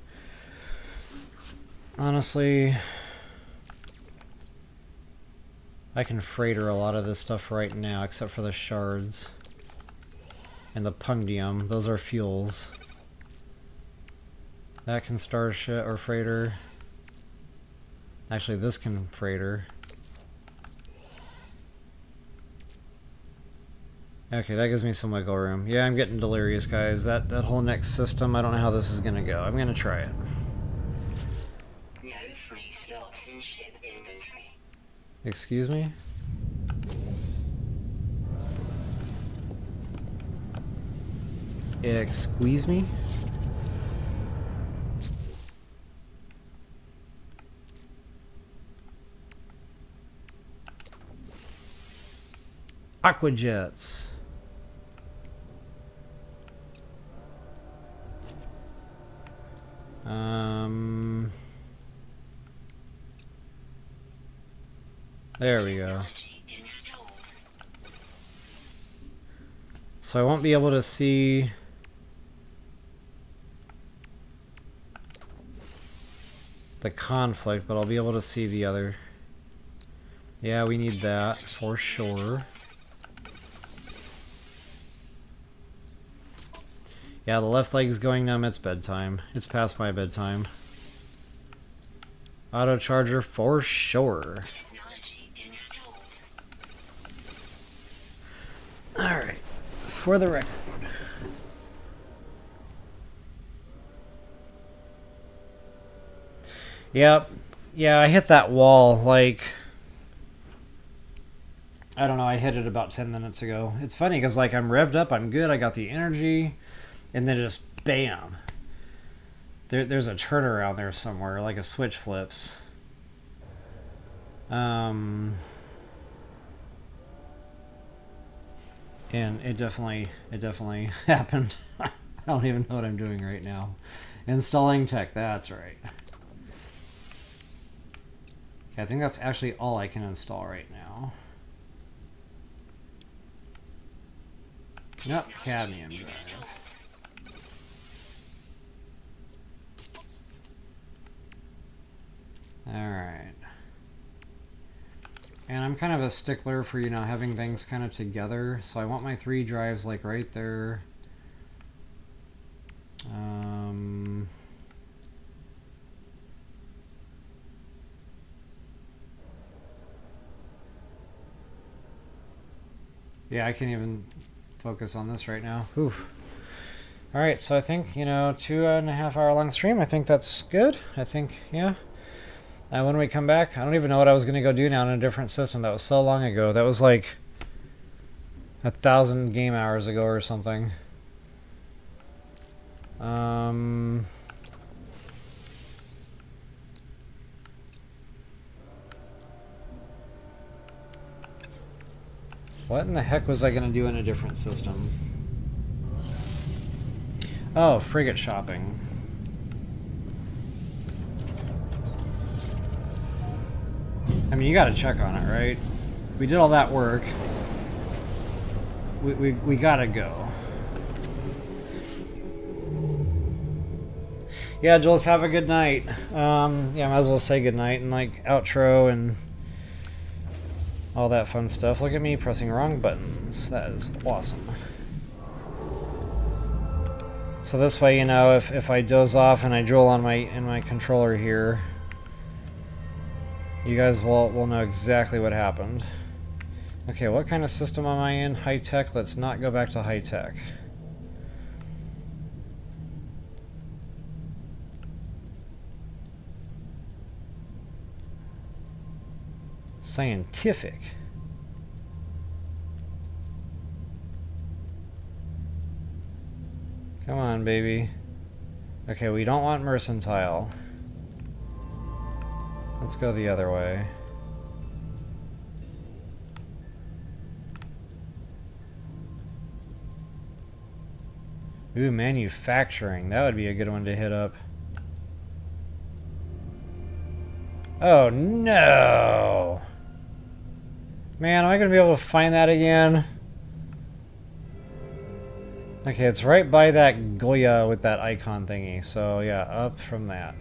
Honestly, I can freighter a lot of this stuff right now, except for the shards. And the pundium, those are fuels. That can starship or freighter. Actually, this can freighter. Okay, that gives me some wiggle room. Yeah, I'm getting delirious, guys. That whole next system, I don't know how this is gonna go. I'm gonna try it. No free slots in ship inventory. Excuse me? Squeeze me? Aquajets. There we go. So I won't be able to see the conflict, but I'll be able to see the other. Yeah, we need that for sure. Yeah, the left leg's going numb. It's bedtime. It's past my bedtime. Auto charger for sure. Alright. For the record. Yep. Yeah, I hit that wall, like... I don't know, I hit it about 10 minutes ago. It's funny, because, like, I'm revved up, I'm good, I got the energy, and then just BAM! There's a turnaround there somewhere, like a switch flips. And it definitely happened. I don't even know what I'm doing right now. Installing tech, that's right. Okay, I think that's actually all I can install right now. Yep, cadmium drive. Alright. And I'm kind of a stickler for, you know, having things kind of together. So I want my 3 drives like right there. Yeah, I can't even focus on this right now. Oof. Alright, so I think, you know, 2.5 hour long stream. I think that's good. I think, yeah. When we come back, I don't even know what I was going to go do now in a different system. That was so long ago. That was like 1,000 game hours ago or something. What in the heck was I going to do in a different system? Oh, frigate shopping. I mean, you gotta check on it, right? We did all that work. We gotta go. Yeah, Jules, have a good night. Yeah, might as well say good night and like outro and all that fun stuff. Look at me pressing wrong buttons. That is awesome. So this way, you know, if I doze off and I drool on my controller here, you guys will know exactly what happened. Okay, what kind of system am I in? High tech. Let's not go back to high tech. Scientific. Come on, baby. Okay, we don't want mercantile. Let's go the other way. Ooh, manufacturing. That would be a good one to hit up. Oh, no! Man, am I going to be able to find that again? Okay, it's right by that Goya with that icon thingy. So, yeah, up from that.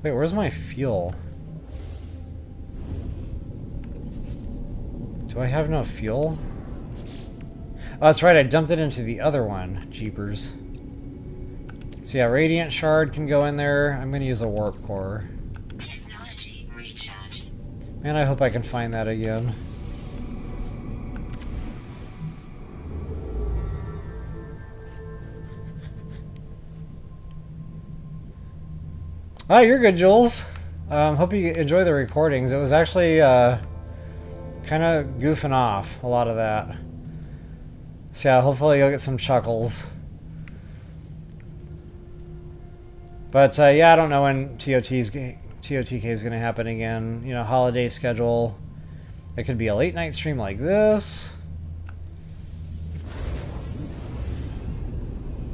Wait, where's my fuel? Do I have no fuel? Oh, that's right, I dumped it into the other one. Jeepers. So yeah, Radiant Shard can go in there. I'm going to use a Warp Core. Technology recharge. Man, I hope I can find that again. Oh, you're good, Jules. Hope you enjoy the recordings. It was actually kind of goofing off, a lot of that. So yeah, hopefully you'll get some chuckles. But yeah, I don't know when TOTK is going to happen again. You know, holiday schedule. It could be a late night stream like this.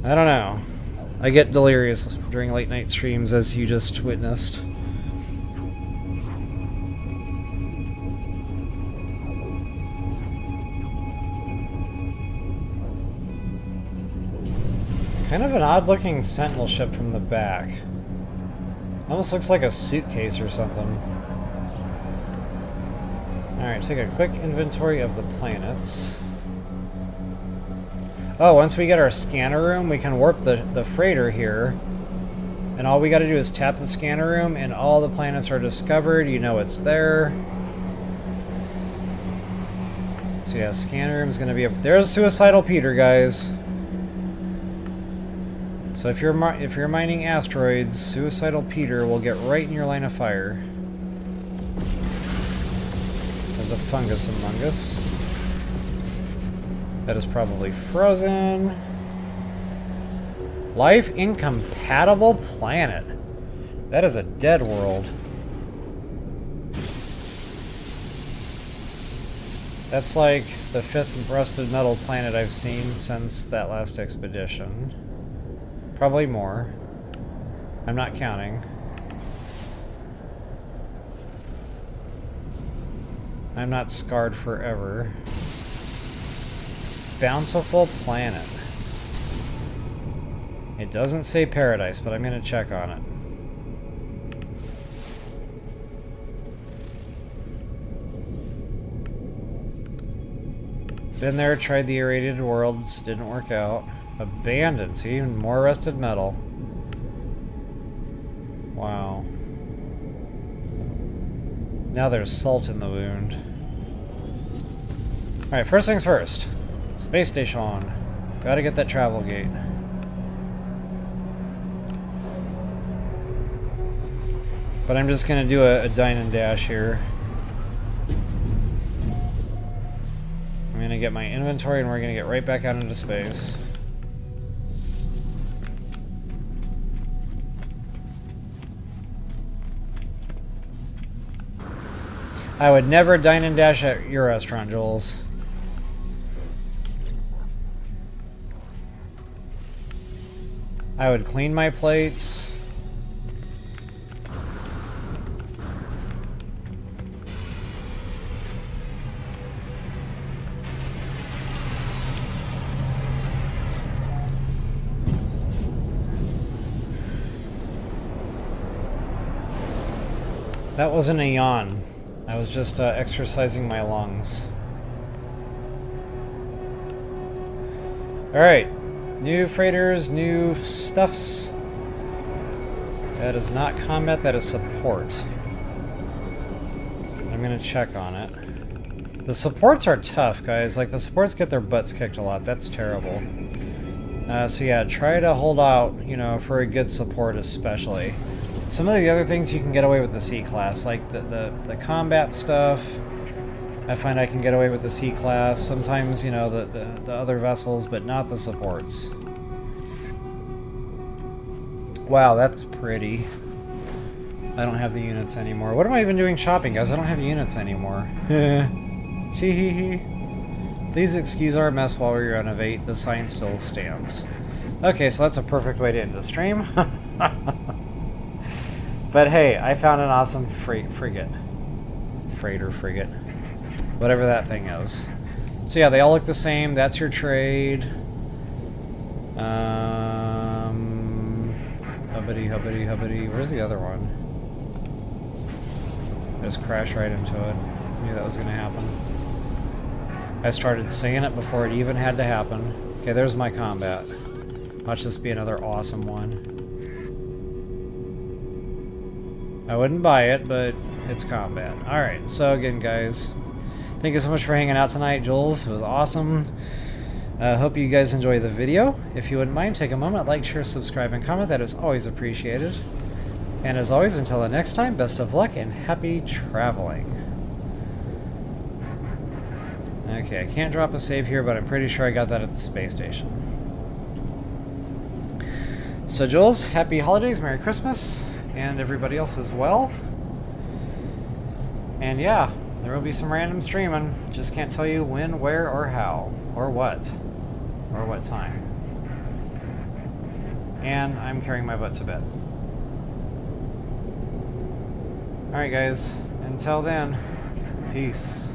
I don't know. I get delirious during late night streams, as you just witnessed. Kind of an odd looking Sentinel ship from the back. Almost looks like a suitcase or something. Alright, take a quick inventory of the planets. Oh, once we get our scanner room, we can warp the freighter here. And all we gotta do is tap the scanner room and all the planets are discovered. You know it's there. So yeah, scanner room's gonna be up. There's Suicidal Peter, guys. So if you're mining asteroids, Suicidal Peter will get right in your line of fire. There's a fungus among us. That is probably frozen. Life incompatible planet. That is a dead world. That's like the 5th rusted metal planet I've seen since that last expedition. Probably more. I'm not counting. I'm not scarred forever. Bountiful planet. It doesn't say paradise, but I'm going to check on it. Been there, tried the irradiated worlds, didn't work out. Abandoned, see, even more rusted metal. Wow. Now there's salt in the wound. Alright, first things first. Space station. Gotta get that travel gate. But I'm just gonna do a dine and dash here. I'm gonna get my inventory and we're gonna get right back out into space. I would never dine and dash at your restaurant, Jules. I would clean my plates. That wasn't a yawn. I was just exercising my lungs. Alright. New freighters, new stuffs. That is not combat, that is support. I'm gonna check on it. The supports are tough, guys. Like, the supports get their butts kicked a lot. That's terrible. So yeah, try to hold out, you know, for a good support especially. Some of the other things you can get away with the C-Class, like the combat stuff. I find I can get away with the C-Class. Sometimes, you know, the other vessels, but not the supports. Wow, that's pretty. I don't have the units anymore. What am I even doing shopping, guys? I don't have units anymore. Tee-hee-hee. Please excuse our mess while we renovate. The sign still stands. Okay, so that's a perfect way to end the stream. But hey, I found an awesome frigate. Freighter frigate. Whatever that thing is. So yeah, they all look the same. That's your trade. Hubbity, hubbity, hubbity. Where's the other one? Just crash right into it. Knew that was going to happen. I started saying it before it even had to happen. Okay, there's my combat. Watch this be another awesome one. I wouldn't buy it, but it's combat. Alright, so again, guys, thank you so much for hanging out tonight, Jules. It was awesome. Hope you guys enjoy the video. If you wouldn't mind, take a moment, like, share, subscribe, and comment. That is always appreciated. And as always, until the next time, best of luck and happy traveling. Okay, I can't drop a save here, but I'm pretty sure I got that at the space station. So, Jules, happy holidays, Merry Christmas, and everybody else as well. And yeah, there will be some random streaming. Just can't tell you when, where, or how, or what time. And I'm carrying my butt to bed. Alright guys, until then, peace.